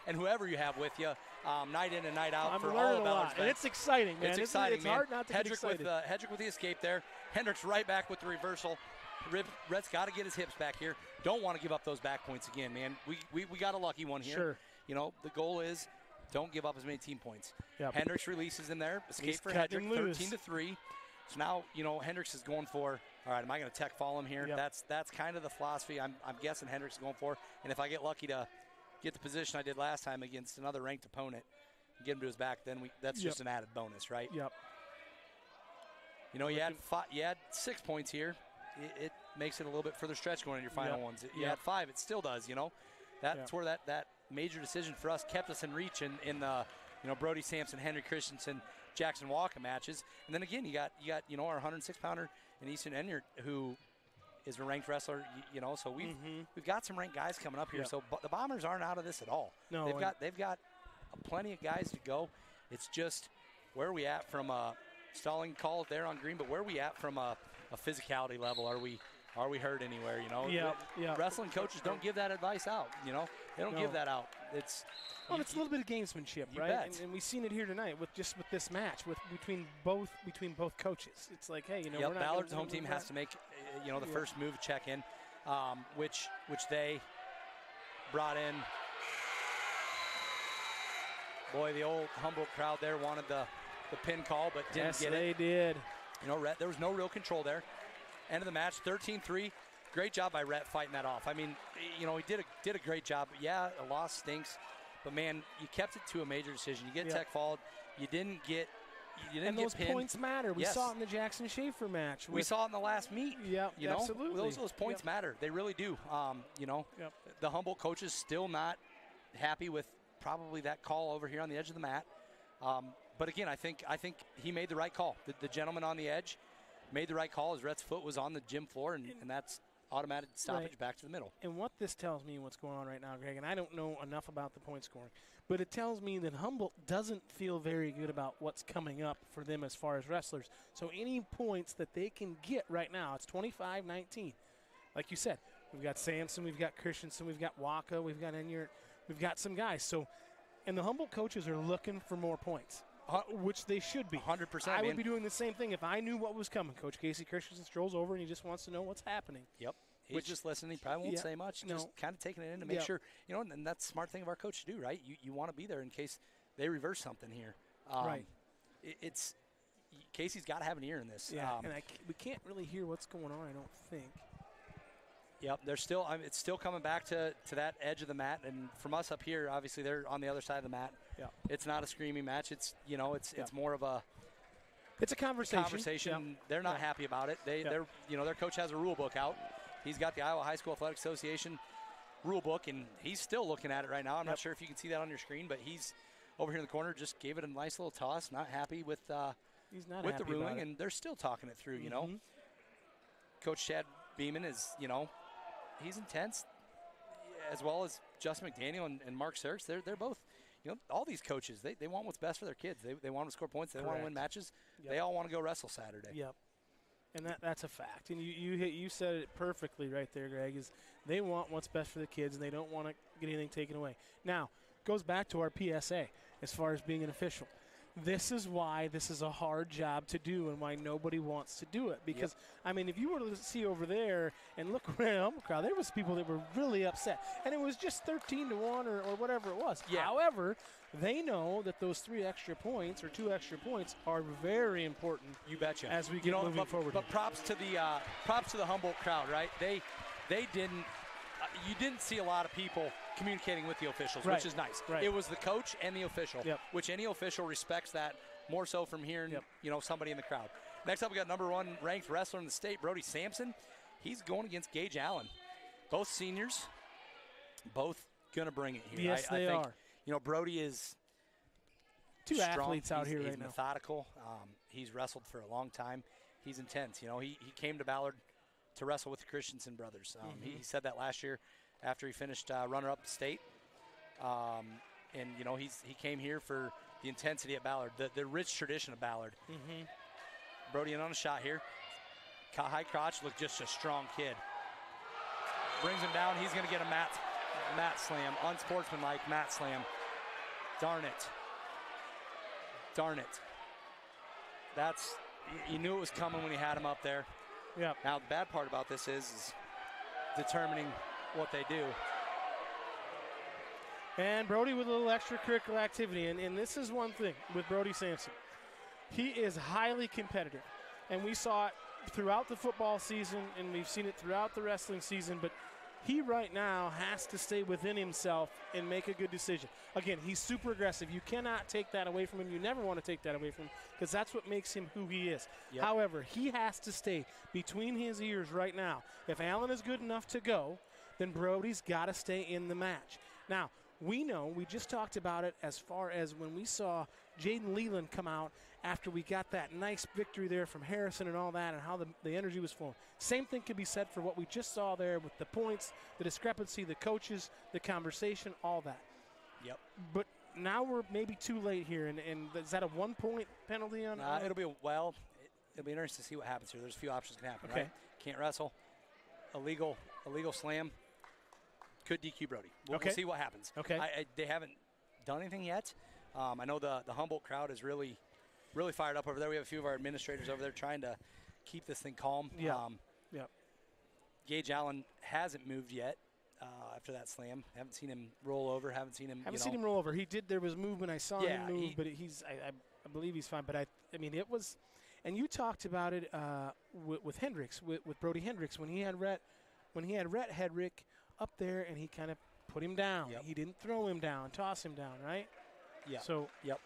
Speaker 2: and whoever you have with you, night in and night out.
Speaker 1: I'm
Speaker 2: for
Speaker 1: learning
Speaker 2: all of
Speaker 1: a
Speaker 2: Ballard's
Speaker 1: lot, and it's exciting, man.
Speaker 2: It's exciting,
Speaker 1: it's
Speaker 2: man.
Speaker 1: hard not to get excited.
Speaker 2: Hedrick with the escape there. Hendricks right back with the reversal. Rhett's got to get his hips back here. Don't want to give up those back points again, man. We got a lucky one here.
Speaker 1: Sure.
Speaker 2: You know, the goal is don't give up as many team points.
Speaker 1: Yep.
Speaker 2: Hendricks releases in there. Escape
Speaker 1: He's
Speaker 2: for
Speaker 1: cutting
Speaker 2: Hedrick,
Speaker 1: him loose.
Speaker 2: 13-3. So now, you know, Hendricks is going for, all right, am I going to tech fall him here?
Speaker 1: Yep.
Speaker 2: That's kind of the philosophy I'm guessing Hendricks is going for. And if I get lucky to get the position I did last time against another ranked opponent, get him to his back, then that's just an added bonus, right?
Speaker 1: Yep.
Speaker 2: You know, you had 6 points here. It makes it a little bit further stretch going in your final ones. You had 5, it still does, you know. That's where that major decision for us kept us in reach in the, you know, Brody Sampson, Henry Christensen, Jackson Walker matches. And then again, you got you know, our 106-pounder in Easton Enyart, who is a ranked wrestler, you know, so we've got some ranked guys coming up here. So the Bombers aren't out of this at all.
Speaker 1: No,
Speaker 2: they've got plenty of guys to go. It's just where are we at from a stalling call there on green, but where are we at from a physicality level? Are we hurt anywhere, you know?
Speaker 1: Yeah.
Speaker 2: Wrestling coaches don't give that advice out, you know? They don't give that out. It's
Speaker 1: a little bit of gamesmanship,
Speaker 2: you
Speaker 1: right?
Speaker 2: bet.
Speaker 1: And we've seen it here tonight with this match between both coaches. It's like, hey, you know, we're not
Speaker 2: Ballard's home team has to make, you know, the first move check in, which they brought in. Boy, the old Humboldt crowd there wanted the pin call, but didn't get it.
Speaker 1: Yes, they did.
Speaker 2: You know, Rhett, there was no real control there. End of the match, 13-3. Great job by Rhett fighting that off. I mean, you know, he did a great job. Yeah, a loss stinks, but man, you kept it to a major decision. You get tech fouled. You didn't get
Speaker 1: and those
Speaker 2: pinned.
Speaker 1: points matter. We saw it in the Jackson Schaefer match.
Speaker 2: We saw it in the last meet.
Speaker 1: Yeah,
Speaker 2: you know,
Speaker 1: absolutely.
Speaker 2: Those points matter. They really do. You know, the Humboldt coaches still not happy with probably that call over here on the edge of the mat. But again, I think he made the right call. The gentleman on the edge made the right call as Rhett's foot was on the gym floor, and that's automatic stoppage
Speaker 1: Right.
Speaker 2: back to the middle.
Speaker 1: And what this tells me, what's going on right now, Greg, and I don't know enough about the point scoring, but it tells me that Humboldt doesn't feel very good about what's coming up for them as far as wrestlers. So any points that they can get right now, it's 25-19. Like you said, we've got Sampson, we've got Christensen, we've got Waka, we've got Enyart, we've got some guys. So, and the Humboldt coaches are looking for more points, which they should be.
Speaker 2: 100%.
Speaker 1: I would be doing the same thing if I knew what was coming. Coach Casey Christensen strolls over and he just wants to know what's happening.
Speaker 2: Yep. He's just listening. He probably won't say much.
Speaker 1: No.
Speaker 2: Just kind of taking it in to make sure, and that's a smart thing of our coach to do, right? You want to be there in case they reverse something here.
Speaker 1: Right.
Speaker 2: It's Casey's got to have an ear in this.
Speaker 1: Yeah, and we can't really hear what's going on, I don't think.
Speaker 2: Yep, they're still. It's still coming back to that edge of the mat, and from us up here, obviously they're on the other side of the mat.
Speaker 1: Yeah.
Speaker 2: It's not a screaming match. It's it's more of a.
Speaker 1: It's a conversation.
Speaker 2: Yep. They're not happy about it. They're their coach has a rule book out. He's got the Iowa High School Athletic Association rule book, and he's still looking at it right now. I'm not sure if you can see that on your screen, but he's over here in the corner. Just gave it a nice little toss. Not happy with
Speaker 1: he's not
Speaker 2: with the
Speaker 1: happy
Speaker 2: ruling,
Speaker 1: about it.
Speaker 2: and they're still talking it through. You know, Coach Chad Beeman is he's intense, as well as Justin McDaniel and Mark Sirks. They're both, all these coaches, they want what's best for their kids. They want to score points. They want to win matches. Yep. They all want to go wrestle Saturday.
Speaker 1: Yep. And that's a fact. And you said it perfectly right there, Greg, is they want what's best for the kids, and they don't want to get anything taken away. Now, goes back to our PSA as far as being an official. This is why this is a hard job to do and why nobody wants to do it. Because, I mean, if you were to see over there and look around the Humboldt crowd, there was people that were really upset. And it was just 13-1 or whatever it was.
Speaker 2: Yeah.
Speaker 1: However, they know that those 3 extra points or 2 extra points are very important.
Speaker 2: You betcha.
Speaker 1: As we get moving forward.
Speaker 2: But props to the Humboldt crowd, right? They didn't. You didn't see a lot of people communicating with the officials, which is nice.
Speaker 1: Right.
Speaker 2: It was the coach and the official,
Speaker 1: which
Speaker 2: any official respects that more so from hearing somebody in the crowd. Next up, we got number 1 ranked wrestler in the state, Brody Sampson. He's going against Gage Allen. Both seniors, both going to bring it here.
Speaker 1: Yes, they are.
Speaker 2: Brody is
Speaker 1: 2
Speaker 2: strong.
Speaker 1: athletes out here
Speaker 2: he's
Speaker 1: right now.
Speaker 2: Methodical. He's wrestled for a long time. He's intense. He came to Ballard to wrestle with the Christensen brothers. He said that last year after he finished runner-up state. And he came here for the intensity at Ballard, the rich tradition of Ballard. Brody in on a shot here. High crotch, look, just a strong kid. Brings him down. He's going to get a mat slam, unsportsmanlike mat slam. Darn it. You knew it was coming when he had him up there.
Speaker 1: Yeah.
Speaker 2: Now, the bad part about this is determining what they do.
Speaker 1: And Brody with a little extracurricular activity. And this is one thing with Brody Sampson. He is highly competitive. And we saw it throughout the football season, and we've seen it throughout the wrestling season. But he right now has to stay within himself and make a good decision. Again, he's super aggressive. You cannot take that away from him. You never want to take that away from him because that's what makes him who he is.
Speaker 2: Yep.
Speaker 1: However, he has to stay between his ears right now. If Allen is good enough to go, then Brody's got to stay in the match. Now, we know, we just talked about it as far as when we saw Jaden Leland come out after we got that nice victory there from Harrison and all that and how the energy was flowing. Same thing could be said for what we just saw there with the points, the discrepancy, the coaches, the conversation, all that.
Speaker 2: Yep.
Speaker 1: But now we're maybe too late here, and is that a 1-point penalty on?
Speaker 2: It'll be interesting to see what happens here. There's a few options can happen.
Speaker 1: Okay.
Speaker 2: Right? Can't wrestle, illegal slam. Could DQ Brody. We'll see what happens.
Speaker 1: Okay.
Speaker 2: They haven't done anything yet. I know the Humboldt crowd is really fired up over there. We have a few of our administrators over there trying to keep this thing calm.
Speaker 1: Yeah.
Speaker 2: Gage Allen hasn't moved yet after that slam. Haven't seen him roll over. Haven't seen him
Speaker 1: roll over. He did. There was movement. I saw him move, but I believe he's fine. But I mean, it was, and you talked about it with Hendricks, with Brody Hendricks when he had Rhett Hedrick up there, and he kind of put him down.
Speaker 2: Yep.
Speaker 1: He didn't throw him down, toss him down, right?
Speaker 2: Yeah.
Speaker 1: So.
Speaker 2: Yep.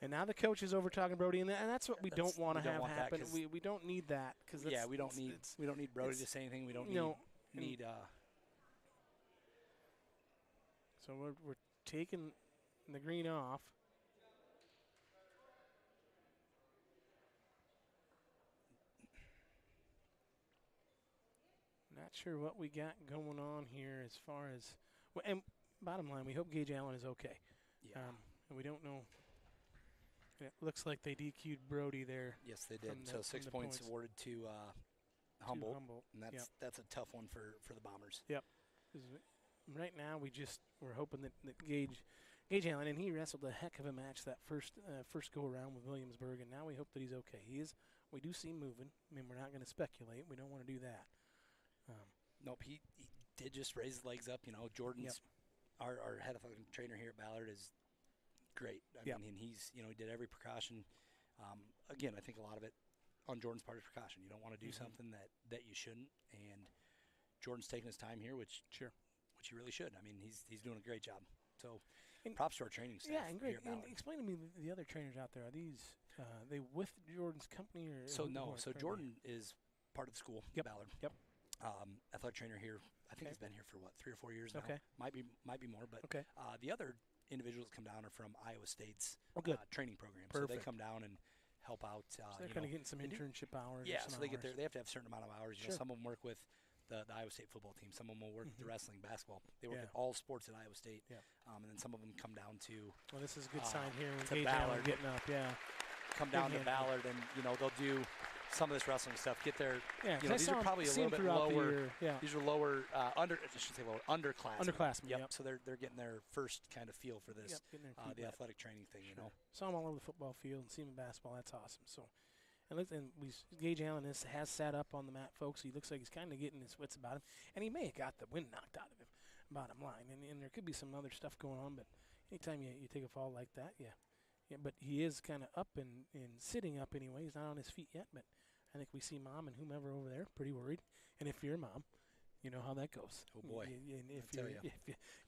Speaker 1: And now the coach is over talking Brody, and that's what we don't want to have happen. We don't need that because
Speaker 2: we don't need Brody to say anything. We don't need.
Speaker 1: So we're taking the green off. Not sure what we got going on here as far as – and bottom line, we hope Gage Allen is okay.
Speaker 2: Yeah.
Speaker 1: And we don't know. It looks like they DQ'd Brody there.
Speaker 2: Yes, they did. So 6 points awarded to Humboldt. And that's a tough one for the Bombers.
Speaker 1: Yep. Right now, we're hoping that Gage Allen, and he wrestled a heck of a match that first go around with Williamsburg, and now we hope that he's okay. We do see him moving. I mean, we're not going to speculate. We don't want to do that.
Speaker 2: Nope, he did just raise his legs up. Jordan's our head athletic trainer here at Ballard is great. I mean, and he did every precaution. Again, I think a lot of it on Jordan's part is precaution. You don't want to do something that you shouldn't, and Jordan's taking his time here, which he really should. I mean, he's doing a great job. So, props to our training staff.
Speaker 1: Yeah, and great. And explain to me the other trainers out there. Are these they with Jordan's company or?
Speaker 2: So no. So Jordan is part of the school, Ballard.
Speaker 1: Yep.
Speaker 2: Athletic trainer here. I think he's been here for 3 or 4 years now.
Speaker 1: Okay.
Speaker 2: Might be more, but the other individuals that come down are from Iowa State's training program.
Speaker 1: Perfect.
Speaker 2: So they come down and help out.
Speaker 1: So they're kind of getting some internship hours.
Speaker 2: Yeah,
Speaker 1: so
Speaker 2: they get there. They have to have a certain amount of hours.
Speaker 1: Sure.
Speaker 2: Some of them work with the Iowa State football team. Some of them will work with the wrestling, basketball. They work at all sports at Iowa State.
Speaker 1: Yeah.
Speaker 2: And then some of them come down to.
Speaker 1: Well, this is a good sign here.
Speaker 2: To Ballard,
Speaker 1: getting up. Yeah.
Speaker 2: Come down to Ballard, and they'll do some of this wrestling stuff. Get there.
Speaker 1: Yeah.
Speaker 2: These are probably a little bit lower.
Speaker 1: Yeah.
Speaker 2: These are lower underclassmen.
Speaker 1: Underclassmen.
Speaker 2: Yep. So they're getting their first kind of feel for this. The athletic training thing.
Speaker 1: Saw them all over the football field and see them in basketball. That's awesome. So. Gage Allen has sat up on the mat, folks. He looks like he's kind of getting his wits about him. And he may have got the wind knocked out of him, bottom line. And there could be some other stuff going on, but anytime you take a fall like that, but he is kind of up and sitting up anyway. He's not on his feet yet, but I think we see Mom and whomever over there pretty worried. And if you're a mom, you know how that goes.
Speaker 2: Oh boy!
Speaker 1: And if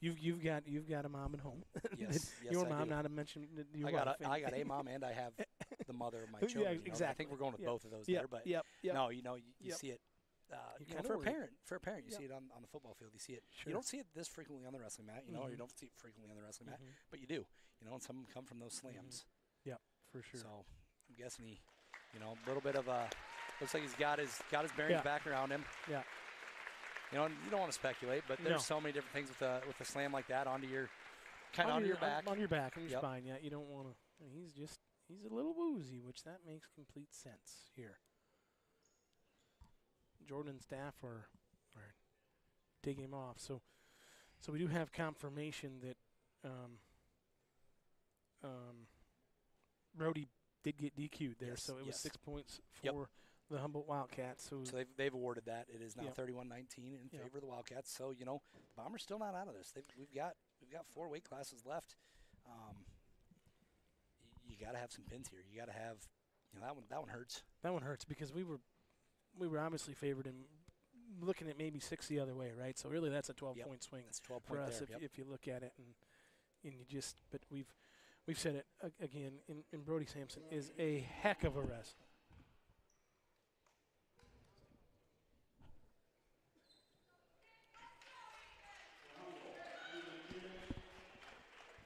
Speaker 1: you've got a mom at home,
Speaker 2: yes,
Speaker 1: your
Speaker 2: I
Speaker 1: mom,
Speaker 2: do.
Speaker 1: not to mention your
Speaker 2: I got a mom, and I have the mother of my children.
Speaker 1: Exactly.
Speaker 2: I think we're going with both of those there, but no, you see it. For a parent, you see it on the football field. You see it.
Speaker 1: Sure.
Speaker 2: You don't see it this frequently on the wrestling mat, or you don't see it frequently on the wrestling mat, but you do. And some of them come from those slams.
Speaker 1: Yep, for sure.
Speaker 2: So I'm guessing he, a little bit of looks like he's got his bearings back around him.
Speaker 1: Yeah.
Speaker 2: You don't want to speculate, but there's so many different things with a slam like that onto your onto your back.
Speaker 1: On your back, on your spine. Yeah, you don't want to. He's a little woozy, which that makes complete sense here. Jordan and staff are digging him off. So we do have confirmation that Brody did get DQ'd there. So it was 6 points for the Humboldt Wildcats. So
Speaker 2: they've awarded that. It is now 31-19 in favor of the Wildcats. So the Bombers still not out of this. We've got 4 weight classes left. You got to have some pins here. You got to have that one hurts.
Speaker 1: That one hurts because we were obviously favored in looking at maybe 6 the other way, right? So really that's a 12-point swing.
Speaker 2: That's 12
Speaker 1: for
Speaker 2: point
Speaker 1: us
Speaker 2: there.
Speaker 1: if you look at it and you just. But we've said it again. And Brody Sampson is a heck of a wrestler.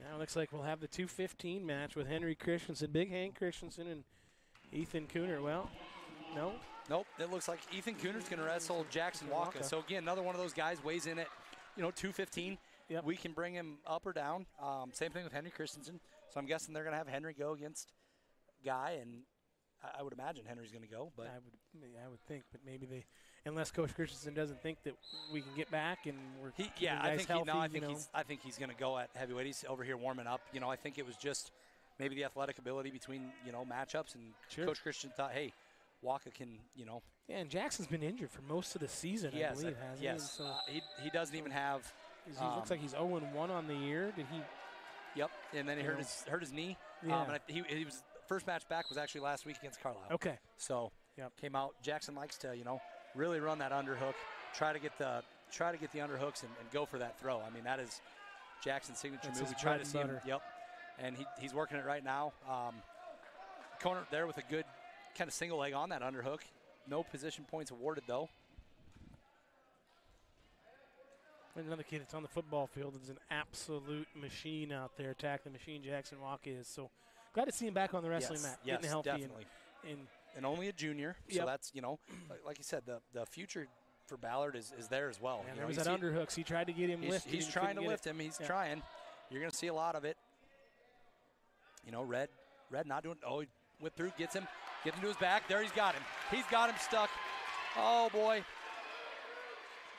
Speaker 1: Now it looks like we'll have the 2:15 match with Henry Christensen, Big Hank Christensen, and Ethan Cooner. Well, no.
Speaker 2: Nope. It looks like Ethan Cooner's going to wrestle Jackson Walker. So again, another one of those guys weighs in at 215.
Speaker 1: Yep.
Speaker 2: We can bring him up or down. Same thing with Henry Christensen. So I'm guessing they're going to have Henry go against Guy, and I would imagine Henry's going to go. But
Speaker 1: I would think, but maybe they, unless Coach Christensen doesn't think that we can get back and we're
Speaker 2: I think he's going to go at heavyweight. He's over here warming up. I think it was just maybe the athletic ability between matchups, and Coach Christensen thought, hey, Waka can,
Speaker 1: Yeah, and Jackson's been injured for most of the season, I believe, hasn't he?
Speaker 2: Yes.
Speaker 1: So
Speaker 2: he doesn't even have.
Speaker 1: He looks like he's 0-1 on the year. Did he?
Speaker 2: Yep. And then he hurt his knee.
Speaker 1: Yeah.
Speaker 2: And he was first match back was actually last week against Carlisle.
Speaker 1: Okay.
Speaker 2: So came out. Jackson likes to really run that underhook, try to get the underhooks and go for that throw. I mean, that is Jackson's signature move. We try to see him. Yep. And he's working it right now. Corner there with a good kind of single leg on that underhook. No position points awarded, though.
Speaker 1: Another kid that's on the football field is an absolute machine out there, attacking the machine. Jackson Walker is. So glad to see him back on the wrestling mat, getting healthy.
Speaker 2: Definitely. And only a junior. So that's, like you said, the future Ballard is there as well.
Speaker 1: And
Speaker 2: You
Speaker 1: there
Speaker 2: know,
Speaker 1: was
Speaker 2: you
Speaker 1: that
Speaker 2: see-
Speaker 1: underhooks. He tried to get him lifted.
Speaker 2: He's
Speaker 1: and
Speaker 2: trying to
Speaker 1: couldn't get
Speaker 2: lift
Speaker 1: it.
Speaker 2: him. He's
Speaker 1: Yeah.
Speaker 2: trying. You're going to see a lot of it. You know, Red not doing. Oh, he whipped through, gets him to his back. There, he's got him. He's got him stuck. Oh boy.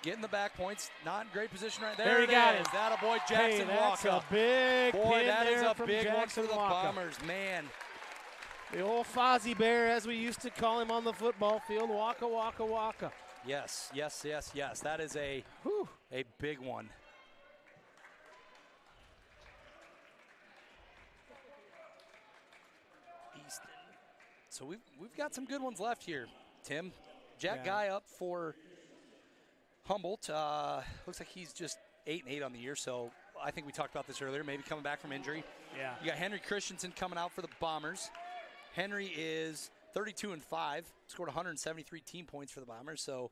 Speaker 2: Getting the back points. Not in great position right there.
Speaker 1: There he got him.
Speaker 2: That a boy,
Speaker 1: Hey,
Speaker 2: Jackson
Speaker 1: that's
Speaker 2: Walker.
Speaker 1: a big
Speaker 2: Boy,
Speaker 1: pin
Speaker 2: that is
Speaker 1: there
Speaker 2: a
Speaker 1: from
Speaker 2: big one
Speaker 1: Jackson
Speaker 2: for the
Speaker 1: Walker.
Speaker 2: Bombers, man.
Speaker 1: The old Fozzie Bear, as we used to call him on the football field, Waka, Waka, Waka.
Speaker 2: Yes. That is a big one. Easton. So we've got some good ones left here, Tim. Jack Guy up for Humboldt. Looks like he's just 8-8 on the year, so I think we talked about this earlier, maybe coming back from injury.
Speaker 1: Yeah.
Speaker 2: You got Henry Christensen coming out for the Bombers. Henry is 32-5, scored 173 team points for the Bombers, so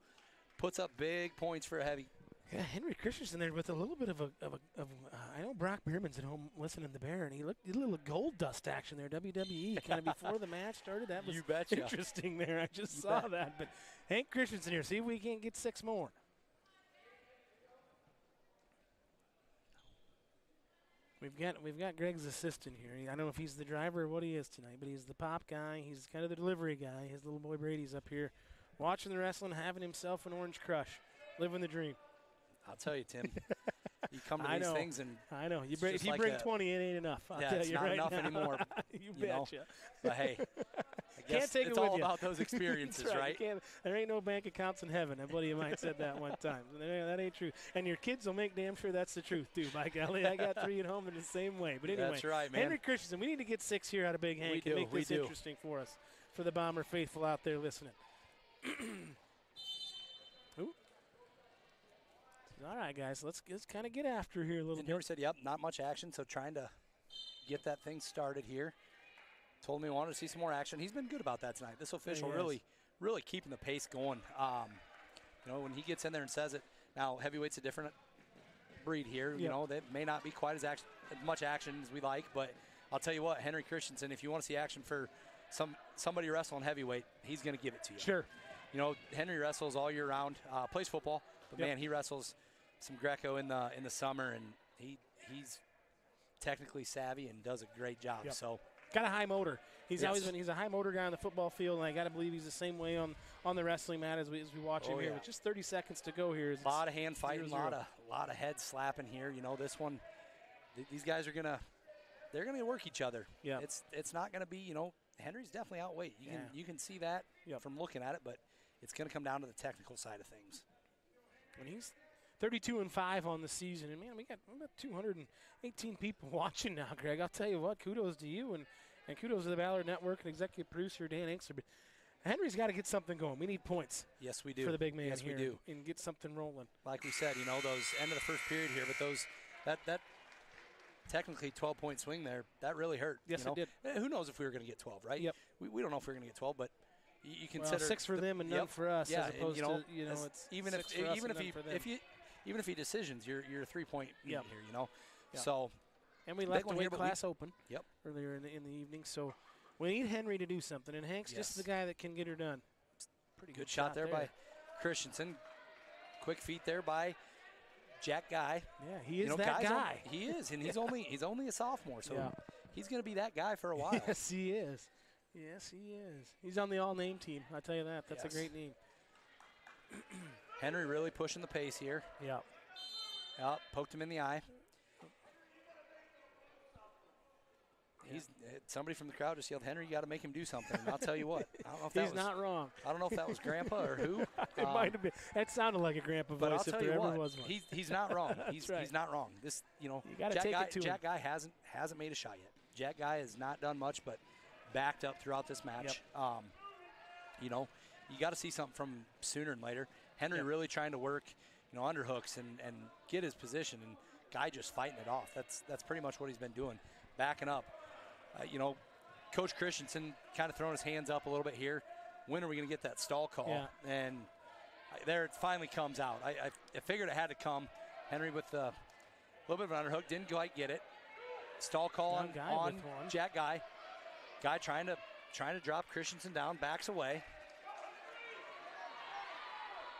Speaker 2: puts up big points for a heavy.
Speaker 1: Yeah, Henry Christensen there with a little bit of I know Brock Bierman's at home listening to the Bear, and he did a little gold dust action there, WWE, kind of before the match started. That was
Speaker 2: You betcha.
Speaker 1: interesting there. I just
Speaker 2: You
Speaker 1: saw
Speaker 2: bet.
Speaker 1: that. But Hank Christensen here, see if we can't get 6 more. We've got Greg's assistant here. I don't know if he's the driver or what he is tonight, but he's the pop guy. He's kind of the delivery guy. His little boy Brady's up here watching the wrestling, having himself an orange crush, living the dream.
Speaker 2: I'll tell you, Tim, you come to
Speaker 1: I
Speaker 2: these
Speaker 1: know.
Speaker 2: things and
Speaker 1: I know.
Speaker 2: It's
Speaker 1: If
Speaker 2: just
Speaker 1: you
Speaker 2: like
Speaker 1: bring
Speaker 2: a-
Speaker 1: 20, it ain't enough. I'll
Speaker 2: yeah,
Speaker 1: tell
Speaker 2: it's
Speaker 1: you
Speaker 2: not
Speaker 1: right
Speaker 2: enough
Speaker 1: now.
Speaker 2: anymore.
Speaker 1: You
Speaker 2: you know.
Speaker 1: betcha.
Speaker 2: But hey, I guess
Speaker 1: take
Speaker 2: it's
Speaker 1: it with
Speaker 2: all
Speaker 1: you.
Speaker 2: about those experiences,
Speaker 1: That's
Speaker 2: right?
Speaker 1: You can't- there ain't no bank accounts in heaven. A buddy of mine said that one time. That ain't true. And your kids will make damn sure that's the truth, too. By golly, I got 3 at home in the same way. But anyway,
Speaker 2: That's right, man.
Speaker 1: Henry Christensen, we need to get 6 here out of Big Hank and make
Speaker 2: we
Speaker 1: this
Speaker 2: do.
Speaker 1: interesting for us, for the Bomber faithful out there listening. Ooh. All right, guys, let's kind of get after here a little
Speaker 2: And
Speaker 1: bit.
Speaker 2: Henry said, yep, not much action, so trying to get that thing started here. Told me he wanted to see some more action. He's been good about that tonight. This official
Speaker 1: he has.
Speaker 2: really keeping the pace going. You know, when he gets in there and says it. Now, heavyweight's a different breed here. You
Speaker 1: Yep.
Speaker 2: know, they may not be quite as much action as we like, but I'll tell you what, Henry Christensen, if you want to see action for somebody wrestling heavyweight, he's going to give it to you.
Speaker 1: Sure.
Speaker 2: You know, Henry wrestles all year round, plays football, but
Speaker 1: Yep.
Speaker 2: man, he wrestles some Greco in the summer, and he's technically savvy and does a great job.
Speaker 1: Yep.
Speaker 2: So
Speaker 1: Got a high motor. He's
Speaker 2: Yes.
Speaker 1: always been. He's a high motor guy on the football field, and I got to believe he's the same way on the wrestling mat as we watch him
Speaker 2: Oh,
Speaker 1: here.
Speaker 2: yeah.
Speaker 1: With just 30 seconds to go here.
Speaker 2: a lot of hand fighting, a
Speaker 1: 0-0.
Speaker 2: lot of head slapping here. You know, this one, these guys are they're gonna work each other.
Speaker 1: Yeah.
Speaker 2: It's not gonna be, you know, Henry's definitely outweight. You can see that
Speaker 1: Yep.
Speaker 2: from looking at it, but it's gonna come down to the technical side of things.
Speaker 1: When he's 32-5 on the season, and man, we got 218 people watching now, Greg. I'll tell you what, kudos to you and kudos to the Ballard Network and executive producer Dan Inkster. But Henry's got to get something going. We need points
Speaker 2: Yes, we do.
Speaker 1: for the big man
Speaker 2: yes,
Speaker 1: here
Speaker 2: we do.
Speaker 1: and get something rolling.
Speaker 2: Like we said, you know, those end of the first period here, but that technically 12-point swing there, that really hurt.
Speaker 1: Yes,
Speaker 2: you
Speaker 1: it
Speaker 2: know? Who knows if we were going to get 12, right?
Speaker 1: Yep.
Speaker 2: We don't know if we're going to get 12, but you
Speaker 1: Well,
Speaker 2: consider
Speaker 1: 6 for them and none
Speaker 2: yep.
Speaker 1: for us,
Speaker 2: Yeah,
Speaker 1: as
Speaker 2: and,
Speaker 1: opposed
Speaker 2: you know,
Speaker 1: to it's
Speaker 2: even
Speaker 1: 6 for us and none for them.
Speaker 2: even if he decisions, you're a 3-point meet
Speaker 1: Yep.
Speaker 2: here, you know.
Speaker 1: Yep.
Speaker 2: So
Speaker 1: And we
Speaker 2: Big
Speaker 1: left the
Speaker 2: one
Speaker 1: weight
Speaker 2: here, but
Speaker 1: class open
Speaker 2: Yep.
Speaker 1: earlier in the evening, so we need Henry to do something. And Hank's just
Speaker 2: Yes.
Speaker 1: the guy that can get her done. Pretty
Speaker 2: good shot there by Christensen. Quick feet there by Jack Guy.
Speaker 1: Yeah, he is
Speaker 2: you know,
Speaker 1: that
Speaker 2: Guy's
Speaker 1: guy.
Speaker 2: He is, and he's only a sophomore, so
Speaker 1: Yeah.
Speaker 2: he's going to be that guy for a while.
Speaker 1: Yes, he is. Yes, he is. He's on the all-name team. I tell you that. That's
Speaker 2: Yes.
Speaker 1: a great name.
Speaker 2: Henry really pushing the pace here.
Speaker 1: Yeah.
Speaker 2: Yep, poked him in the eye. Somebody from the crowd just yelled, "Henry, you got to make him do something." And I'll tell you what, I don't know if
Speaker 1: He's
Speaker 2: that was,
Speaker 1: not wrong.
Speaker 2: I don't know if that was Grandpa or who.
Speaker 1: It might have been. That sounded like a grandpa
Speaker 2: But I'll
Speaker 1: voice if
Speaker 2: tell
Speaker 1: there
Speaker 2: you
Speaker 1: ever
Speaker 2: what,
Speaker 1: was one.
Speaker 2: he's not wrong.
Speaker 1: That's right.
Speaker 2: He's not wrong. This, you know,
Speaker 1: You gotta
Speaker 2: Jack
Speaker 1: take
Speaker 2: Guy,
Speaker 1: it to
Speaker 2: Jack Guy hasn't made a shot yet. Jack Guy has not done much, but backed up throughout this match. You know, you got to see something from sooner than later. Henry
Speaker 1: Yep.
Speaker 2: really trying to work, you know, underhooks and get his position, and Guy just fighting it off. That's pretty much what he's been doing, backing up. You know, Coach Christensen kind of throwing his hands up a little bit here. When are we going to get that stall call?
Speaker 1: Yeah.
Speaker 2: And there it finally comes out. I figured it had to come. Henry with a little bit of an underhook, didn't quite get it. Stall call
Speaker 1: Young Guy
Speaker 2: on
Speaker 1: with one.
Speaker 2: Jack Guy. Guy trying to drop Christensen down, backs away.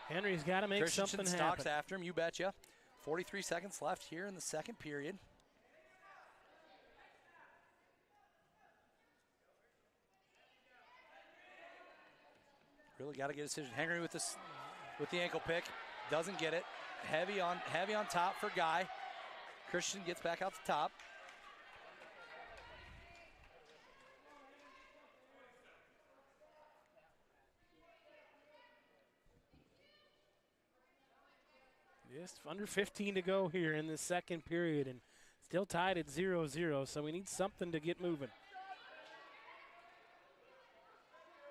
Speaker 1: Henry's got to make
Speaker 2: Christensen
Speaker 1: something
Speaker 2: stalks
Speaker 1: happen.
Speaker 2: after him, you betcha. 43 seconds left here in the second period. Really got to get a decision. Henry with the ankle pick, doesn't get it. Heavy on top for Guy. Christian gets back out the top.
Speaker 1: Just under 15 to go here in the second period, and still tied at 0-0, so we need something to get moving.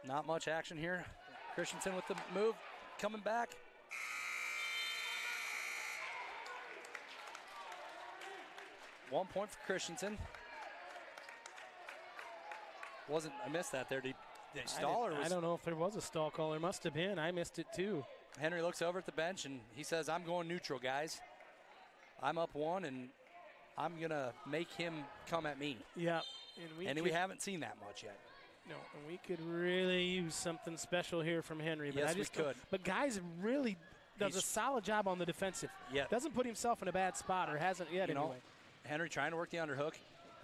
Speaker 2: Not much action here. Christensen with the move, coming back. One point for Christensen. I missed that there. Did he stall or was
Speaker 1: I don't know if there was a stall call. There must have been. I missed it too.
Speaker 2: Henry looks over at the bench and he says, I'm going neutral, guys. I'm up one and I'm going to make him come at me.
Speaker 1: Yeah.
Speaker 2: And we haven't seen that much yet.
Speaker 1: No, and we could really use something special here from Henry. But
Speaker 2: Yes, we could.
Speaker 1: But guys really does a solid job on the defensive.
Speaker 2: Yeah.
Speaker 1: Doesn't put himself in a bad spot, or hasn't yet anyway.
Speaker 2: Henry trying to work the underhook.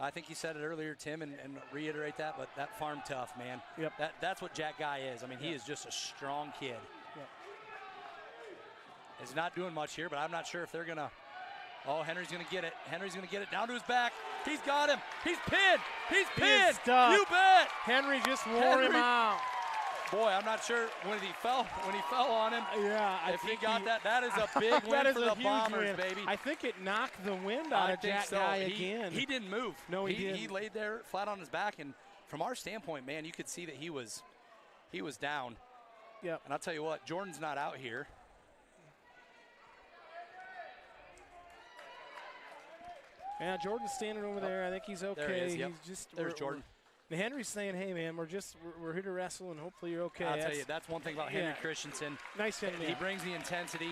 Speaker 2: I think you said it earlier, Tim, and reiterate that, but that farm tough, man.
Speaker 1: Yep.
Speaker 2: That's what Jack Guy is. I mean, he is just a strong kid.
Speaker 1: Yep.
Speaker 2: He's not doing much here, but I'm not sure if they're going to. Oh, Henry's going to get it. Henry's going to get it down to his back. He's got him. He's pinned. He's pinned. You bet.
Speaker 1: Henry just wore him out.
Speaker 2: Boy, I'm not sure when he fell on him.
Speaker 1: Yeah,
Speaker 2: if he got that, that is a big win for the Bombers, baby.
Speaker 1: I think it knocked the wind out of Jack Guy again.
Speaker 2: He didn't move.
Speaker 1: No, he didn't.
Speaker 2: He laid there flat on his back, and from our standpoint, man, you could see that he was down.
Speaker 1: Yep.
Speaker 2: And I'll tell you what, Jordan's not out here.
Speaker 1: Yeah, Jordan's standing over there. I think he's okay.
Speaker 2: There he is, yep.
Speaker 1: He's just,
Speaker 2: there's Jordan.
Speaker 1: Henry's saying, hey, man, we're here to wrestle, and hopefully you're okay.
Speaker 2: I'll tell you, that's one thing about Henry Christensen.
Speaker 1: Nice young man.
Speaker 2: He brings the intensity.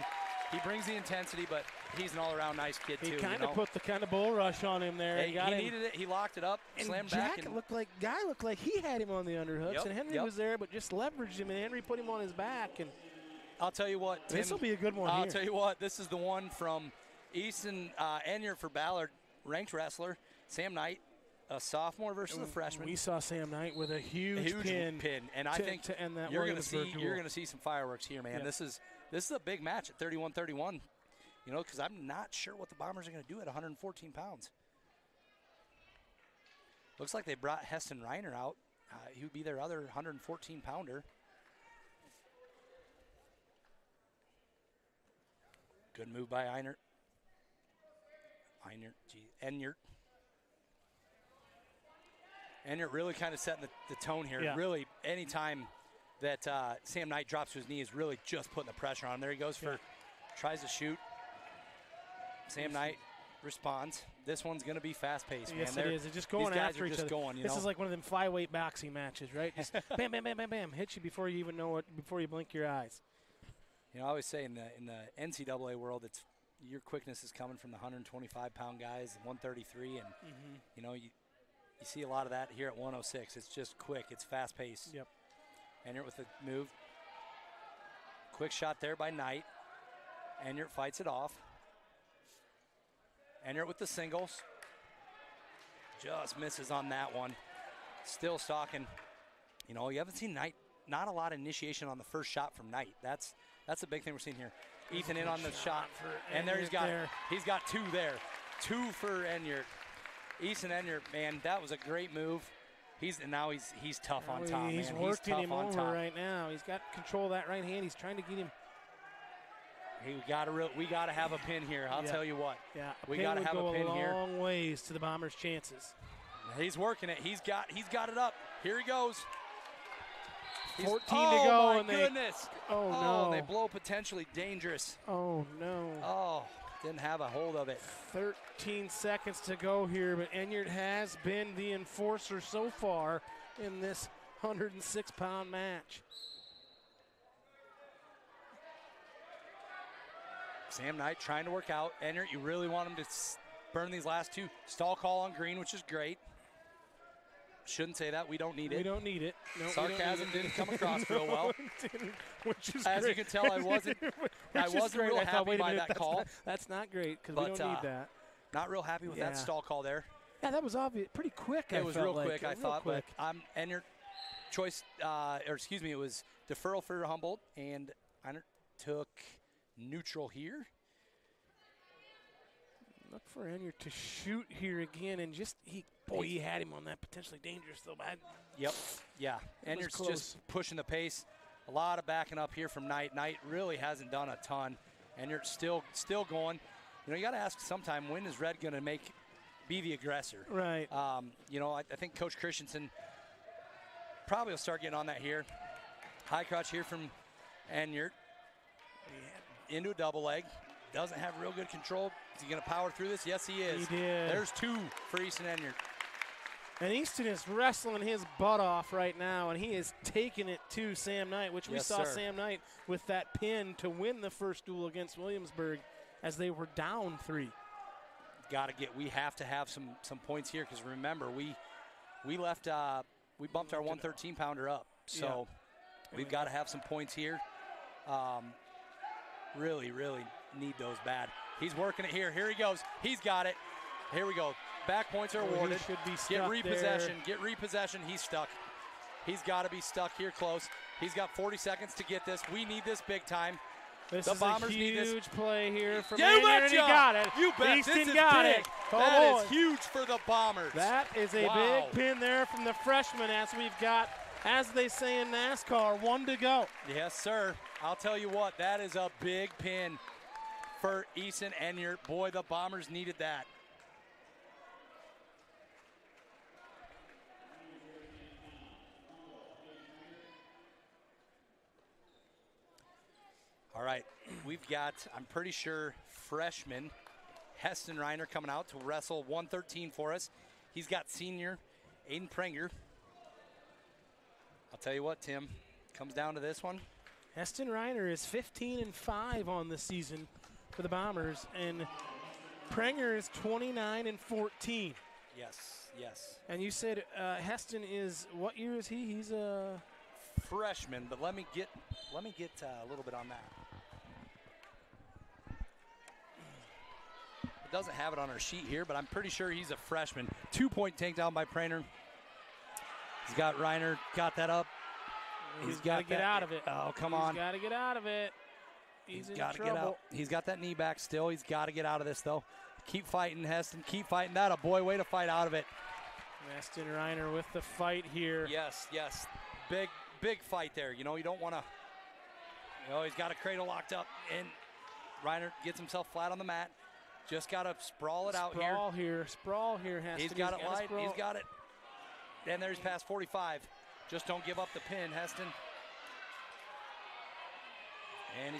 Speaker 2: But he's an all-around nice kid, too.
Speaker 1: He kind of put the kind of bull rush on him there.
Speaker 2: He needed it. He locked it up,
Speaker 1: and
Speaker 2: slammed
Speaker 1: Jack
Speaker 2: back.
Speaker 1: Guy looked like he had him on the underhooks,
Speaker 2: Yep,
Speaker 1: and Henry was there, but just leveraged him, and Henry put him on his back. And
Speaker 2: I'll tell you what, Tim,
Speaker 1: this will be a good one
Speaker 2: I'll tell you what, this is the one from Easton Enyart for Ballard, ranked wrestler. Sam Knight, a sophomore versus a freshman.
Speaker 1: We saw Sam Knight with a huge pin,
Speaker 2: and I think
Speaker 1: to end that
Speaker 2: you're going to see some fireworks here, man.
Speaker 1: Yeah.
Speaker 2: This is a big match at 31-31. You know, because I'm not sure what the Bombers are going to do at 114 pounds. Looks like they brought Heston Reiner out. He would be their other 114-pounder. Good move by Enyart. Enyart. Enyart really kind of setting the tone here.
Speaker 1: Yeah.
Speaker 2: Really, anytime that Sam Knight drops to his knee is really just putting the pressure on him. There he goes tries to shoot. Sam Knight responds. This one's going to be fast-paced, man.
Speaker 1: Yes, it is. It's just going after each other.
Speaker 2: This
Speaker 1: is like one of them flyweight boxing matches, right? Just bam, bam, bam, bam, bam. Hit you before you even know it, before you blink your eyes.
Speaker 2: You know, I always say in the NCAA world, it's your quickness is coming from the 125-pound guys, 133, and you know you see a lot of that here at 106. It's just quick. It's fast-paced.
Speaker 1: Yep.
Speaker 2: Enyart with the move. Quick shot there by Knight. Enyart fights it off. Enyart with the singles. Just misses on that one. Still stalking. You know, you haven't seen Knight. Not a lot of initiation on the first shot from Knight. That's the big thing we're seeing here. Ethan in on the shot. And there he's got two there. Two for Enyart. Easton Enyart, man, that was a great move. He's tough on top, man.
Speaker 1: He's working him over right now. He's got control of that right hand. He's trying to get him.
Speaker 2: We gotta have a pin here. I'll tell you what.
Speaker 1: Yeah,
Speaker 2: we gotta have a pin here.
Speaker 1: A long ways to the Bombers' chances.
Speaker 2: He's working it. He's got it up. Here he goes.
Speaker 1: 14 to go.
Speaker 2: Oh my goodness!
Speaker 1: Oh no!
Speaker 2: And they blow potentially dangerous.
Speaker 1: Oh no!
Speaker 2: Oh, didn't have a hold of it.
Speaker 1: 13 seconds to go here, but Enyart has been the enforcer so far in this 106-pound match.
Speaker 2: Sam Knight trying to work out. Enyart, you really want him to burn these last two. Stall call on Green, which is great. shouldn't say that. We don't need
Speaker 1: We
Speaker 2: it.
Speaker 1: don't need it. No, we
Speaker 2: Sarcasm
Speaker 1: don't need it.
Speaker 2: didn't come across real well.
Speaker 1: Didn't, which is
Speaker 2: As
Speaker 1: great.
Speaker 2: you can tell, I wasn't real
Speaker 1: I thought,
Speaker 2: happy
Speaker 1: wait a
Speaker 2: by
Speaker 1: minute,
Speaker 2: that call.
Speaker 1: That's not great because we
Speaker 2: But,
Speaker 1: don't need that.
Speaker 2: Not real happy with
Speaker 1: Yeah.
Speaker 2: that stall call there.
Speaker 1: Yeah, that was obvious. Pretty quick.
Speaker 2: It was real quick, I
Speaker 1: Real
Speaker 2: thought.
Speaker 1: quick.
Speaker 2: But Enyart choice, it was deferral for Humboldt, and Enyart took neutral here.
Speaker 1: Look for Enyart to shoot here again, and he had him on that potentially dangerous though. But
Speaker 2: Yep. Yeah.
Speaker 1: It was
Speaker 2: Enyart's
Speaker 1: close.
Speaker 2: just pushing the pace. A lot of backing up here from Knight. Knight really hasn't done a ton. Enyart's still going. You know, you got to ask sometime, when is Red going to be the aggressor?
Speaker 1: right.
Speaker 2: You know, I think Coach Christensen probably will start getting on that here. High crotch here from Enyart. Into a double leg. Doesn't have real good control. Is he going to power through this? Yes, he is.
Speaker 1: He did.
Speaker 2: There's 2 for Easton Enyart.
Speaker 1: And Easton is wrestling his butt off right now, and he is taking it to Sam Knight, which we
Speaker 2: Yes,
Speaker 1: saw
Speaker 2: sir.
Speaker 1: Sam Knight with that pin to win the first duel against Williamsburg as they were down 3.
Speaker 2: We have to have some points here, because remember, we left, we bumped our 113 pounder up. So we've got to have some points here. Really, really need those bad. He's working it here. Here he goes. He's got it. Here we go. Back points are awarded.
Speaker 1: He should be
Speaker 2: Get
Speaker 1: stuck
Speaker 2: repossession.
Speaker 1: there.
Speaker 2: Get repossession. He's stuck. He's got to be stuck here close. He's got 40 seconds to get this. We need this big time.
Speaker 1: This
Speaker 2: The
Speaker 1: is
Speaker 2: Bombers
Speaker 1: a
Speaker 2: need this.
Speaker 1: huge play here from
Speaker 2: You
Speaker 1: Enyart, and
Speaker 2: betcha!
Speaker 1: he got it.
Speaker 2: You bet.
Speaker 1: Easton
Speaker 2: This is
Speaker 1: got
Speaker 2: big.
Speaker 1: it. Oh,
Speaker 2: That
Speaker 1: boy.
Speaker 2: is huge for the Bombers.
Speaker 1: That is a
Speaker 2: Wow.
Speaker 1: big pin there from the freshman, as we've got, as they say in NASCAR, 1 to go.
Speaker 2: Yes, sir. I'll tell you what, that is a big pin for Easton Enyart. Boy, the Bombers needed that. All right, we've got, I'm pretty sure, freshman Heston Reiner coming out to wrestle 113 for us. He's got senior Aiden Prenger. I'll tell you what, Tim, comes down to this one.
Speaker 1: Heston Reiner is 15-5 on the season for the Bombers, and Prenger is 29-14.
Speaker 2: Yes.
Speaker 1: And you said Heston is, what year is he? He's a
Speaker 2: Freshman, but let me get a little bit on that. It doesn't have it on our sheet here, but I'm pretty sure he's a freshman. 2-point takedown by Prenger. He's got Reiner, got that up.
Speaker 1: He's got to get out of it.
Speaker 2: Oh, come on.
Speaker 1: He's got to get out of it. He's in
Speaker 2: got to
Speaker 1: trouble.
Speaker 2: get out. He's got that knee back still. He's got to get out of this, though. Keep fighting, Heston. Keep fighting that. A boy, way to fight out of it.
Speaker 1: Heston Reiner with the fight here.
Speaker 2: Yes. Big fight there. You know, you don't want to, he's got a cradle locked up, and Reiner gets himself flat on the mat. Just got to sprawl it out here.
Speaker 1: Sprawl here, Heston.
Speaker 2: He's got it wide.
Speaker 1: Sprawl.
Speaker 2: He's got it. And there's past 45. Just don't give up the pin, Heston. And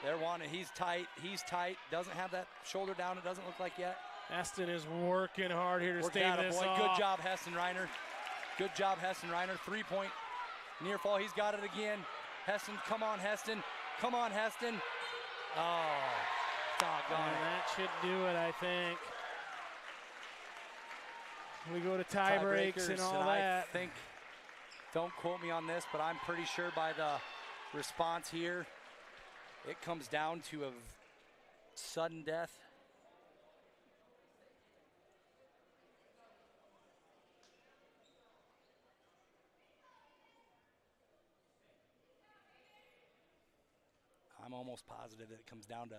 Speaker 2: they're wanting. He's tight. Doesn't have that shoulder down. It doesn't look like yet.
Speaker 1: Heston is working hard here to stave this off.
Speaker 2: Good job, Heston Reiner. Good job, Heston Reiner. 3-point near fall. He's got it again. Heston, come on, Heston. Come on, Heston. Oh, doggone it.
Speaker 1: That should do it, I think. We go to tie breaks and all that.
Speaker 2: I think, don't quote me on this, but I'm pretty sure by the response here, it comes down to a sudden death. I'm almost positive that it comes down to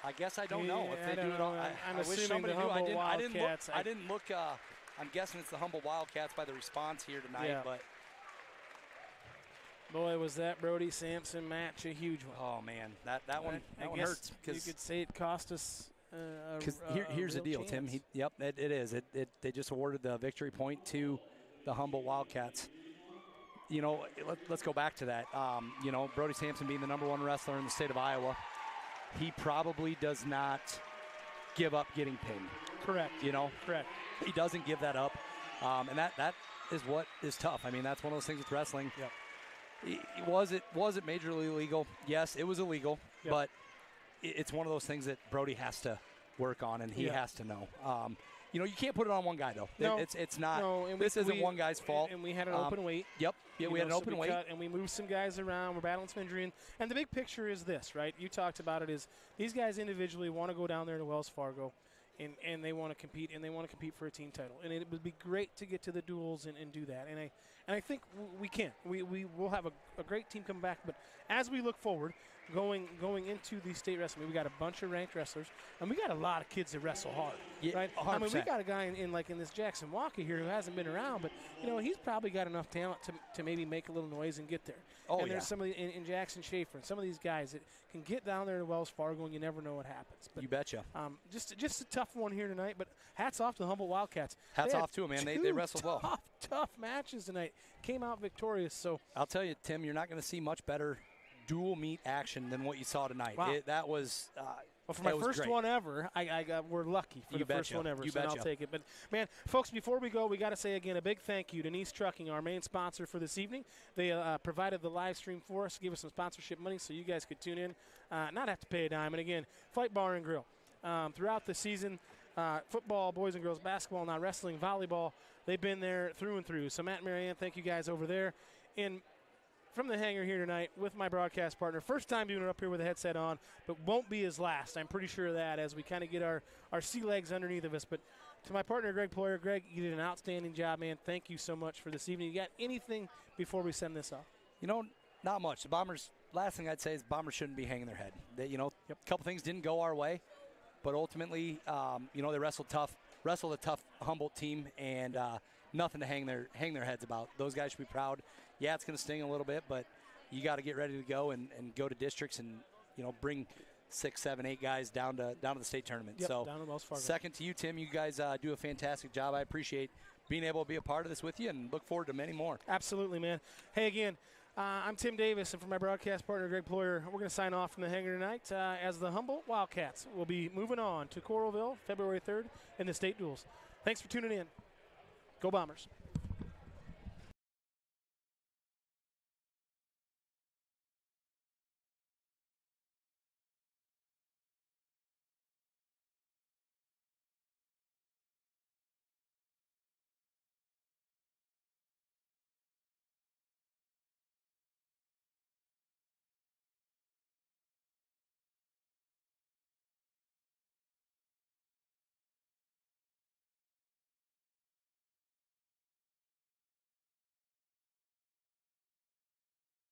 Speaker 2: I guess I don't know if they do it all.
Speaker 1: I'm
Speaker 2: I wish
Speaker 1: assuming
Speaker 2: somebody
Speaker 1: the
Speaker 2: knew.
Speaker 1: Humboldt
Speaker 2: I didn't look.
Speaker 1: Wildcats.
Speaker 2: I didn't look. I'm guessing it's the Humboldt Wildcats by the response here tonight.
Speaker 1: Yeah.
Speaker 2: But
Speaker 1: boy, was that Brody Sampson match a huge one.
Speaker 2: oh man, that one
Speaker 1: guess
Speaker 2: hurts
Speaker 1: you
Speaker 2: because
Speaker 1: could say it cost us.
Speaker 2: here's the
Speaker 1: real
Speaker 2: deal, Tim.
Speaker 1: chance.
Speaker 2: It is. They just awarded the victory point to the Humboldt Wildcats. You know, let's go back to that. You know, Brody Sampson being the #1 wrestler in the state of Iowa, he probably does not give up getting pinned.
Speaker 1: Correct.
Speaker 2: You know,
Speaker 1: Correct.
Speaker 2: he doesn't give that up, and that is what is tough. I mean, that's one of those things with wrestling.
Speaker 1: Yep.
Speaker 2: Was it majorly illegal? Yes, it was illegal,
Speaker 1: Yep.
Speaker 2: but it's one of those things that Brody has to work on, and he has to know. You can't put it on one guy, though.
Speaker 1: No,
Speaker 2: it's not.
Speaker 1: No, and
Speaker 2: this isn't one guy's fault.
Speaker 1: And we had an open weight.
Speaker 2: Yep. Yeah, we had an open weight.
Speaker 1: And we moved some guys around. We're battling some injury. And the big picture is this, right? You talked about it, is these guys individually want to go down there to Wells Fargo, and they want to compete, and they want to compete for a team title. And it would be great to get to the duels and do that. And I think we can. We will have a great team come back. But as we look forward, going into the state wrestling, we got a bunch of ranked wrestlers, and we got a lot of kids that wrestle hard, right?
Speaker 2: 100%.
Speaker 1: I mean, we got a guy in this Jackson Walker here who hasn't been around, but he's probably got enough talent to maybe make a little noise and get there. And there's some of in Jackson Schaefer and some of these guys that can get down there to Wells Fargo, and you never know what happens. But
Speaker 2: you betcha.
Speaker 1: Just a tough one here tonight, but hats off to the Humboldt Wildcats.
Speaker 2: Hats off to them, man. They wrestled well.
Speaker 1: Tough matches tonight. Came out victorious. So
Speaker 2: I'll tell you, Tim, you're not going to see much better dual meet action than what you saw tonight.
Speaker 1: Wow.
Speaker 2: That was
Speaker 1: well, for my first one ever, we're lucky for the first one ever, so I'll take it. But, man, folks, before we go, we got to say again a big thank you to Nice Trucking, our main sponsor for this evening. They provided the live stream for us, gave us some sponsorship money so you guys could tune in, not have to pay a dime. And, again, Fight Bar and Grill. Throughout the season, football, boys and girls basketball, now wrestling, volleyball, they've been there through and through. So, Matt and Marianne, thank you guys over there. And from the hangar here tonight with my broadcast partner. First time doing it up here with a headset on, but won't be his last. I'm pretty sure of that as we kind of get our sea legs underneath of us. But to my partner, Greg Ployer, Greg, you did an outstanding job, man. Thank you so much for this evening. You got anything before we send this off?
Speaker 2: Not much. The Bombers, last thing I'd say is Bombers shouldn't be hanging their head. A couple things didn't go our way, but ultimately, they wrestled a tough Humboldt team, and nothing to hang their heads about. Those guys should be proud. Yeah, it's going to sting a little bit, but you got to get ready to go and go to districts and bring 6, 7, 8 guys down to the state tournament.
Speaker 1: Yep,
Speaker 2: so
Speaker 1: down to Wells Fargo.
Speaker 2: Second to you, Tim. You guys do a fantastic job. I appreciate being able to be a part of this with you, and look forward to many more.
Speaker 1: Absolutely, man. Hey, again, I'm Tim Davis, and for my broadcast partner, Greg Ployer, we're going to sign off from the hangar tonight as the Humboldt Wildcats will be moving on to Coralville February 3rd in the state duels. Thanks for tuning in. Go Bombers.